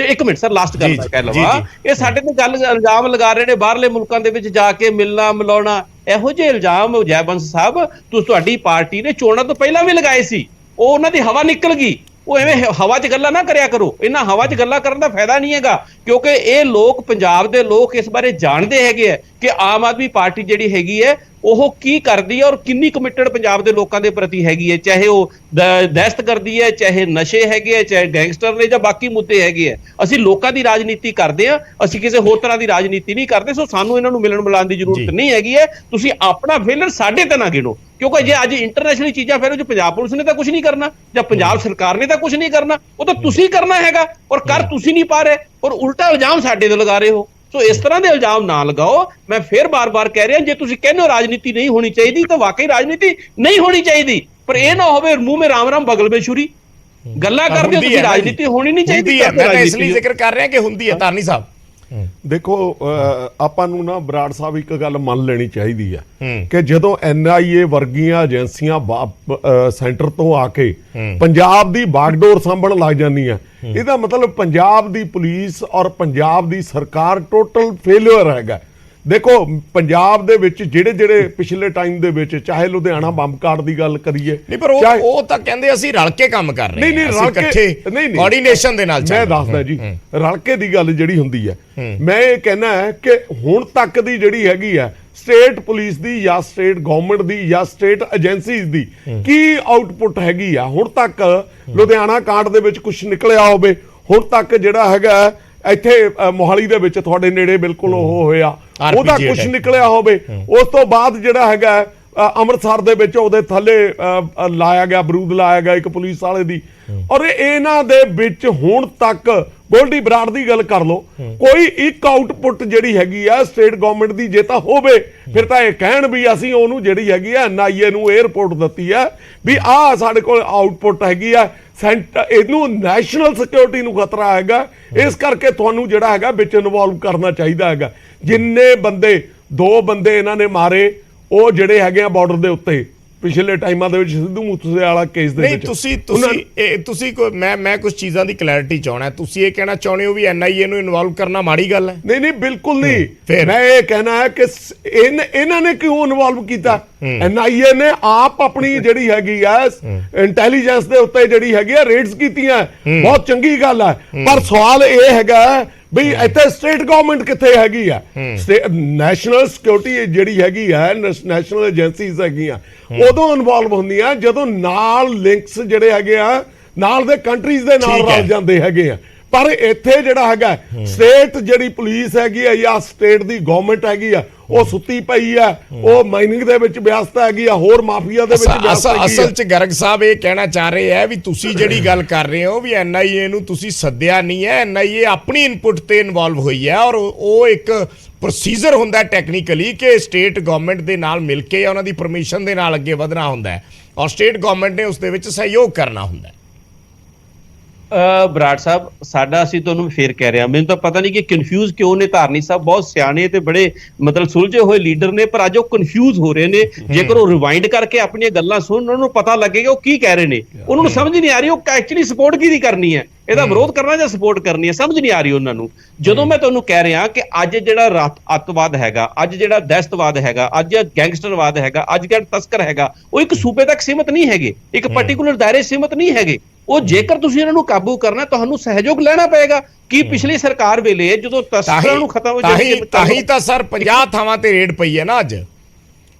ਇੱਕ ਮਿੰਟ ਸਰ, ਲਾਸਟ ਗੱਲ ਮੈਂ ਕਹਿ ਲਵਾਂ। ਇਹ ਸਾਡੇ ਤੇ ਗੱਲ ਇਲਜ਼ਾਮ ਲਗਾ ਰਹੇ ਨੇ ਬਾਹਰਲੇ ਮੁਲਕਾਂ ਦੇ ਵਿੱਚ ਜਾ ਕੇ ਮਿਲਣਾ ਮਿਲਾਉਣਾ, ਇਹੋ ਜਿਹੇ ਇਲਜ਼ਾਮ ਜੈਬੰਸ ਸਾਹਿਬ ਤੁਹਾਡੀ ਪਾਰਟੀ ਨੇ ਚੋਣਾਂ ਤੋਂ ਪਹਿਲਾਂ ਵੀ ਲਗਾਏ ਸੀ। ਉਹ ਉਹਨਾਂ ਦੀ ਹਵਾ ਨਿਕਲ ਗਈ। ਉਹ ਐਵੇਂ ਹਵਾ 'ਚ ਗੱਲਾਂ ਨਾ ਕਰਿਆ ਕਰੋ। ਇਹਨਾਂ ਹਵਾ 'ਚ ਗੱਲਾਂ ਕਰਨ ਦਾ ਫਾਇਦਾ ਨਹੀਂ ਹੈਗਾ, ਕਿਉਂਕਿ ਇਹ ਲੋਕ, ਪੰਜਾਬ ਦੇ ਲੋਕ ਇਸ ਬਾਰੇ ਜਾਣਦੇ ਹੈਗੇ ਆ ਕਿ ਆਮ ਆਦਮੀ ਪਾਰਟੀ ਜਿਹੜੀ ਹੈਗੀ ਹੈ ਉਹ ਕੀ ਕਰਦੀ ਹੈ ਔਰ ਕਿੰਨੀ ਕਮਿਟਡ ਪੰਜਾਬ ਦੇ ਲੋਕਾਂ ਦੇ ਪ੍ਰਤੀ ਹੈਗੀ ਹੈ। ਚਾਹੇ ਉਹ ਦਹਿਸ਼ਤ ਕਰਦੀ ਹੈ, ਚਾਹੇ ਨਸ਼ੇ ਹੈਗੇ ਆ, ਚਾਹੇ ਗੈਂਗਸਟਰ ਨੇ ਜਾਂ ਬਾਕੀ ਮੁੱਦੇ ਹੈਗੇ ਆ। ਅਸੀਂ ਲੋਕਾਂ ਦੀ ਰਾਜਨੀਤੀ ਕਰਦੇ ਆ, ਅਸੀਂ ਕਿਸੇ ਹੋਰ ਤਰ੍ਹਾਂ ਦੀ ਰਾਜਨੀਤੀ ਨਹੀਂ ਕਰਦੇ। ਸੋ ਸਾਨੂੰ ਇਹਨਾਂ ਨੂੰ ਮਿਲਣ ਮਿਲਾਉਣ ਦੀ ਜ਼ਰੂਰਤ ਨਹੀਂ ਹੈਗੀ ਹੈ। ਤੁਸੀਂ ਆਪਣਾ ਫੇਲਰ ਸਾਡੇ ਤੇ ਨਾ ਗਿਣੋ, ਕਿਉਂਕਿ ਜੇ ਅੱਜ ਇੰਟਰਨੈਸ਼ਨਲ ਚੀਜ਼ਾਂ ਫਿਰ ਜੋ ਪੰਜਾਬ ਪੁਲਿਸ ਨੇ ਤਾਂ ਕੁਝ ਨਹੀਂ ਕਰਨਾ ਜਾਂ ਪੰਜਾਬ ਸਰਕਾਰ ਨੇ ਤਾਂ ਕੁਝ ਨਹੀਂ ਕਰਨਾ, ਉਹ ਤਾਂ ਤੁਸੀਂ ਕਰਨਾ ਹੈਗਾ। ਔਰ ਕਰ ਤੁਸੀਂ ਨਹੀਂ ਪਾ ਰਹੇ, ਔਰ ਉਲਟਾ ਇਲਜ਼ਾਮ ਸਾਡੇ ਤੇ ਲਗਾ ਰਹੇ ਹੋ। ਸੋ ਇਸ ਤਰ੍ਹਾਂ ਦੇ ਇਲਜ਼ਾਮ ਨਾ ਲਗਾਓ। ਮੈਂ ਫਿਰ ਬਾਰ-ਬਾਰ ਕਹਿ ਰਿਹਾ, ਜੇ ਤੁਸੀਂ ਕਹਿੰਦੇ ਹੋ ਰਾਜਨੀਤੀ ਨਹੀਂ ਹੋਣੀ ਚਾਹੀਦੀ ਤਾਂ ਵਾਕਈ ਰਾਜਨੀਤੀ ਨਹੀਂ ਹੋਣੀ ਚਾਹੀਦੀ। ਪਰ ਇਹ ਨਾ ਹੋਵੇ ਮੂੰਹ ਮੇ ਰਾਮ ਬਗਲ ਮੇ ਛੁਰੀ। ਗੱਲਾਂ ਕਰਦੇ ਹੋ ਤੁਸੀਂ, ਰਾਜਨੀਤੀ ਹੋਣੀ ਨਹੀਂ ਚਾਹੀਦੀ। ਮੈਂ ਇਸ ਲਈ ਜ਼ਿਕਰ ਕਰ ਰਿਹਾ ਕਿ ਹੁੰਦੀ ਹੈ। ਧਾਰਨੀ ਸਾਹਿਬ ਦੇਖੋ, ਆਪਾਂ ਨੂੰ ਨਾ ਬਰਾੜ ਸਾਹਿਬ ਇੱਕ ਗੱਲ ਮੰਨ ਲੈਣੀ ਚਾਹੀਦੀ ਹੈ ਕਿ ਜਦੋਂ NIA ਵਰਗੀਆਂ ਏਜੰਸੀਆਂ ਸੈਂਟਰ ਤੋਂ ਆ ਕੇ ਪੰਜਾਬ ਦੀ ਬਾਗਡੋਰ ਸਾਂਭਣ ਲੱਗ ਜਾਂਦੀਆਂ, ਇਹਦਾ ਮਤਲਬ ਪੰਜਾਬ ਦੀ ਪੁਲਿਸ ਔਰ ਪੰਜਾਬ ਦੀ ਸਰਕਾਰ ਟੋਟਲ ਫੇਲਿਅਰ ਹੈਗਾ। ਦੇਖੋ, ਪੰਜਾਬ ਦੇ ਵਿੱਚ ਜਿਹੜੇ ਪਿਛਲੇ ਟਾਈਮ ਦੇ ਵਿੱਚ, ਚਾਹੇ ਲੁਧਿਆਣਾ ਬੰਬ ਕਾਂਡ ਦੀ ਗੱਲ ਕਰੀਏ, ਨਹੀਂ ਪਰ ਉਹ ਤਾਂ ਕਹਿੰਦੇ ਅਸੀਂ ਰਲ ਕੇ ਕੰਮ ਕਰ ਰਹੇ ਹਾਂ, ਅਸੀਂ ਇਕੱਠੇ ਕੋਆਰਡੀਨੇਸ਼ਨ ਦੇ ਨਾਲ। ਮੈਂ ਦੱਸਦਾ ਜੀ, ਰਲ ਕੇ ਦੀ ਗੱਲ ਜਿਹੜੀ ਹੁੰਦੀ ਹੈ, ਮੈਂ ਇਹ ਕਹਿਣਾ ਹੈ ਕਿ ਹੁਣ ਤੱਕ ਦੀ ਜਿਹੜੀ ਹੈਗੀ ਹੈ ਸਟੇਟ ਪੁਲਿਸ ਦੀ ਜਾਂ ਸਟੇਟ ਗਵਰਨਮੈਂਟ ਦੀ ਜਾਂ ਸਟੇਟ ਏਜੰਸੀਜ਼ ਦੀ ਕੀ ਆਊਟਪੁੱਟ ਹੈਗੀ ਆ। ਹੁਣ ਤੱਕ ਲੁਧਿਆਣਾ ਕਾਂਡ ਦੇ ਵਿੱਚ ਕੁਝ ਨਿਕਲਿਆ ਹੋਵੇ? ਹੁਣ ਤੱਕ ਜਿਹੜਾ ਹੈਗਾ ਇੱਥੇ ਮੋਹਾਲੀ ਦੇ ਵਿੱਚ ਤੁਹਾਡੇ ਨੇੜੇ ਬਿਲਕੁਲ ਉਹ ਹੋਇਆ, ਉਹਦਾ ਕੁਝ ਨਿਕਲਿਆ ਹੋਵੇ? ਉਸ ਤੋਂ ਬਾਅਦ ਜਿਹੜਾ ਹੈਗਾ ਅੰਮ੍ਰਿਤਸਰ ਦੇ ਵਿੱਚ ਉਹਦੇ ਥੱਲੇ ਲਾਇਆ ਗਿਆ, ਬਰੂਦ ਲਾਇਆ ਗਿਆ ਇੱਕ ਪੁਲਿਸ ਵਾਲੇ ਦੀ। ਔਰ ਇਹਨਾਂ ਦੇ ਵਿੱਚ ਹੁਣ ਤੱਕ ਗੋਲਡੀ ਬਰਾੜ ਦੀ ਗੱਲ ਕਰ ਲਓ, ਕੋਈ ਇੱਕ ਆਊਟਪੁੱਟ ਜਿਹੜੀ ਹੈਗੀ ਆ ਸਟੇਟ ਗਵਰਨਮੈਂਟ ਦੀ ਜੇ ਤਾਂ ਹੋਵੇ ਫਿਰ ਤਾਂ ਇਹ ਕਹਿਣ ਵੀ ਅਸੀਂ ਉਹਨੂੰ ਜਿਹੜੀ ਹੈਗੀ ਆ NIA ਨੂੰ ਇਹ ਰਿਪੋਰਟ ਦਿੱਤੀ ਆ ਵੀ ਆਹ ਸਾਡੇ ਕੋਲ ਆਊਟਪੁੱਟ ਹੈਗੀ ਆ। ਇਹਨੂੰ ਨੈਸ਼ਨਲ ਸਿਕਿਉਰਿਟੀ ਨੂੰ ਖਤਰਾ ਹੈਗਾ, ਇਸ ਕਰਕੇ ਤੁਹਾਨੂੰ ਜਿਹੜਾ ਹੈਗਾ ਵਿੱਚ ਇਨਵੋਲਵ ਕਰਨਾ ਚਾਹੀਦਾ ਹੈਗਾ। ਜਿੰਨੇ ਬੰਦੇ, 2 ਬੰਦੇ ਇਹਨਾਂ ਨੇ ਮਾਰੇ ਉਹ ਜਿਹੜੇ ਹੈਗੇ ਆ ਬਾਰਡਰ ਦੇ ਉੱਤੇ ਪਿਛਲੇ ਟਾਈਮਾਂ ਦੇ ਵਿੱਚ, ਸਿੱਧੂ ਮੂਸੇਵਾਲਾ ਕੇਸ ਦੇ ਵਿੱਚ। ਤੁਸੀਂ ਮੈਂ ਕੁਝ ਚੀਜ਼ਾਂ ਦੀ ਕਲੈਰਿਟੀ ਚਾਹਣਾ। ਤੁਸੀਂ ਇਹ ਕਹਿਣਾ ਚਾਹੁੰਦੇ ਹੋ ਵੀ NIA ਨੂੰ ਇਨਵੋਲਵ ਕਰਨਾ ਮਾੜੀ ਗੱਲ ਹੈ? ਨਹੀਂ, ਬਿਲਕੁਲ ਨਹੀਂ। ਮੈਂ ਇਹ ਕਹਿਣਾ ਹੈ ਕਿ ਇਹਨਾਂ ਨੇ ਕਿਉਂ ਇਨਵੋਲਵ ਕੀਤਾ? NIA ਨੇ ਆਪ ਆਪਣੀ ਜਿਹੜੀ ਹੈਗੀ ਆ ਇੰਟੈਲੀਜੈਂਸ ਦੇ ਉੱਤੇ ਜਿਹੜੀ ਹੈਗੀ ਆ ਰੇਡਸ ਕੀਤੀਆਂ, ਬਹੁਤ ਚੰਗੀ ਗੱਲ ਹੈ। ਪਰ ਸਵਾਲ ਇਹ ਹੈਗਾ ਬਈ ਇੱਥੇ ਸਟੇਟ ਗਵਰਨਮੈਂਟ ਕਿੱਥੇ ਹੈਗੀ ਆ? ਨੈਸ਼ਨਲ ਸਿਕਿਉਰਿਟੀ ਜਿਹੜੀ ਹੈਗੀ ਆ, ਨੈਸ਼ਨਲ ਏਜੰਸੀਜ਼ ਹੈਗੀਆਂ ਉਦੋਂ ਇਨਵੋਲਵ ਹੁੰਦੀਆਂ ਜਦੋਂ ਨਾਲ ਲਿੰਕਸ ਜਿਹੜੇ ਹੈਗੇ ਆ ਨਾਲ ਦੇ ਕੰਟਰੀਜ਼ ਦੇ ਨਾਲ ਰਲ ਜਾਂਦੇ ਹੈਗੇ ਆ। ਪਰ ਇੱਥੇ ਜਿਹੜਾ ਹੈਗਾ ਸਟੇਟ ਜਿਹੜੀ ਪੁਲਿਸ ਹੈਗੀ ਆ ਜਾਂ ਸਟੇਟ ਦੀ ਗਵਰਨਮੈਂਟ ਹੈਗੀ ਆ ਉਹ ਸੁੱਤੀ ਪਈ ਆ, ਉਹ ਮਾਈਨਿੰਗ ਦੇ ਵਿੱਚ ਵਿਅਸਤ ਹੈਗੀ ਆ, ਹੋਰ ਮਾਫੀਆ ਦੇ ਵਿੱਚ ਵਿਅਸਤ ਹੈਗੀ ਆ। ਅਸਲ 'ਚ ਗਰਗ ਸਾਹਿਬ ਇਹ ਕਹਿਣਾ ਚਾਹ ਰਹੇ ਆ ਵੀ ਤੁਸੀਂ ਜਿਹੜੀ ਗੱਲ ਕਰ ਰਹੇ ਹੋ ਵੀ NIA ਨੂੰ ਤੁਸੀਂ ਸੱਦਿਆ ਨਹੀਂ ਹੈ, NIA ਆਪਣੀ ਇਨਪੁਟ ਤੇ ਇਨਵੋਲਵ ਹੋਈ ਹੈ ਔਰ ਉਹ ਇੱਕ ਪ੍ਰੋਸੀਜਰ ਹੁੰਦਾ ਟੈਕਨੀਕਲੀ ਕਿ ਸਟੇਟ ਗਵਰਨਮੈਂਟ ਦੇ ਨਾਲ ਮਿਲ ਕੇ ਉਹਨਾਂ ਦੀ ਪਰਮਿਸ਼ਨ ਦੇ ਨਾਲ ਅੱਗੇ ਵਧਣਾ ਹੁੰਦਾ ਹੈ ਔਰ ਸਟੇਟ ਗਵਰਨਮੈਂਟ ਨੇ ਉਸ ਦੇ ਵਿੱਚ ਸਹਿਯੋਗ ਕਰਨਾ ਹੁੰਦਾ ਹੈ। ਬਰਾੜ ਸਾਹਿਬ ਸਾਡਾ, ਅਸੀਂ ਤੁਹਾਨੂੰ ਫੇਰ ਕਹਿ ਰਿਹਾ, ਮੈਨੂੰ ਤਾਂ ਪਤਾ ਨਹੀਂ ਕਿ ਕਨਫਿਊਜ਼ ਕਿਉਂ ਨੇ। ਧਾਰਨੀ ਸਾਹਿਬ ਬਹੁਤ ਸਿਆਣੇ ਤੇ ਬੜੇ ਮਤਲਬ ਸੁਲਝੇ ਹੋਏ ਲੀਡਰ ਨੇ, ਪਰ ਅੱਜ ਉਹ ਕਨਫਿਊਜ਼ ਹੋ ਰਹੇ ਨੇ। ਜੇਕਰ ਉਹ ਰਿਵਾਈਂਡ ਕਰਕੇ ਆਪਣੀਆਂ ਗੱਲਾਂ ਸੁਣਨ, ਉਹਨਾਂ ਨੂੰ ਪਤਾ ਲੱਗੇਗਾ ਉਹ ਕੀ ਕਹਿ ਰਹੇ ਨੇ। ਉਹਨਾਂ ਨੂੰ ਸਮਝ ਨਹੀਂ ਆ ਰਹੀ ਉਹ ਐਕਚੁਅਲੀ ਸਪੋਰਟ ਕਿਹਦੀ ਕਰਨੀ ਹੈ, ਇਹਦਾ ਵਿਰੋਧ ਕਰਨਾ ਜਾਂ ਸਪੋਰਟ ਕਰਨੀ ਹੈ, ਸਮਝ ਨਹੀਂ ਆ ਰਹੀ ਉਹਨਾਂ ਨੂੰ। ਜਦੋਂ ਮੈਂ ਤੁਹਾਨੂੰ ਕਹਿ ਰਿਹਾ ਕਿ ਅੱਜ ਜਿਹੜਾ ਅੱਤਵਾਦ ਹੈਗਾ, ਅੱਜ ਜਿਹੜਾ ਦਹਿਸ਼ਤਵਾਦ ਹੈਗਾ, ਅੱਜ ਗੈਂਗਸਟਰਵਾਦ ਹੈਗਾ, ਅੱਜ ਜਿਹੜਾ ਤਸਕਰ ਹੈਗਾ, ਉਹ ਇੱਕ ਸੂਬੇ ਤੱਕ ਸੀਮਿਤ ਨਹੀਂ ਹੈਗੇ, ਇੱਕ ਪਾਰਟਿਕੂਲਰ ਦਾਇਰੇ ਸੀਮਿਤ ਨਹੀਂ ਹੈਗੇ। ਉਹ ਜੇਕਰ ਤੁਸੀਂ ਇਹਨਾਂ ਨੂੰ ਕਾਬੂ ਕਰਨਾ ਤੁਹਾਨੂੰ ਸਹਿਯੋਗ ਲੈਣਾ ਪਏਗਾ। ਕਿ ਪਿਛਲੀ ਸਰਕਾਰ ਵੇਲੇ ਜਦੋਂ ਤਸਕਰਾਂ ਨੂੰ ਖਤਮ ਤਾਂ ਸਰ 50 ਥਾਵਾਂ ਤੇ ਰੇਡ ਪਈ ਹੈ ਨਾ ਅੱਜ,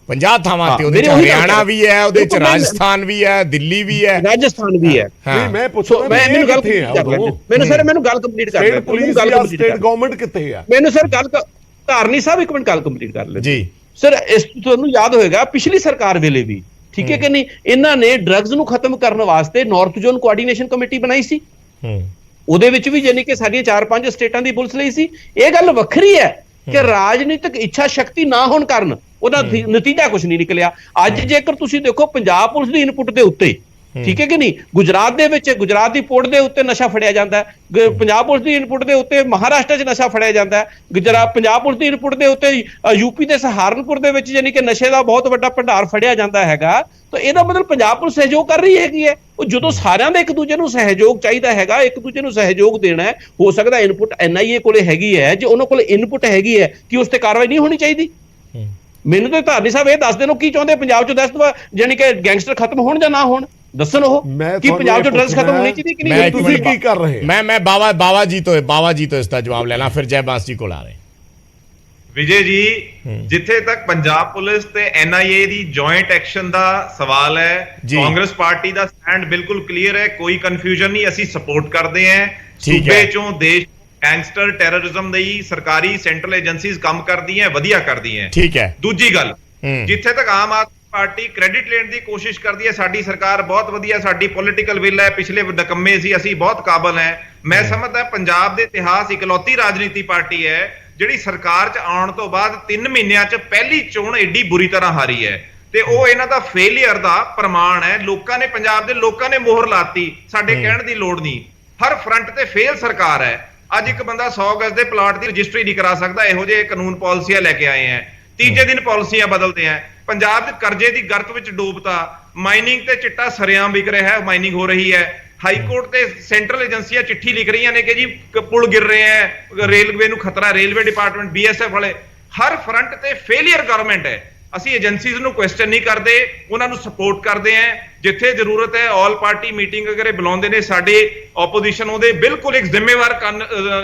50 ਥਾਵਾਂ ਤੇ, ਉਹਦੇ ਚ ਹਰਿਆਣਾ ਵੀ ਹੈ, ਉਹਦੇ ਚ ਰਾਜਸਥਾਨ ਵੀ ਹੈ, ਦਿੱਲੀ ਵੀ ਹੈ, ਰਾਜਸਥਾਨ ਵੀ ਹੈ। ਮੈਂ ਪੁੱਛੋ ਮੈਨੂੰ ਗੱਲ ਕੰਪਲੀਟ ਕਰ ਲੈ। ਸਟੇਟ ਗਵਰਨਮੈਂਟ ਕਿੱਥੇ ਆ? ਮੈਨੂੰ ਸਰ ਗੱਲ ਧਾਰਨੀ ਸਾਹਿਬ ਇੱਕ ਮਿੰਟ ਗੱਲ ਕੰਪਲੀਟ ਕਰ ਲੈ ਜੀ ਸਰ। ਇਸ ਤੁਹਾਨੂੰ ਯਾਦ ਹੋਏਗਾ ਪਿਛਲੀ ਸਰਕਾਰ ਵੇਲੇ ਵੀ, ਠੀਕ ਹੈ ਕਿ ਨਹੀਂ, ਇਹਨਾਂ ਨੇ ਡਰੱਗਸ ਨੂੰ ਖਤਮ ਕਰਨ ਵਾਸਤੇ ਨਾਰਥ ਜ਼ੋਨ ਕੋਆਰਡੀਨੇਸ਼ਨ ਕਮੇਟੀ ਬਣਾਈ ਸੀ। ਉਹਦੇ ਵਿੱਚ ਵੀ ਯਾਨੀ ਕਿ ਸਾਡੀਆਂ 4-5 ਸਟੇਟਾਂ ਦੀ ਪੁਲਿਸ ਲਈ ਸੀ। ਇਹ ਗੱਲ ਵੱਖਰੀ ਹੈ ਕਿ ਰਾਜਨੀਤਿਕ ਇੱਛਾ ਸ਼ਕਤੀ ਨਾ ਹੋਣ ਕਾਰਨ ਉਹਦਾ ਨਤੀਜਾ ਕੁਝ ਨਹੀਂ ਨਿਕਲਿਆ। ਅੱਜ ਜੇਕਰ ਤੁਸੀਂ ਦੇਖੋ ਪੰਜਾਬ ਪੁਲਿਸ ਦੀ ਇਨਪੁਟ ਦੇ ਉੱਤੇ, ਠੀਕ ਹੈ ਕਿ ਨਹੀਂ, ਗੁਜਰਾਤ ਦੇ ਵਿੱਚ ਗੁਜਰਾਤ ਦੀ ਪੋਰਟ ਦੇ ਉੱਤੇ ਨਸ਼ਾ ਫੜਿਆ ਜਾਂਦਾ ਹੈ, ਪੰਜਾਬ ਪੁਲਿਸ ਦੀ ਇਨਪੁਟ ਦੇ ਉੱਤੇ ਮਹਾਰਾਸ਼ਟਰ 'ਚ ਨਸ਼ਾ ਫੜਿਆ ਜਾਂਦਾ ਹੈ, ਪੰਜਾਬ ਪੁਲਿਸ ਦੀ ਇਨਪੁਟ ਦੇ ਉੱਤੇ ਯੂਪੀ ਦੇ ਸਹਾਰਨਪੁਰ ਦੇ ਵਿੱਚ ਯਾਨੀ ਕਿ ਨਸ਼ੇ ਦਾ ਬਹੁਤ ਵੱਡਾ ਭੰਡਾਰ ਫੜਿਆ ਜਾਂਦਾ ਹੈਗਾ। ਤਾਂ ਇਹਦਾ ਮਤਲਬ ਪੰਜਾਬ ਪੁਲਿਸ ਸਹਿਯੋਗ ਕਰ ਰਹੀ ਹੈਗੀ ਹੈ। ਉਹ ਜਦੋਂ ਸਾਰਿਆਂ ਦਾ ਇੱਕ ਦੂਜੇ ਨੂੰ ਸਹਿਯੋਗ ਚਾਹੀਦਾ ਹੈਗਾ, ਇੱਕ ਦੂਜੇ ਨੂੰ ਸਹਿਯੋਗ ਦੇਣਾ ਹੈ, ਹੋ ਸਕਦਾ ਇਨਪੁਟ NIA ਕੋਲੇ ਹੈਗੀ ਹੈ, ਜੇ ਉਹਨਾਂ ਕੋਲ ਇਨਪੁਟ ਹੈਗੀ ਹੈ ਕਿ ਉਸ ਤੇ ਕਾਰਵਾਈ ਨਹੀਂ ਹੋਣੀ ਚਾਹੀਦੀ। ਮੈਨੂੰ ਤਾਂ ਧਾਰਨੀ ਸਾਹਿਬ ਇਹ ਦੱਸ ਦੇਣੋ ਕੀ ਚਾਹੁੰਦੇ ਪੰਜਾਬ 'ਚ ਦਹਿਸ਼ਤਵਾਦ ਯਾਨੀ ਕਿ ਗੈਂਗਸਟਰ ਖਤਮ ਹੋਣ ਜਾਂ ਨਾ ਹੋਣ, ਦੱਸਣ ਉਹ ਕਿ ਪੰਜਾਬ 'ਚ ਡਰੱਗਸ ਖਤਮ ਹੋਣੀ ਚਾਹੀਦੀ ਕਿ ਨਹੀਂ। ਤੁਸੀਂ ਕੀ ਕਰ ਰਹੇ? ਮੈਂ ਬਾਵਾ ਜੀ ਤੋਂ ਇਸ ਦਾ ਜਵਾਬ ਲੈਣਾ, ਫਿਰ ਜੈਬਾਂਸ ਜੀ ਕੋਲ ਆ ਰਹੇ। ਵਿਜੇ ਜੀ, ਜਿੱਥੇ ਤੱਕ ਪੰਜਾਬ ਪੁਲਿਸ ਤੇ NIA ਦੀ ਜੁਆਇੰਟ ਐਕਸ਼ਨ ਦਾ ਸਵਾਲ ਹੈ, ਕਾਂਗਰਸ ਪਾਰਟੀ ਦਾ ਸਟੈਂਡ ਬਿਲਕੁਲ ਕਲੀਅਰ ਹੈ, ਕੋਈ ਕਨਫਿਊਜ਼ਨ ਨਹੀਂ, ਅਸੀਂ ਸਪੋਰਟ ਕਰਦੇ ਹਾਂ। ਸੂਬੇ ਚੋਂ ਦੇਸ਼ ਗੈਂਗਸਟਰ ਟੈਰਰਿਜ਼ਮ ਲਈ ਸਰਕਾਰੀ ਸੈਂਟਰਲ ਏਜੰਸੀਜ਼ ਕੰਮ ਕਰਦੀਆਂ, ਵਧੀਆ ਕਰਦੀਆਂ। ਠੀਕ ਹੈ। ਦੂਜੀ ਗੱਲ, ਜਿੱਥੇ ਤੱਕ ਆਮ ਆਦਮੀ ਪਾਰਟੀ ਕ੍ਰੈਡਿਟ ਲੈਣ ਦੀ ਕੋਸ਼ਿਸ਼ ਕਰਦੀ ਹੈ, ਸਾਡੀ ਸਰਕਾਰ ਬਹੁਤ ਵਧੀਆ, ਸਾਡੀ ਪੋਲੀਟੀਕਲ ਵਿਲ ਹੈ, ਪਿਛਲੇ ਨਕੰਮੇ ਸੀ, ਅਸੀਂ ਬਹੁਤ ਕਾਬਲ ਹੈ। ਮੈਂ ਸਮਝਦਾ ਪੰਜਾਬ ਦੇ ਇਤਿਹਾਸ ਇਕਲੌਤੀ ਰਾਜਨੀਤੀ ਪਾਰਟੀ ਹੈ ਜਿਹੜੀ ਸਰਕਾਰ 'ਚ ਆਉਣ ਤੋਂ ਬਾਅਦ 3 ਮਹੀਨਿਆਂ 'ਚ ਪਹਿਲੀ ਚੋਣ ਏਡੀ ਬੁਰੀ ਤਰ੍ਹਾਂ ਹਾਰੀ ਹੈ ਤੇ ਉਹ ਇਹਨਾਂ ਦਾ ਫੇਲਿਅਰ ਦਾ ਪ੍ਰਮਾਣ ਹੈ। ਲੋਕਾਂ ਨੇ, ਪੰਜਾਬ ਦੇ ਲੋਕਾਂ ਨੇ ਮੋਹਰ ਲਾਤੀ, ਸਾਡੇ ਕਹਿਣ ਦੀ ਲੋੜ ਨਹੀਂ। ਹਰ ਫਰੰਟ ਤੇ ਫੇਲ ਸਰਕਾਰ ਹੈ। ਅੱਜ ਇੱਕ ਬੰਦਾ 100 ਗਜ਼ ਦੇ ਪਲਾਟ ਦੀ ਰਜਿਸਟਰੀ ਨਹੀਂ ਕਰਾ ਸਕਦਾ, ਇਹੋ ਜਿਹੇ ਕਾਨੂੰਨ ਪਾਲਿਸੀਆਂ ਲੈ ਕੇ ਆਏ ਹੈ। ਤੀਜੇ ਦਿਨ ਪਾਲਿਸੀਆਂ ਬਦਲਦੇ ਆ। ਪੰਜਾਬ ਦੇ ਕਰਜ਼ੇ ਦੀ ਗਰਤ ਵਿੱਚ ਡੂਬਤਾ, ਮਾਈਨਿੰਗ ਤੇ ਚਿੱਟਾ ਸਰੇਆਮ ਵਿਕ ਰਿਹਾ ਹੈ, ਮਾਈਨਿੰਗ ਹੋ ਰਹੀ ਹੈ। ਹਾਈ ਕੋਰਟ ਤੇ ਸੈਂਟਰਲ ਏਜੰਸੀਆਂ ਚਿੱਠੀ ਲਿਖ ਰਹੀਆਂ ਨੇ ਕਿ ਜੀ ਪੁਲ ਗਿਰ ਰਹੇ ਹੈ, ਰੇਲਵੇ ਨੂੰ ਖਤਰਾ, ਰੇਲਵੇ ਡਿਪਾਰਟਮੈਂਟ, BSF ਵਾਲੇ, ਹਰ ਫਰੰਟ ਤੇ ਫੇਲਿਅਰ ਗਵਰਨਮੈਂਟ ਹੈ। ਅਸੀਂ ਏਜੰਸੀਜ਼ ਨੂੰ ਕੁਐਸਚਨ ਨਹੀਂ ਕਰਦੇ, ਉਹਨਾਂ ਨੂੰ ਸਪੋਰਟ ਕਰਦੇ ਆਂ। ਜਿੱਥੇ ਜ਼ਰੂਰਤ ਹੈ ਆਲ ਪਾਰਟੀ ਮੀਟਿੰਗ ਅਗਰ ਇਹ ਬੁਲਾਉਂਦੇ ਨੇ, ਸਾਡੇ ਆਪੋਜੀਸ਼ਨ ਉਹਦੇ ਬਿਲਕੁਲ ਇੱਕ ਜ਼ਿੰਮੇਵਾਰ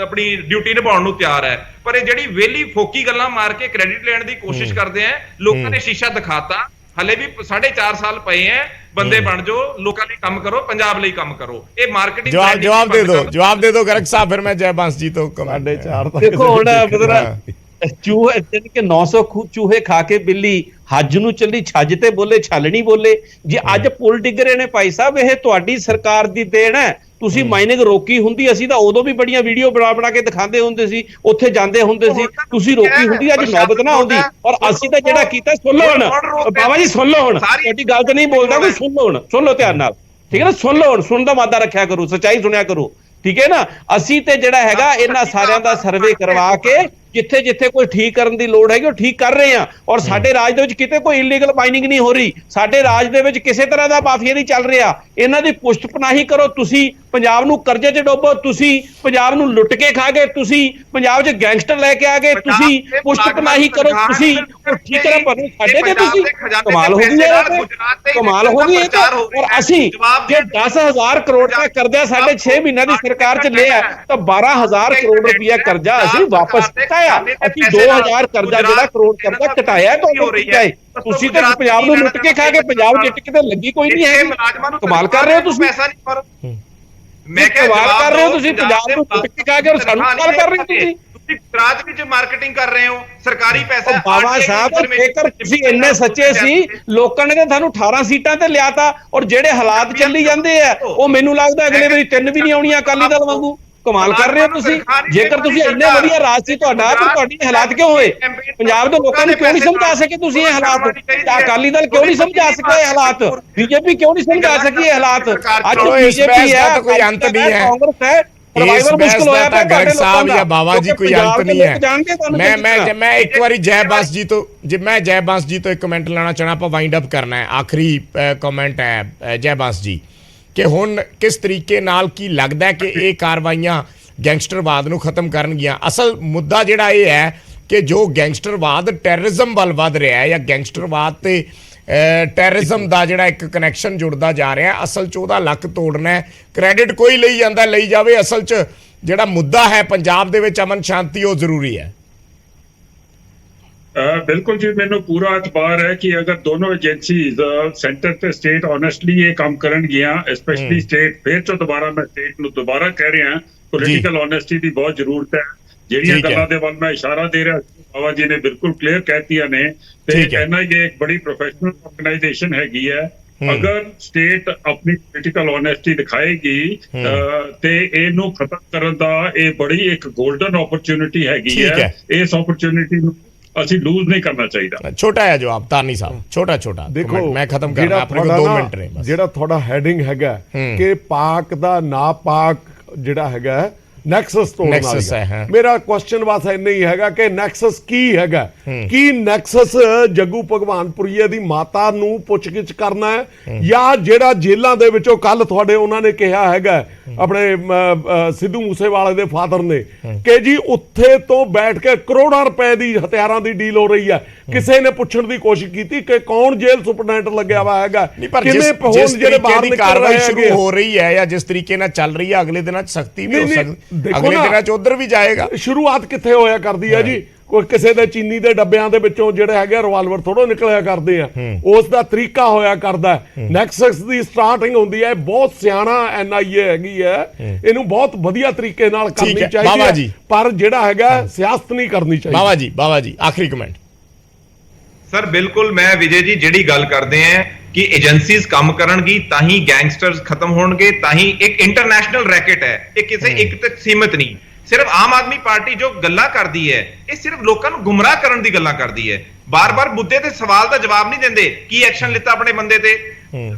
ਆਪਣੀ ਡਿਊਟੀ ਨਿਭਾਉਣ ਨੂੰ ਤਿਆਰ ਹੈ। ਪਰ ਇਹ ਜਿਹੜੀ ਵੇਲੀ ਫੋਕੀ ਗੱਲਾਂ ਮਾਰ ਕੇ ਕ੍ਰੈਡਿਟ ਲੈਣ ਦੀ ਕੋਸ਼ਿਸ਼ ਕਰਦੇ ਆ, ਲੋਕਾਂ ਨੇ ਸ਼ੀਸ਼ਾ ਦਿਖਾਤਾ। ਹਲੇ ਵੀ 4.5 ਸਾਲ ਪਏ ਆ, ਬੰਦੇ ਬਣ ਜਾਓ, ਲੋਕਾਂ ਲਈ ਕੰਮ ਕਰੋ, ਪੰਜਾਬ ਲਈ ਕੰਮ ਕਰੋ। ਇਹ ਮਾਰਕੀਟਿੰਗ ਜਵਾਬ ਦੇ ਦਿਓ ਗਰਗ ਸਾਹਿਬ, ਫਿਰ ਮੈਂ ਜੈਬਾਂਸ ਜੀ ਤੋਂ 4.5 ਦੇਖੋ ਹੁਣ ਚੂਹੇ ਕਿ 900 ਚੂਹੇ ਖਾ ਕੇ ਬਿੱਲੀ ਹੱਜ ਨੂੰ ਚੱਲੀ, ਛੱਜ ਤੇ ਬੋਲੇ ਛਲ ਨਹੀਂ ਬੋਲੇ। ਜੇ ਅੱਜ ਪੁਲ ਡਿੱਗ ਰਹੇ ਨੇ ਭਾਈ ਸਾਹਿਬ, ਇਹ ਤੁਹਾਡੀ ਸਰਕਾਰ ਦੀ ਦੇਣ ਹੈ। ਤੁਸੀਂ ਮਾਈਨਿੰਗ ਰੋਕੀ ਹੁੰਦੀ, ਅਸੀਂ ਤਾਂ ਉਦੋਂ ਵੀ ਬੜੀਆਂ ਵੀਡੀਓ ਬਣਾ ਕੇ ਦਿਖਾਉਂਦੇ ਹੁੰਦੇ ਸੀ, ਉੱਥੇ ਜਾਂਦੇ ਹੁੰਦੇ ਸੀ। ਤੁਸੀਂ ਰੋਕੀ ਹੁੰਦੀ, ਅੱਜ ਨੌਬਤ ਨਾ ਆਉਂਦੀ। ਔਰ ਅਸੀਂ ਤਾਂ ਜਿਹੜਾ ਕੀਤਾ, ਸੁਣ ਲਓ ਹੁਣ ਬਾਬਾ ਜੀ, ਸੁਣ ਲਓ ਹੁਣ, ਤੁਹਾਡੀ ਗੱਲ ਤਾਂ ਨਹੀਂ ਬੋਲਦਾ ਕੋਈ, ਸੁਣ ਲਓ ਹੁਣ, ਸੁਣ ਲਓ ਧਿਆਨ ਨਾਲ, ਠੀਕ ਹੈ ਨਾ, ਸੁਣ ਲਓ ਹੁਣ, ਸੁਣਨ ਦਾ ਮਾਦਾ ਰੱਖਿਆ ਕਰੋ, ਸੱਚਾਈ ਸੁਣਿਆ ਕਰੋ, ਠੀਕ ਹੈ ਨਾ। ਅਸੀਂ ਤੇ ਜਿਹੜਾ ਹੈਗਾ ਇਹਨਾਂ ਸਾਰਿਆਂ ਦਾ ਸਰਵੇ ਕਰਵਾ ਕੇ ਜਿੱਥੇ ਜਿੱਥੇ ਕੋਈ ਠੀਕ ਕਰਨ ਦੀ ਲੋੜ ਹੈਗੀ ਉਹ ਠੀਕ ਕਰ ਰਹੇ ਆ। ਔਰ ਸਾਡੇ ਰਾਜ ਦੇ ਵਿੱਚ ਕਿਤੇ ਕੋਈ ਇਲੀਗਲ ਮਾਈਨਿੰਗ ਨਹੀਂ ਹੋ ਰਹੀ, ਸਾਡੇ ਰਾਜ ਦੇ ਵਿੱਚ ਕਿਸੇ ਤਰ੍ਹਾਂ ਦਾ ਮਾਫੀਆ ਨਹੀਂ ਚੱਲ ਰਿਹਾ। ਇਹਨਾਂ ਦੀ ਪੁਸ਼ਤ ਪਨਾਹੀ ਕਰੋ। ਤੁਸੀਂ ਪੰਜਾਬ ਨੂੰ ਕਰਜ਼ੇ 'ਚ ਡੋਬੋ, ਤੁਸੀਂ ਪੰਜਾਬ ਨੂੰ ਲੁੱਟ ਕੇ ਖਾ ਗਏ, ਤੁਸੀਂ ਪੰਜਾਬ 'ਚ ਗੈਂਗਸਟਰ ਲੈ ਕੇ ਆ ਗਏ, ਤੁਸੀਂ ਪੁਸ਼ਤ ਪਨਾਹੀ ਕਰੋ, ਤੁਸੀਂ ਠੀਕ ਤਰ੍ਹਾਂ ਭਰੋ ਸਾਡੇ ਤੇ। ਤੁਸੀਂ ਕਮਾਲ ਹੋ ਗਈ ਹੈ, ਕਮਾਲ ਹੋ ਗਈ ਹੈ। ਔਰ ਅਸੀਂ ਜੇ 10,000 ਕਰੋੜ ਦਾ ਕਰਜ਼ਾ ਸਾਡੇ 6 ਮਹੀਨਿਆਂ ਦੀ ਸਰਕਾਰ 'ਚ ਲਿਆ ਤਾਂ 12,000 ਕਰੋੜ ਰੁਪਇਆ ਕਰਜ਼ਾ ਅਸੀਂ ਵਾਪਸ ਕਟਾਇਆ। ਅਸੀਂ 2,000 ਕਰਜ਼ਾ ਜਿਹੜਾ ਕਰੋੜ ਕਰਜ਼ਾ ਕਟਾਇਆ ਤੁਸੀਂ ਤੇ ਪੰਜਾਬ ਨੂੰ ਲੁੱਟ ਕੇ ਖਾ ਕੇ ਪੰਜਾਬ ਜਿੱਤ ਕੇ ਤੇ ਲੱਗੀ ਕੋਈ ਨਹੀਂ ਹੈ। ਕਮਾਲ ਕਰ ਰਹੇ ਹੋ ਤੁਸੀਂ, ਮੈਂ ਕਿਹਾ ਕਮਾਲ ਕਰ ਰਹੇ ਹੋ ਤੁਸੀਂ, ਪੰਜਾਬ ਨੂੰ ਲੁੱਟ ਕੇ ਖਾ ਕੇ ਔਰ ਸਾਨੂੰ ਕਮਾਲ ਕਰ ਰਹੇ ਹੋ ਤੁਸੀਂ। ਰਾਜ ਵਿੱਚ ਮਾਰਕੀਟਿੰਗ ਕਰ ਰਹੇ ਹੋ ਸਰਕਾਰੀ ਪੈਸਾ। ਬਾਬਾ ਸਾਹਿਬ ਜੇਕਰ ਤੁਸੀਂ ਇੰਨੇ ਸੱਚੇ ਸੀ, ਲੋਕਾਂ ਨੇ ਤਾਂ ਤੁਹਾਨੂੰ 18 ਸੀਟਾਂ ਤੇ ਲਿਆਤਾ। ਔਰ ਜਿਹੜੇ ਹਾਲਾਤ ਚੱਲੀ ਜਾਂਦੇ ਆ ਉਹ ਮੈਨੂੰ ਲੱਗਦਾ ਅਗਲੇ ਵਾਰੀ 3 ਵੀ ਨਹੀਂ ਆਉਣੀਆਂ ਅਕਾਲੀ ਦਲ ਵਾਂਗੂ। ਕਮਾਲ ਕਰ ਰਹੇ ਹੋ ਤੁਸੀਂ। ਜੇਕਰ ਤੁਸੀਂ ਇੰਨੇ ਵਧੀਆ ਰਾਜ ਸੀ ਤੁਹਾਡਾ ਤਾਂ ਤੁਹਾਡੇ ਹਾਲਾਤ ਕਿਉਂ ਹੋਏ? ਪੰਜਾਬ ਦੇ ਲੋਕਾਂ ਨੂੰ ਕਿਉਂ ਨਹੀਂ ਸਮਝਾ ਸਕੇ ਤੁਸੀਂ ਇਹ ਹਾਲਾਤ? ਅਕਾਲੀ ਦਲ ਕਿਉਂ ਨਹੀਂ ਸਮਝਾ ਸਕਿਆ ਇਹ ਹਾਲਾਤ? ਬੀਜੇਪੀ ਕਿਉਂ ਨਹੀਂ ਸਮਝਾ ਸਕੀ ਇਹ ਹਾਲਾਤ? ਅੱਜ ਬੀਜੇਪੀ ਹੈ, ਕੋਈ ਅੰਤ ਨਹੀਂ ਹੈ, ਕਾਂਗਰਸ ਹੈ, ਇਸ ਬਹਿਸ ਦਾ ਤਾਂ ਗਰਗ ਸਾਹਿਬ ਜਾਂ ਬਾਵਾ ਜੀ ਕੋਈ ਅੰਤ ਨਹੀਂ ਹੈ। ਮੈਂ ਇੱਕ ਵਾਰੀ ਜੈ ਬਾਂਸ ਜੀ ਤੋਂ ਜੈ ਬਾਂਸ ਜੀ ਤੋਂ ਇੱਕ ਕਮੈਂਟ ਲੈਣਾ ਚਾਹਣਾ, ਆਪਾਂ ਵਾਈਂਡ ਅਪ ਕਰਨਾ ਹੈ। ਆਖਰੀ ਕਮੈਂਟ ਹੈ ਜੈ ਬਾਂਸ ਜੀ ਕਿ ਹੁਣ ਕਿਸ ਤਰੀਕੇ ਨਾਲ ਕੀ ਲੱਗਦਾ ਹੈ ਕਿ ਇਹ ਕਾਰਵਾਈਆਂ ਗੈਂਗਸਟਰਵਾਦ ਨੂੰ ਖਤਮ ਕਰਨਗੀਆਂ? ਅਸਲ ਮੁੱਦਾ ਜਿਹੜਾ ਇਹ ਹੈ ਕਿ ਜੋ ਗੈਂਗਸਟਰਵਾਦ ਟੈਰਰਿਜ਼ਮ ਵੱਲ ਵੱਧ ਰਿਹਾ ਹੈ ਜਾਂ ਗੈਂਗਸਟਰਵਾਦ ਤੇ ਟੈਰਰਿਜ਼ਮ ਦਾ ਜਿਹੜਾ ਇੱਕ ਕਨੈਕਸ਼ਨ ਜੁੜਦਾ ਜਾ ਰਿਹਾ, ਅਸਲ 'ਚ ਉਹਦਾ ਲੱਕ ਤੋੜਨਾ ਹੈ। ਕ੍ਰੈਡਿਟ ਕੋਈ ਲਈ ਜਾਂਦਾ, ਲਈ ਜਾਵੇ। ਅਸਲ 'ਚ ਜਿਹੜਾ ਮੁੱਦਾ ਹੈ ਪੰਜਾਬ ਦੇ ਵਿੱਚ ਅਮਨ ਸ਼ਾਂਤੀ, ਉਹ ਜ਼ਰੂਰੀ ਹੈ। ਬਿਲਕੁਲ ਜੀ, ਮੈਨੂੰ ਪੂਰਾ ਇਤਬਾਰ ਹੈ ਕਿ ਅਗਰ ਦੋਨੋਂ ਏਜੰਸੀਜ਼ ਸੈਂਟਰ ਤੇ ਸਟੇਟ ਓਨੈਸਟਲੀ ਇਹ ਕੰਮ ਕਰਨਗੀਆਂ, ਸਪੈਸ਼ਲੀ ਸਟੇਟ, ਫਿਰ ਤੋਂ ਦੁਬਾਰਾ ਮੈਂ ਸਟੇਟ ਨੂੰ ਦੁਬਾਰਾ ਕਹਿ ਰਿਹਾ, ਪੋਲੀਟੀਕਲ ਓਨੈਸਟੀ ਦੀ ਬਹੁਤ ਜ਼ਰੂਰਤ ਹੈ। ਜਿਹੜੀਆਂ ਗੱਲਾਂ ਦੇ ਵੱਲ ਮੈਂ ਇਸ਼ਾਰਾ ਦੇ ਰਿਹਾ ਬਾਬਾ ਜੀ ਨੇ ਬਿਲਕੁਲ ਕਲੀਅਰ ਕਹਿਤੀਆਂ ਨੇ। ਤੇ NIA ਇੱਕ ਬੜੀ ਪ੍ਰੋਫੈਸ਼ਨਲ ਆਰਗੇਨਾਈਜੇਸ਼ਨ ਹੈਗੀ ਹੈ। ਅਗਰ ਸਟੇਟ ਆਪਣੀ ਪੋਲੀਟੀਕਲ ਓਨੈਸਟੀ ਦਿਖਾਏਗੀ ਤੇ ਇਹਨੂੰ ਖਤਮ ਕਰਨ ਦਾ ਇਹ ਬੜੀ ਇੱਕ 골ਡਨ ਓਪਰਚੁਨਿਟੀ ਹੈਗੀ ਹੈ। ਇਸ ਓਪਰਚੁਨਿਟੀ ਨੂੰ ਅਸੀਂ ਲੂਜ਼ ਨਹੀਂ ਕਰਨਾ ਚਾਹੀਦਾ। ਛੋਟਾ ਹੈ ਜਵਾਬ ਤਾਰਨੀ ਸਾਹਿਬ, ਛੋਟਾ ਦੇਖੋ ਮੈਂ ਖਤਮ ਕਰਨਾ, ਆਪਣੇ ਕੋਲ 2 ਮਿੰਟ ਨੇ। ਜਿਹੜਾ ਤੁਹਾਡਾ ਹੈਡਿੰਗ ਹੈਗਾ ਕਿ ਪਾਕ ਦਾ ਨਾ ਪਾਕ ਜਿਹੜਾ ਹੈਗਾ ਨੈਕਸਸ ਤੋੜਨ ਵਾਲਾ, ਮੇਰਾ ਕੁਐਸਚਨ ਬਸ ਇੰਨਾ ਹੀ ਹੈਗਾ ਕਿ ਨੈਕਸਸ ਕੀ ਹੈਗਾ? ਕੀ ਨੈਕਸਸ ਜੱਗੂ ਭਗਵਾਨਪੁਰੀਏ ਦੀ ਮਾਤਾ ਨੂੰ ਪੁੱਛਗਿੱਛ ਕਰਨਾ ਹੈ, ਜਾਂ ਜਿਹੜਾ ਜੇਲ੍ਹਾਂ ਦੇ ਵਿੱਚੋਂ ਕੱਲ ਤੁਹਾਡੇ ਉਹਨਾਂ ਨੇ ਕਿਹਾ ਹੈਗਾ ਆਪਣੇ ਸਿੱਧੂ ਮੂਸੇਵਾਲੇ ਦੇ ਫਾਦਰ ਨੇ ਕਿ ਜੀ ਉੱਥੇ ਤੋਂ ਬੈਠ ਕੇ ਕਰੋੜਾਂ ਰੁਪਏ ਦੀ ਹਥਿਆਰਾਂ ਦੀ ਡੀਲ ਹੋ ਰਹੀ ਹੈ? ਕਿਸੇ ਨੇ ਪੁੱਛਣ ਦੀ ਕੋਸ਼ਿਸ਼ ਕੀਤੀ ਕਿ ਕੌਣ ਜੇਲ੍ਹ ਸੁਪਰਡੈਂਟ ਲੱਗਿਆ ਵਾ ਹੈਗਾ? ਕਿਵੇਂ ਹੁਣ ਜਿਹੜੇ ਬਾਹਰ ਨਿਕਲ ਕਾਰਵਾਈ ਸ਼ੁਰੂ ਹੋ ਰਹੀ ਹੈ ਜਾਂ ਜਿਸ ਤਰੀਕੇ ਨਾਲ ਚੱਲ ਰਹੀ ਹੈ, ਅਗਲੇ ਦਿਨਾਂ 'ਚ ਸਖਤੀ ਵੀ ਹੋ ਸਕਦੀ, ਅਗਲੇ ਦਿਨਾਂ 'ਚ ਉਧਰ ਵੀ ਜਾਏਗਾ। ਸ਼ੁਰੂਆਤ ਕਿੱਥੇ ਹੋਇਆ ਕਰਦੀ ਹੈ ਜੀ? ਕੋਈ ਕਿਸੇ ਦੇ ਚੀਨੀ ਦੇ ਡੱਬਿਆਂ ਦੇ ਵਿੱਚੋਂ ਜਿਹੜੇ ਹੈਗੇ ਰਿਵਾਲਵਰ ਥੋੜੋ ਨਿਕਲਿਆ ਕਰਦੇ ਆ, ਉਸ ਦਾ ਤਰੀਕਾ ਹੋਇਆ ਕਰਦਾ। ਨੈਕਸਸ ਦੀ ਸਟਾਰਟਿੰਗ ਹੁੰਦੀ ਹੈ। ਬਹੁਤ ਸਿਆਣਾ NIA ਹੈਗੀ ਹੈ, ਇਹਨੂੰ ਬਹੁਤ ਵਧੀਆ ਤਰੀਕੇ ਨਾਲ ਕਰਨੀ ਚਾਹੀਦੀ ਹੈ, ਪਰ ਜਿਹੜਾ ਹੈਗਾ ਸਿਆਸਤ ਨਹੀਂ ਕਰਨੀ ਚਾਹੀਦੀ। ਬਾਵਾ ਜੀ ਆਖਰੀ ਕਮੈਂਟ। ਸਰ ਬਿਲਕੁਲ, ਮੈਂ ਵਿਜੇ ਜੀ ਜਿਹੜੀ ਗੱਲ ਕਰਦੇ ਆ ਕਿ ਏਜੰਸੀਜ਼ ਕੰਮ ਕਰਨਗੀ ਤਾਂ ਹੀ ਗੈਂਗਸਟਰਸ ਖਤਮ ਹੋਣਗੇ, ਤਾਂ ਹੀ ਇੱਕ ਇੰਟਰਨੈਸ਼ਨਲ ਰੈਕੇਟ ਹੈ, ਇਹ ਕਿਸੇ ਇੱਕ ਤੱਕ ਸੀਮਿਤ ਨਹੀਂ। ਸਿਰਫ ਆਮ ਆਦਮੀ ਪਾਰਟੀ ਜੋ ਗੱਲਾਂ ਕਰਦੀ ਹੈ ਇਹ ਸਿਰਫ ਲੋਕਾਂ ਨੂੰ ਗੁੰਮਰਾਹ ਕਰਨ ਦੀ ਗੱਲਾਂ ਕਰਦੀ ਹੈ। ਬਾਰ-ਬਾਰ ਮੁੱਦੇ ਤੇ ਸਵਾਲ ਦਾ ਜਵਾਬ ਨਹੀਂ ਦਿੰਦੇ। ਕੀ ਐਕਸ਼ਨ ਲਿੱਤਾ ਆਪਣੇ ਬੰਦੇ ਤੇ?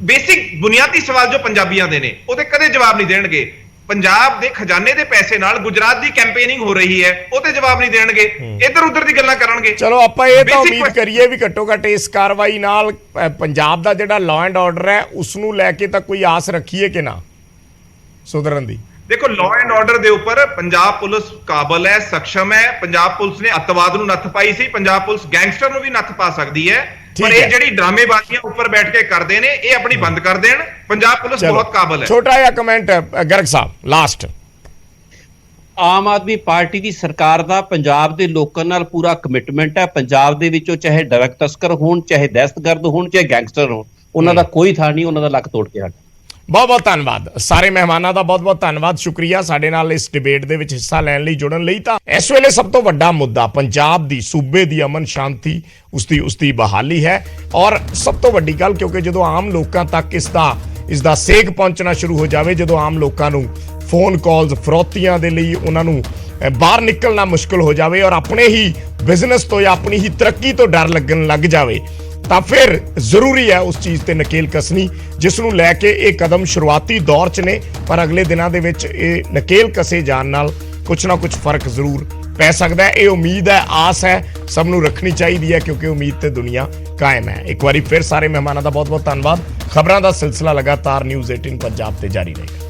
ਬੇਸਿਕ ਬੁਨਿਆਦੀ ਸਵਾਲ ਜੋ ਪੰਜਾਬੀਆਂ ਦੇ ਨੇ ਉਹਦੇ ਕਦੇ ਜਵਾਬ ਨਹੀਂ ਦੇਣਗੇ। ਪੰਜਾਬ ਦੇ ਖਜ਼ਾਨੇ ਦੇ ਪੈਸੇ ਨਾਲ ਗੁਜਰਾਤ ਦੀ ਕੈਂਪੇਨਿੰਗ ਹੋ ਰਹੀ ਹੈ, ਉਹ ਤੇ ਜਵਾਬ ਨਹੀਂ ਦੇਣਗੇ, ਇੱਧਰ ਉੱਧਰ ਦੀ ਗੱਲਾਂ ਕਰਨਗੇ। ਚਲੋ ਆਪਾਂ ਇਹ ਤਾਂ ਉਮੀਦ ਕਰੀਏ ਵੀ ਘੱਟੋ ਘੱਟ ਇਸ ਕਾਰਵਾਈ ਨਾਲ ਪੰਜਾਬ ਦਾ ਜਿਹੜਾ ਲਾਅ ਐਂਡ ਆਰਡਰ ਹੈ ਉਸ ਨੂੰ ਲੈ ਕੇ ਤਾਂ ਕੋਈ ਆਸ ਰੱਖੀਏ ਕਿ ਨਾ ਸੁਧਰਨ ਦੀ? ਦੇਖੋ, ਲਾਅ ਐਂਡ ਆਰਡਰ ਦੇ ਉੱਪਰ ਪੰਜਾਬ ਪੁਲਿਸ ਕਾਬਲ ਹੈ, ਸક્ષਮ ਹੈ। ਪੰਜਾਬ ਪੁਲਿਸ ਨੇ ਅੱਤਵਾਦ ਨੂੰ ਨੱਥ ਪਾਈ ਸੀ, ਪੰਜਾਬ ਪੁਲਿਸ ਗੈਂਗਸਟਰ ਨੂੰ ਵੀ ਨੱਥ ਪਾ ਸਕਦੀ ਹੈ। ਪਰ ਇਹ ਜਿਹੜੀ ਡਰਾਮੇਬਾਜ਼ੀਆਂ ਉੱਪਰ ਬੈਠ ਕੇ ਕਰਦੇ ਨੇ ਇਹ ਆਪਣੀ ਬੰਦ ਕਰ ਦੇਣ। ਪੰਜਾਬ ਪੁਲਿਸ ਬਹੁਤ ਕਾਬਲ ਹੈ। ਛੋਟਾ ਜਿਹਾ ਕਮੈਂਟ ਗਰਗ ਸਾਹਿਬ ਲਾਸਟ। ਆਮ ਆਦਮੀ ਪਾਰਟੀ ਦੀ ਸਰਕਾਰ ਦਾ ਪੰਜਾਬ ਦੇ ਲੋਕਾਂ ਨਾਲ ਪੂਰਾ ਕਮਿਟਮੈਂਟ ਹੈ। ਪੰਜਾਬ ਦੇ ਵਿੱਚੋਂ ਚਾਹੇ ਡਰਗ ਤਸਕਰ ਹੋਣ, ਚਾਹੇ ਦਹਿਸ਼ਤਗਰਦ ਹੋਣ, ਚਾਹੇ ਗੈਂਗਸਟਰ ਹੋਣ, ਉਹਨਾਂ ਦਾ ਕੋਈ ਥਾਂ ਨਹੀਂ, ਉਹਨਾਂ ਦਾ ਲੱਕ ਤੋੜ ਕੇ ਹਟ। ਬਹੁਤ ਬਹੁਤ ਧੰਨਵਾਦ ਸਾਰੇ ਮਹਿਮਾਨਾਂ ਦਾ, ਬਹੁਤ ਬਹੁਤ ਧੰਨਵਾਦ, ਸ਼ੁਕਰੀਆ ਸਾਡੇ ਨਾਲ ਇਸ ਡਿਬੇਟ ਦੇ ਵਿੱਚ ਹਿੱਸਾ ਲੈਣ ਲਈ, ਜੁੜਨ ਲਈ। ਤਾਂ ਇਸ ਵੇਲੇ ਸਭ ਤੋਂ ਵੱਡਾ ਮੁੱਦਾ ਪੰਜਾਬ ਦੀ, ਸੂਬੇ ਦੀ ਅਮਨ ਸ਼ਾਂਤੀ, ਉਸਦੀ ਬਹਾਲੀ ਹੈ। ਔਰ ਸਭ ਤੋਂ ਵੱਡੀ ਗੱਲ, ਕਿਉਂਕਿ ਜਦੋਂ ਆਮ ਲੋਕਾਂ ਤੱਕ ਇਸ ਦਾ ਸੇਕ ਪਹੁੰਚਣਾ ਸ਼ੁਰੂ ਹੋ ਜਾਵੇ, ਜਦੋਂ ਆਮ ਲੋਕਾਂ ਨੂੰ ਫੋਨ ਕਾਲਸ ਫਰੌਤੀਆਂ ਦੇ ਲਈ ਉਹਨਾਂ ਨੂੰ ਬਾਹਰ ਨਿਕਲਣਾ ਮੁਸ਼ਕਲ ਹੋ ਜਾਵੇ ਔਰ ਆਪਣੇ ਹੀ ਬਿਜ਼ਨਸ ਤੋਂ ਜਾਂ ਆਪਣੀ ਹੀ ਤਰੱਕੀ ਤੋਂ ਡਰ ਲੱਗਣ ਲੱਗ ਜਾਵੇ, ਤਾਂ ਫਿਰ ਜ਼ਰੂਰੀ ਹੈ ਉਸ ਚੀਜ਼ ਤੇ ਨਕੇਲ ਕਸਣੀ, ਜਿਸ ਨੂੰ ਲੈ ਕੇ ਇਹ ਕਦਮ ਸ਼ੁਰੂਆਤੀ ਦੌਰ 'ਚ ਨੇ, ਪਰ ਅਗਲੇ ਦਿਨਾਂ ਦੇ ਵਿੱਚ ਇਹ ਨਕੇਲ ਕਸੇ ਜਾਣ ਨਾਲ ਕੁਛ ਨਾ ਕੁਛ ਫਰਕ ਜ਼ਰੂਰ ਪੈ ਸਕਦਾ ਹੈ। ਇਹ ਉਮੀਦ ਹੈ, ਆਸ ਹੈ, ਸਭ ਨੂੰ ਰੱਖਣੀ ਚਾਹੀਦੀ ਹੈ ਕਿਉਂਕਿ ਉਮੀਦ ਤੇ ਦੁਨੀਆ ਕਾਇਮ ਹੈ। ਇੱਕ ਵਾਰੀ ਫਿਰ ਸਾਰੇ ਮਹਿਮਾਨਾਂ ਦਾ ਬਹੁਤ ਬਹੁਤ ਧੰਨਵਾਦ। ਖਬਰਾਂ ਦਾ ਸਿਲਸਿਲਾ ਲਗਾਤਾਰ ਨਿਊਜ਼ 18 ਪੰਜਾਬ ਤੇ ਜਾਰੀ ਰਹੇਗਾ।